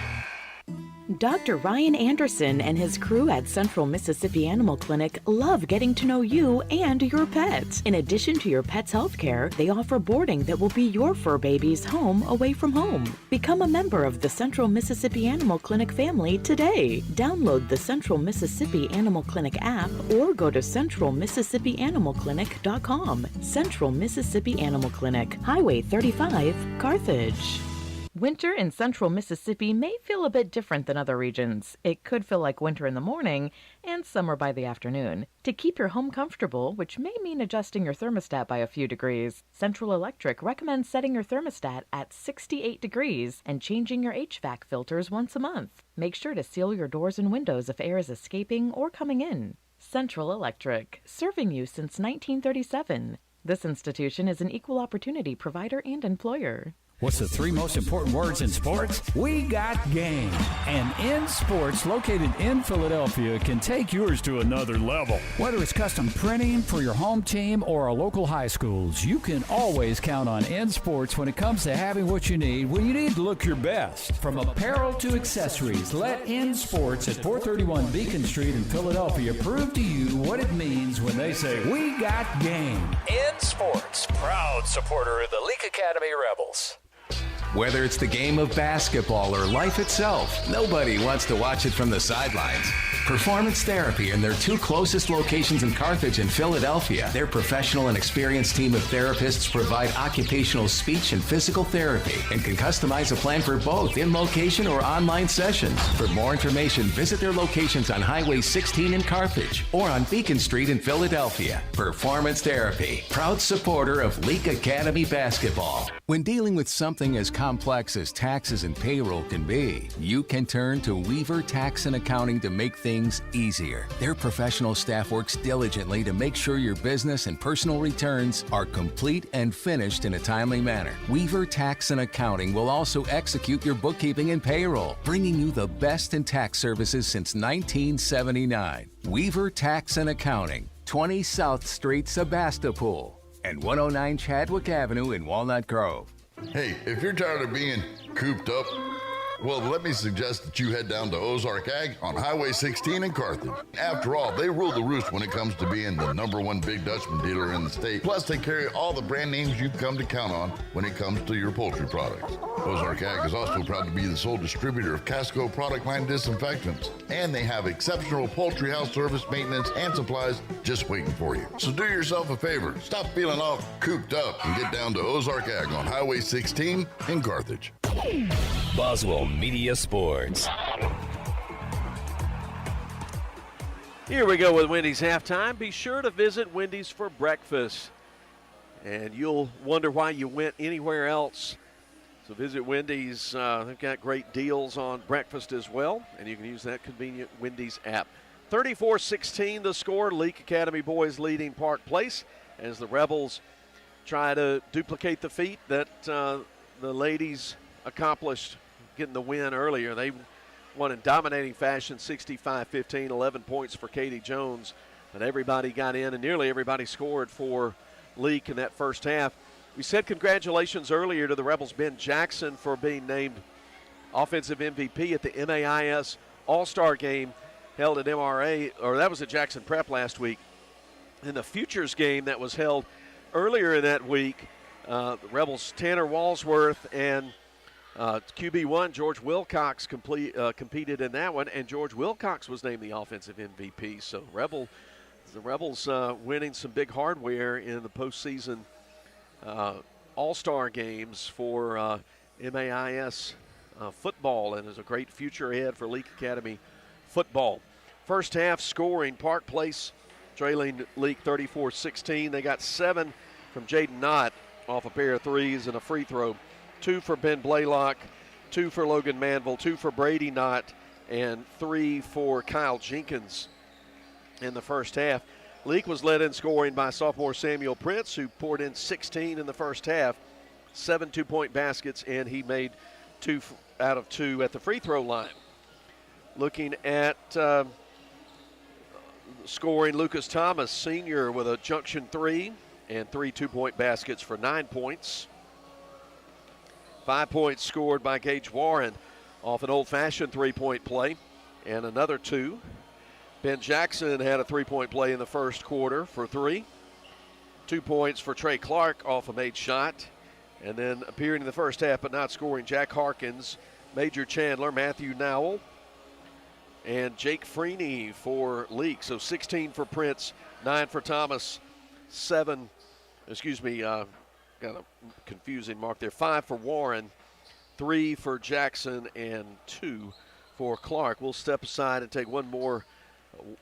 Dr. Ryan Anderson and his crew at Central Mississippi Animal Clinic love getting to know you and your pets. In addition to your pet's health care, they offer boarding that will be your fur baby's home away from home. Become a member of the Central Mississippi Animal Clinic family today. Download the Central Mississippi Animal Clinic app or go to centralmississippianimalclinic.com. Central Mississippi Animal Clinic, Highway 35, Carthage. Winter in central Mississippi may feel a bit different than other regions. It could feel like winter in the morning and summer by the afternoon. To keep your home comfortable, which may mean adjusting your thermostat by a few degrees, Central Electric recommends setting your thermostat at 68 degrees and changing your HVAC filters once a month. Make sure to seal your doors and windows if air is escaping or coming in. Central Electric, serving you since 1937. This institution is an equal opportunity provider and employer. What's the three most important words in sports? We got game. And In Sports, located in Philadelphia, can take yours to another level. Whether it's custom printing for your home team or our local high schools, you can always count on In Sports when it comes to having what you need when you need to look your best. From apparel to accessories, let In Sports at 431 Beacon Street in Philadelphia prove to you what it means when they say, we got game. In Sports, proud supporter of the Leake Academy Rebels. Whether it's the game of basketball or life itself, nobody wants to watch it from the sidelines. Performance Therapy and their two closest locations in Carthage and Philadelphia. Their professional and experienced team of therapists provide occupational speech and physical therapy and can customize a plan for both in location or online sessions. For more information, visit their locations on Highway 16 in Carthage or on Beacon Street in Philadelphia. Performance Therapy, proud supporter of Leake Academy basketball. When dealing with something as complex as taxes and payroll can be, you can turn to Weaver Tax and Accounting to make things easier. Their professional staff works diligently to make sure your business and personal returns are complete and finished in a timely manner. Weaver Tax and Accounting will also execute your bookkeeping and payroll, bringing you the best in tax services since 1979. Weaver Tax and Accounting, 20 South Street, Sebastopol, and 109 Chadwick Avenue in Walnut Grove. Hey, if you're tired of being cooped up, well, let me suggest that you head down to Ozark Ag on Highway 16 in Carthage. After all, they rule the roost when it comes to being the #1 Big Dutchman dealer in the state. Plus, they carry all the brand names you've come to count on when it comes to your poultry products. Ozark Ag is also proud to be the sole distributor of Casco product line disinfectants. And they have exceptional poultry house service, maintenance, and supplies just waiting for you. So do yourself a favor. Stop feeling all cooped up and get down to Ozark Ag on Highway 16 in Carthage. Boswell Media Sports. Here we go with Wendy's halftime. Be sure to visit Wendy's for breakfast. And you'll wonder why you went anywhere else. So visit Wendy's. They've got great deals on breakfast as well. And you can use that convenient Wendy's app. 34-16 the score. Leake Academy boys leading Park Place as the Rebels try to duplicate the feat that the ladies accomplished getting the win earlier. They won in dominating fashion, 65-15, 11 points for Katie Jones. And everybody got in, and nearly everybody scored for Leake in that first half. We said congratulations earlier to the Rebels' Ben Jackson for being named Offensive MVP at the MAIS All-Star Game held at MRA, or that was at Jackson Prep last week. In the Futures game that was held earlier in that week, the Rebels' Tanner Walsworth and QB1 George Wilcox competed in that one, and George Wilcox was named the offensive MVP. So the Rebels winning some big hardware in the postseason All-Star games for MAIS football, and there's a great future ahead for Leake Academy football. First half scoring, Park Place trailing Leake 34-16. They got 7 from Jaden Knott off a pair of threes and a free throw. 2 for Ben Blaylock, 2 for Logan Manville, 2 for Brady Knott, and 3 for Kyle Jenkins in the first half. Leake was led in scoring by sophomore Samuel Prince, who poured in 16 in the first half, 7 two-point baskets, and he made 2 out of 2 at the free throw line. Looking at scoring, Lucas Thomas, senior, with a junction 3 and 3 two-point baskets for 9 points. 5 points scored by Gage Warren off an old-fashioned three-point play and another 2. Ben Jackson had a three-point play in the first quarter for 3. 2 points for Trey Clark off a made shot. And then appearing in the first half but not scoring, Jack Harkins, Major Chandler, Matthew Nowell, and Jake Freeney for Leake. So 16 for Prince, 9 for Thomas, got a confusing mark there. 5 for Warren, 3 for Jackson and 2 for Clark. We'll step aside and take one more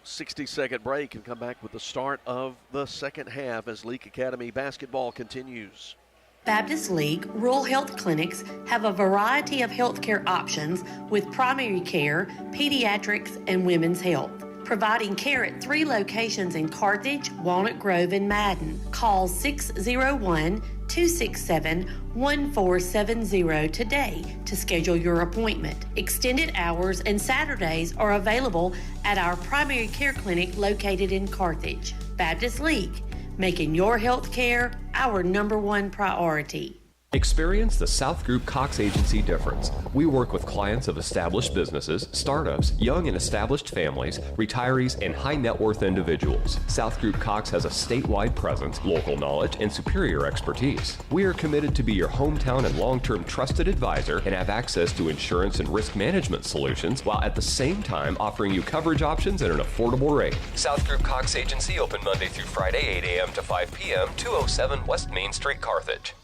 60-second break and come back with the start of the second half as Leake Academy basketball continues. Baptist League Rural Health Clinics have a variety of healthcare options with primary care, pediatrics, and women's health, providing care at 3 locations in Carthage, Walnut Grove, and Madden. Call 601-267-1470 today to schedule your appointment. Extended hours and Saturdays are available at our primary care clinic located in Carthage. Baptist League, making your health care our #1 priority. Experience the South Group Cox Agency difference. We work with clients of established businesses, startups, young and established families, retirees, and high net worth individuals. South Group Cox has a statewide presence, local knowledge, and superior expertise. We are committed to be your hometown and long-term trusted advisor and have access to insurance and risk management solutions while at the same time offering you coverage options at an affordable rate. South Group Cox Agency open Monday through Friday, 8 a.m. to 5 p.m., 207 West Main Street, Carthage.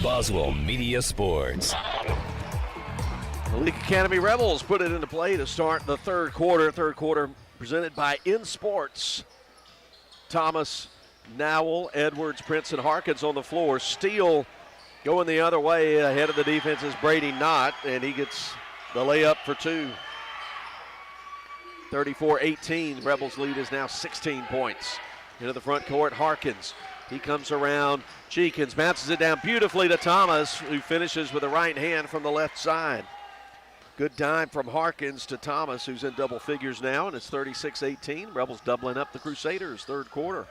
Boswell Media Sports. The Leake Academy Rebels put it into play to start the third quarter. Third quarter presented by In Sports. Thomas, Nowell, Edwards, Prince, and Harkins on the floor. Steele going the other way ahead of the defense is Brady Knott, and he gets the layup for 2. 34-18. Rebels lead is now 16 points. Into the front court, Harkins. He comes around. Jenkins bounces it down beautifully to Thomas, who finishes with the right hand from the left side. Good dime from Harkins to Thomas, who's in double figures now, and it's 36-18. Rebels doubling up the Crusaders, third quarter.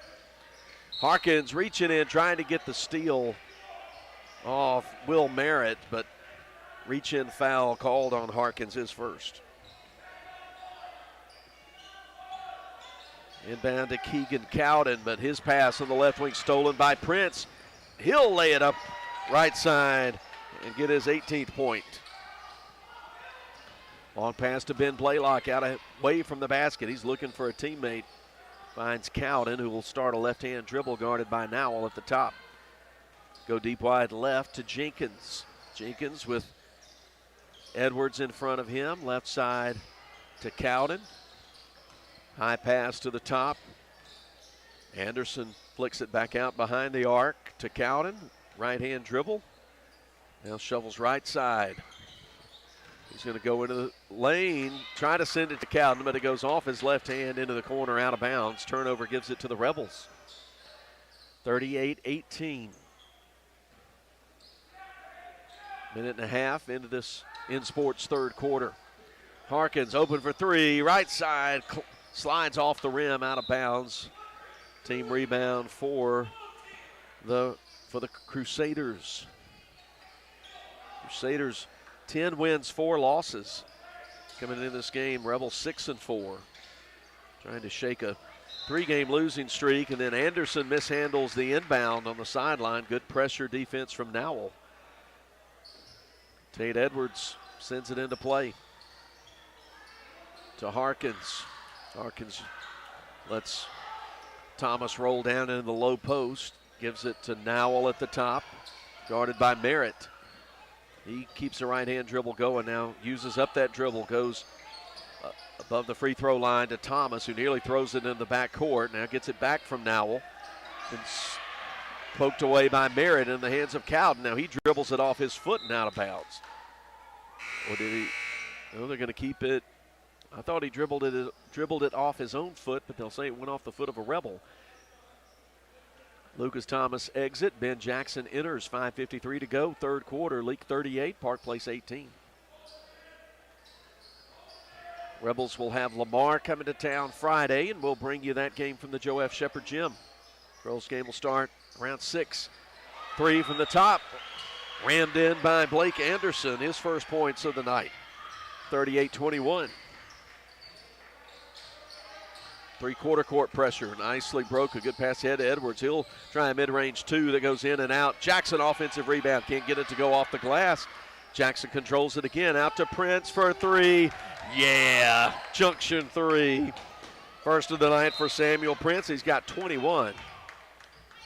Harkins reaching in, trying to get the steal off Will Merritt, but reach-in foul called on Harkins, his first. Inbound to Keegan Cowden, but his pass on the left wing stolen by Prince. He'll lay it up right side and get his 18th point. Long pass to Ben Blaylock away from the basket. He's looking for a teammate. Finds Cowden, who will start a left-hand dribble guarded by Nowell at the top. Go deep wide left to Jenkins. Jenkins with Edwards in front of him. Left side to Cowden. High pass to the top. Anderson flicks it back out behind the arc to Cowden. Right-hand dribble. Now shovels right side. He's going to go into the lane, try to send it to Cowden, but it goes off his left hand into the corner, out of bounds. Turnover gives it to the Rebels. 38-18. Minute and a half into this In Sports third quarter. Harkins open for 3, right side. Slides off the rim, out of bounds. Team rebound for the Crusaders. Crusaders 10 wins, 4 losses. Coming into this game, Rebels 6-4. Trying to shake a 3-game losing streak, and then Anderson mishandles the inbound on the sideline. Good pressure defense from Nowell. Tate Edwards sends it into play to Harkins. Harkins lets Thomas roll down into the low post. Gives it to Nowell at the top, guarded by Merritt. He keeps the right-hand dribble going now, uses up that dribble, goes above the free throw line to Thomas, who nearly throws it in the back court. Now gets it back from Nowell. And poked away by Merritt in the hands of Cowden. Now he dribbles it off his foot and out of bounds. Or did he? No, they're going to keep it. I thought he dribbled it off his own foot, but they'll say it went off the foot of a Rebel. Lucas Thomas exit. Ben Jackson enters. 5:53 to go. Third quarter. Leake 38, Park Place 18. Rebels will have Lamar coming to town Friday, and we'll bring you that game from the Joe F. Shepherd Gym. Girls game will start around 6. 3 from the top. Rammed in by Blake Anderson, his first points of the night. 38-21. Three-quarter court pressure. Nicely broke. A good pass ahead to Edwards. He'll try a mid-range 2 that goes in and out. Jackson offensive rebound. Can't get it to go off the glass. Jackson controls it again. Out to Prince for a 3. Yeah. Junction 3. First of the night for Samuel Prince. He's got 21.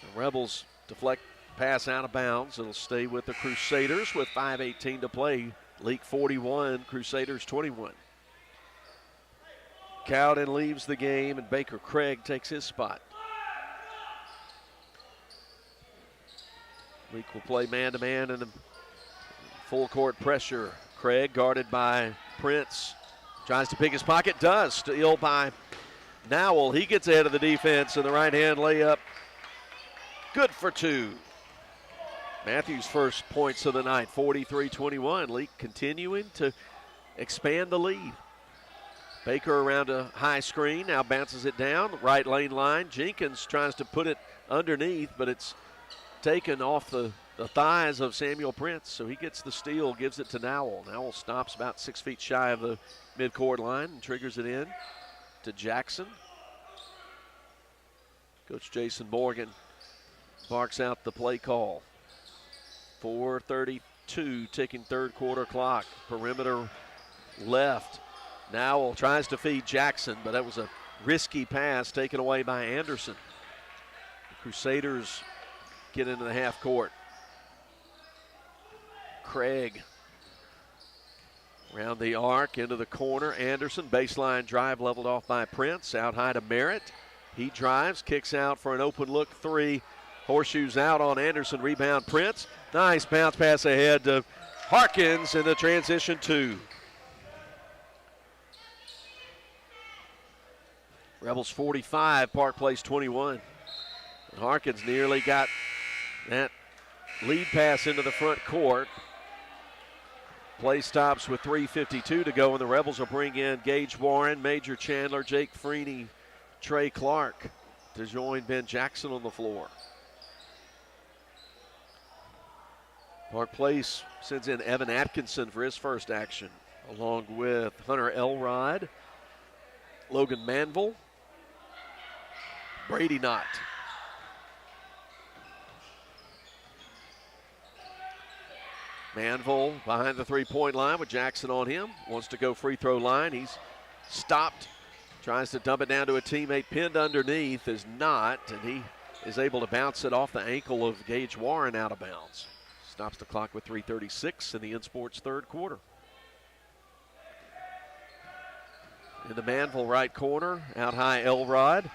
The Rebels deflect pass out of bounds. It'll stay with the Crusaders with 5:18 to play. Leake 41, Crusaders 21. Cowden leaves the game, and Baker Craig takes his spot. Leake will play man-to-man in the full court pressure. Craig guarded by Prince. Tries to pick his pocket, does. Steal by Nowell. He gets ahead of the defense, and the right-hand layup. Good for two. Matthews' first points of the night, 43-21. Leake continuing to expand the lead. Baker around a high screen, now bounces it down, right lane line. Jenkins tries to put it underneath, but it's taken off the thighs of Samuel Prince, so he gets the steal, gives it to Nowell. Nowell stops about 6 feet shy of the midcourt line and triggers it in to Jackson. Coach Jason Morgan barks out the play call. 4:32 ticking third quarter clock. Perimeter left. Nowell tries to feed Jackson, but that was a risky pass taken away by Anderson. The Crusaders get into the half court. Craig around the arc into the corner. Anderson, baseline drive leveled off by Prince. Out high to Merritt. He drives, kicks out for an open look three. Horseshoes out on Anderson. Rebound Prince. Nice bounce pass ahead to Harkins in the transition two. Rebels 45, Park Place 21. And Harkins nearly got that lead pass into the front court. Play stops with 3:52 to go, and the Rebels will bring in Gage Warren, Major Chandler, Jake Freeney, Trey Clark to join Ben Jackson on the floor. Park Place sends in Evan Atkinson for his first action, along with Hunter Elrod, Logan Manville, Brady Knott. Manville behind the three-point line with Jackson on him. Wants to go free throw line. He's stopped. Tries to dump it down to a teammate pinned underneath. Is not, and he is able to bounce it off the ankle of Gage Warren out of bounds. Stops the clock with 3:36 in the InSports third quarter. In the Manville right corner, out high Elrod.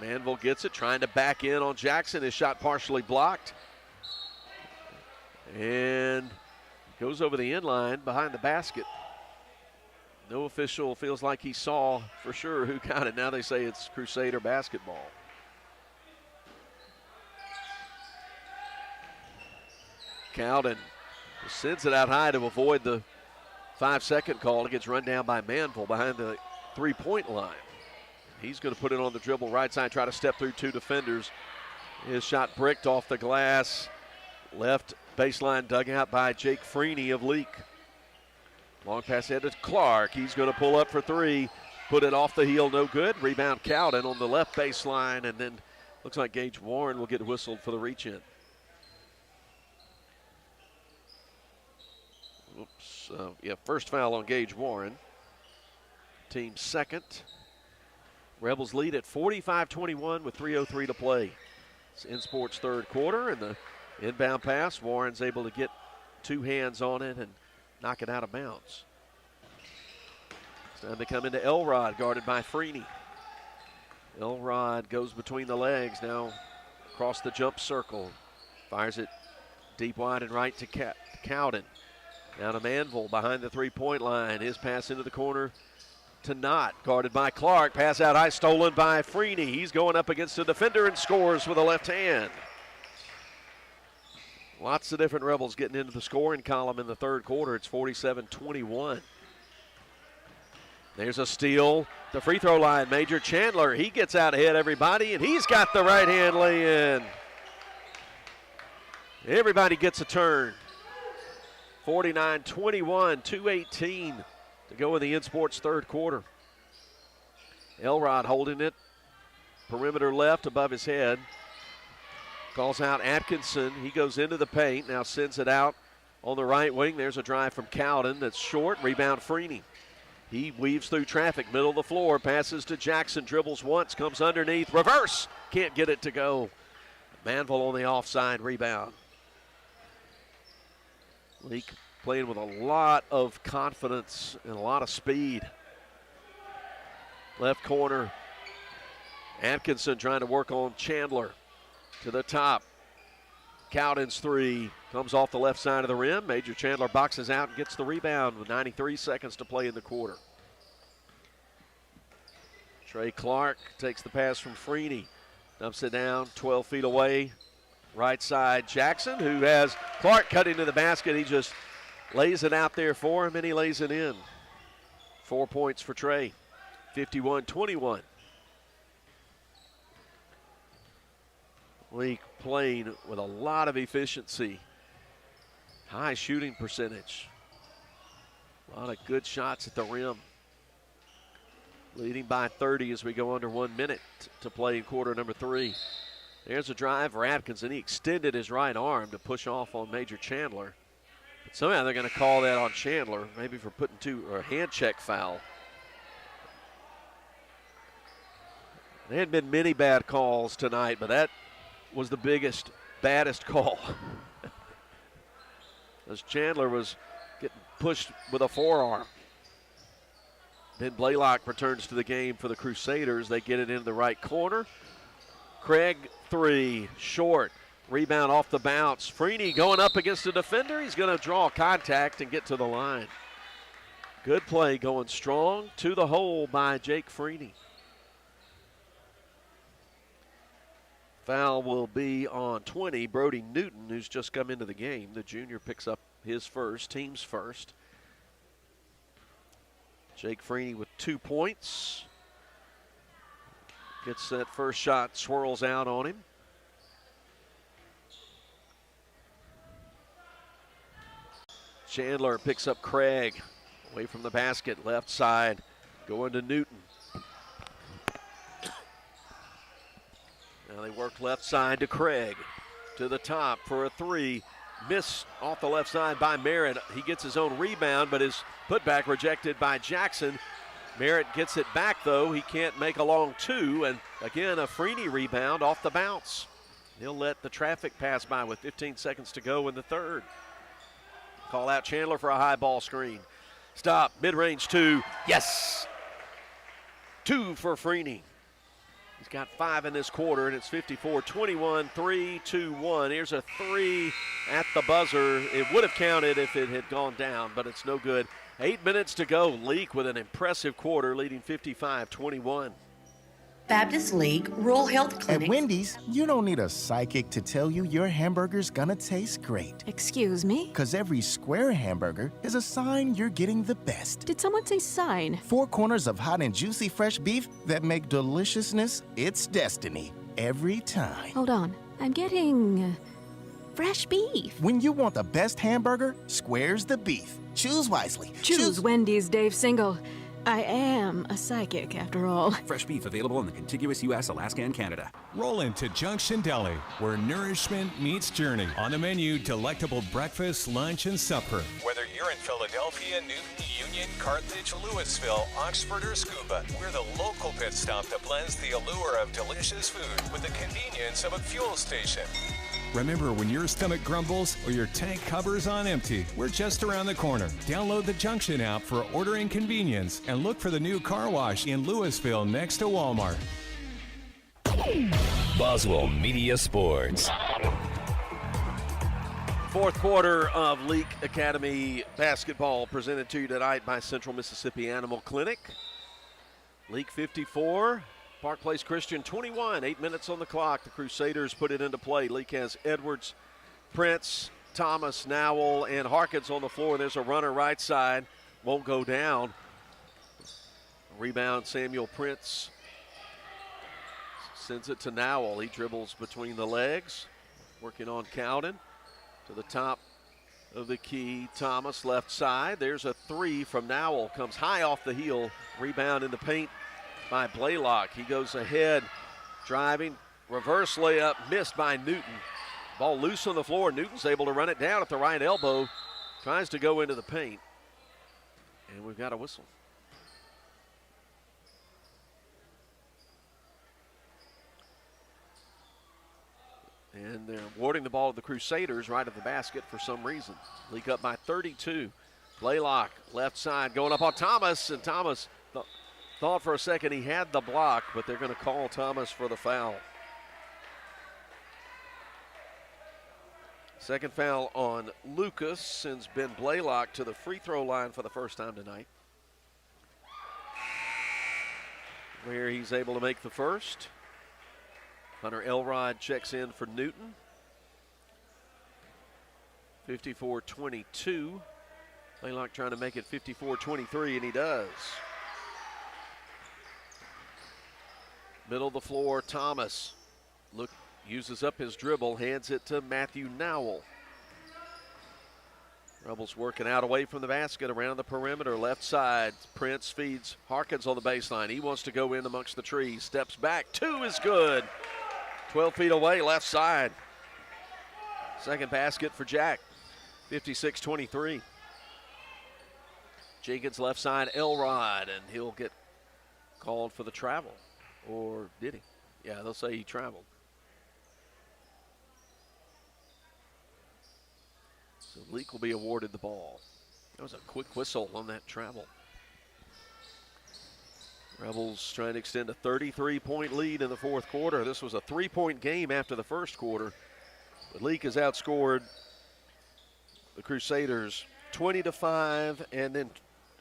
Manville gets it, trying to back in on Jackson. His shot partially blocked. And goes over the end line behind the basket. No official feels like he saw for sure who got it. Now they say it's Crusader basketball. Cowden sends it out high to avoid the 5-second call. It gets run down by Manville behind the three-point line. He's going to put it on the dribble right side, try to step through two defenders. His shot bricked off the glass. Left baseline dug out by Jake Freeney of Leake. Long pass ahead to Clark. He's going to pull up for three. Put it off the heel, no good. Rebound Cowden on the left baseline, and then looks like Gage Warren will get whistled for the reach-in. First foul on Gage Warren. Team second. Rebels lead at 45-21 with 3:03 to play. It's InSports third quarter, and the inbound pass. Warren's able to get two hands on it and knock it out of bounds. It's time to come into Elrod, guarded by Freeney. Elrod goes between the legs, now across the jump circle. Fires it deep wide and right to Cowden. Now to Manville behind the three-point line. His pass into the corner to Knott, guarded by Clark. Pass out high, stolen by Freeney. He's going up against a defender and scores with a left hand. Lots of different Rebels getting into the scoring column in the third quarter. It's 47-21. There's a steal. The free throw line, Major Chandler. He gets out ahead everybody, and he's got the right hand lay-in. Everybody gets a turn. 49-21, 2:18 to go in the InSports third quarter. Elrod holding it. Perimeter left above his head. Calls out Atkinson. He goes into the paint. Now sends it out on the right wing. There's a drive from Cowden that's short. Rebound Freeney. He weaves through traffic. Middle of the floor. Passes to Jackson. Dribbles once. Comes underneath. Reverse. Can't get it to go. Manville on the offside rebound. Leake playing with a lot of confidence and a lot of speed. Left corner, Atkinson trying to work on Chandler. To the top. Cowden's three comes off the left side of the rim. Major Chandler boxes out and gets the rebound with 93 seconds to play in the quarter. Trey Clark takes the pass from Freeney. Dumps it down 12 feet away. Right side, Jackson, who has Clark cutting to the basket. He just lays it out there for him, and he lays it in. 4 points for Trey, 51-21. Leake playing with a lot of efficiency. High shooting percentage. A lot of good shots at the rim. Leading by 30 as we go under 1 minute to play in quarter number 3. There's a drive for Atkinson. He extended his right arm to push off on Major Chandler. But somehow they're going to call that on Chandler, maybe for putting a hand check foul. There had been many bad calls tonight, but that was the baddest call. As Chandler was getting pushed with a forearm. Ben Blaylock returns to the game for the Crusaders. They get it into the right corner. Craig, three, short. Rebound off the bounce. Freeney going up against the defender. He's going to draw contact and get to the line. Good play going strong to the hole by Jake Freeney. Foul will be on 20. Brody Newton, who's just come into the game. The junior picks up his first, team's first. Jake Freeney with 2 points. Gets that first shot, swirls out on him. Chandler picks up Craig. Away from the basket, left side, going to Newton. Now they work left side to Craig. To the top for a three. Missed off the left side by Merritt. He gets his own rebound, but his putback rejected by Jackson. Merritt gets it back, though. He can't make a long two. And again, a Freeney rebound off the bounce. He'll let the traffic pass by with 15 seconds to go in the third. Call out Chandler for a high ball screen. Stop, mid-range two. Yes! 2 for Freeney. He's got 5 in this quarter, and it's 54-21, 3-2-1. Here's a three at the buzzer. It would have counted if it had gone down, but it's no good. 8 minutes to go. Leake with an impressive quarter, leading 55-21. Baptist League Rural Health Clinic. At Wendy's, you don't need a psychic to tell you your hamburger's gonna taste great. Excuse me? Because every square hamburger is a sign you're getting the best. Did someone say sign? 4 corners of hot and juicy fresh beef that make deliciousness its destiny every time. Hold on. I'm getting fresh beef. When you want the best hamburger, square's the beef. Choose wisely. Choose Wendy's, Dave Single. I am a psychic, after all. Fresh beef available in the contiguous U.S., Alaska, and Canada. Roll into Junction Deli, where nourishment meets journey. On the menu, delectable breakfast, lunch, and supper. Whether you're in Philadelphia, Newton, Union, Carthage, Louisville, Oxford, or Scuba, we're the local pit stop that blends the allure of delicious food with the convenience of a fuel station. Remember, when your stomach grumbles or your tank covers on empty, we're just around the corner. Download the Junction app for ordering convenience and look for the new car wash in Louisville next to Walmart. Boswell Media Sports. Fourth quarter of Leake Academy basketball presented to you tonight by Central Mississippi Animal Clinic. Leake 54. Park Place Christian 21, 8 minutes on the clock. The Crusaders put it into play. Leake has Edwards, Prince, Thomas, Nowell, and Harkins on the floor. There's a runner right side. Won't go down. Rebound, Samuel Prince sends it to Nowell. He dribbles between the legs, working on Cowden. To the top of the key, Thomas left side. There's a three from Nowell. Comes high off the heel. Rebound in the paint by Blaylock. He goes ahead, driving, reverse layup, missed by Newton. Ball loose on the floor. Newton's able to run it down at the right elbow. Tries to go into the paint. And we've got a whistle. And they're awarding the ball to the Crusaders right at the basket for some reason. Leake up by 32. Blaylock, left side, going up on Thomas, and Thomas thought for a second he had the block, but they're going to call Thomas for the foul. Second foul on Lucas sends Ben Blaylock to the free throw line for the first time tonight, where he's able to make the first. Hunter Elrod checks in for Newton. 54-22. Blaylock trying to make it 54-23, and he does. Middle of the floor, Thomas uses up his dribble, hands it to Matthew Nowell. Rebels working out away from the basket, around the perimeter, left side. Prince feeds Harkins on the baseline. He wants to go in amongst the trees, steps back, 2 is good. 12 feet away, left side. Second basket for Jack, 56-23. Jenkins left side, Elrod, and he'll get called for the travel. Or did he? Yeah, they'll say he traveled. So Leake will be awarded the ball. That was a quick whistle on that travel. Rebels trying to extend a 33-point lead in the fourth quarter. This was a 3-point game after the first quarter. But Leake has outscored the Crusaders 20-5 and then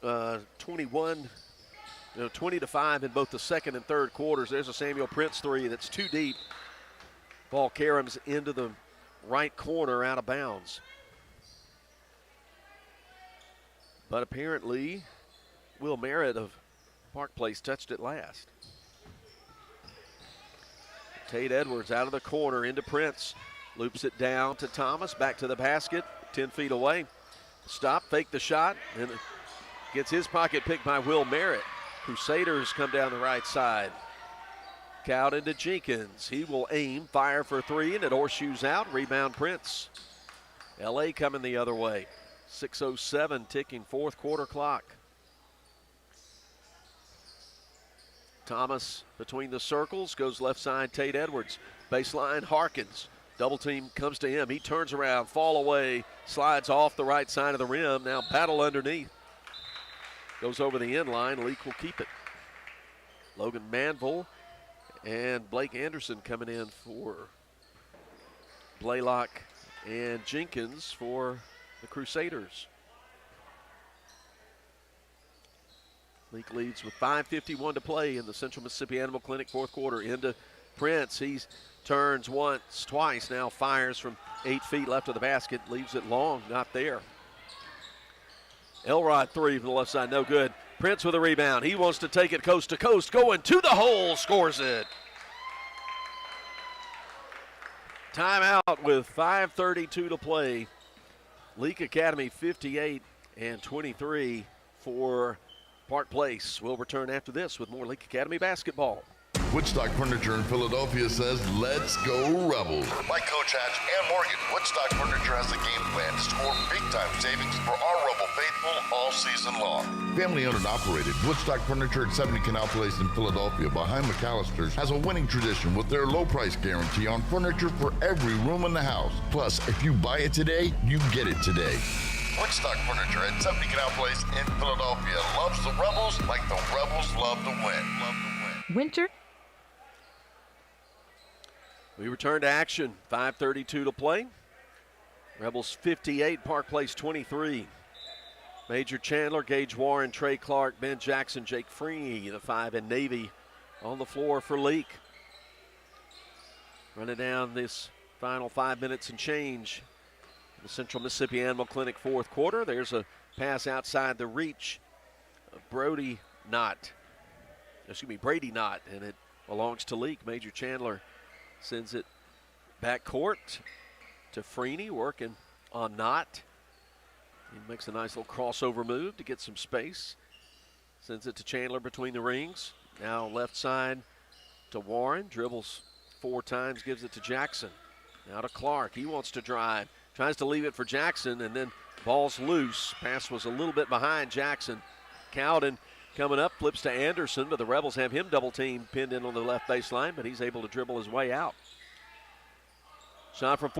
20-5 in both the second and third quarters. There's a Samuel Prince three that's too deep. Ball caroms into the right corner out of bounds. But apparently, Will Merritt of Park Place touched it last. Tate Edwards out of the corner into Prince. Loops it down to Thomas, back to the basket, 10 feet away. Stop, fake the shot, and gets his pocket picked by Will Merritt. Crusaders come down the right side. Cowden to Jenkins. He will aim, fire for 3, and it horseshoes out. Rebound Prince. LA coming the other way. 6:07 ticking fourth quarter clock. Thomas between the circles, goes left side, Tate Edwards. Baseline, Harkins. Double team comes to him. He turns around, fall away, slides off the right side of the rim. Now battle underneath. Goes over the end line. Leake will keep it. Logan Manville and Blake Anderson coming in for Blaylock and Jenkins for the Crusaders. Leake leads with 5:51 to play in the Central Mississippi Animal Clinic fourth quarter. Into Prince. He turns once, twice, now fires from 8 feet left of the basket. Leaves it long, not there. Elrod three from the left side, no good. Prince with a rebound. He wants to take it coast to coast, going to the hole, scores it. Timeout with 5:32 to play. Leake Academy 58 and 23 for Park Place. We'll return after this with more Leake Academy basketball. Woodstock Furniture in Philadelphia says, let's go Rebels. Like Coach Hatch and Morgan, Woodstock Furniture has a game plan to score big-time savings for our Rebel faithful all season long. Family owned and operated, Woodstock Furniture at 70 Canal Place in Philadelphia behind McAllister's has a winning tradition with their low price guarantee on furniture for every room in the house. Plus, if you buy it today, you get it today. Woodstock Furniture at 70 Canal Place in Philadelphia loves the Rebels like the Rebels love to win. Winter. We return to action. 5:32 to play. Rebels 58, Park Place 23. Major Chandler, Gage Warren, Trey Clark, Ben Jackson, Jake Freeney, the 5 in Navy on the floor for Leake. Running down this final 5 minutes and change. The Central Mississippi Animal Clinic fourth quarter. There's a pass outside the reach of Brady Knott, and it belongs to Leake. Major Chandler sends it back court to Freeney, working on Knott. He makes a nice little crossover move to get some space. Sends it to Chandler between the rings. Now left side to Warren. Dribbles 4 times, gives it to Jackson. Now to Clark. He wants to drive. Tries to leave it for Jackson, and then ball's loose. Pass was a little bit behind Jackson. Cowden coming up, flips to Anderson, but the Rebels have him double team pinned in on the left baseline, but he's able to dribble his way out. Shot from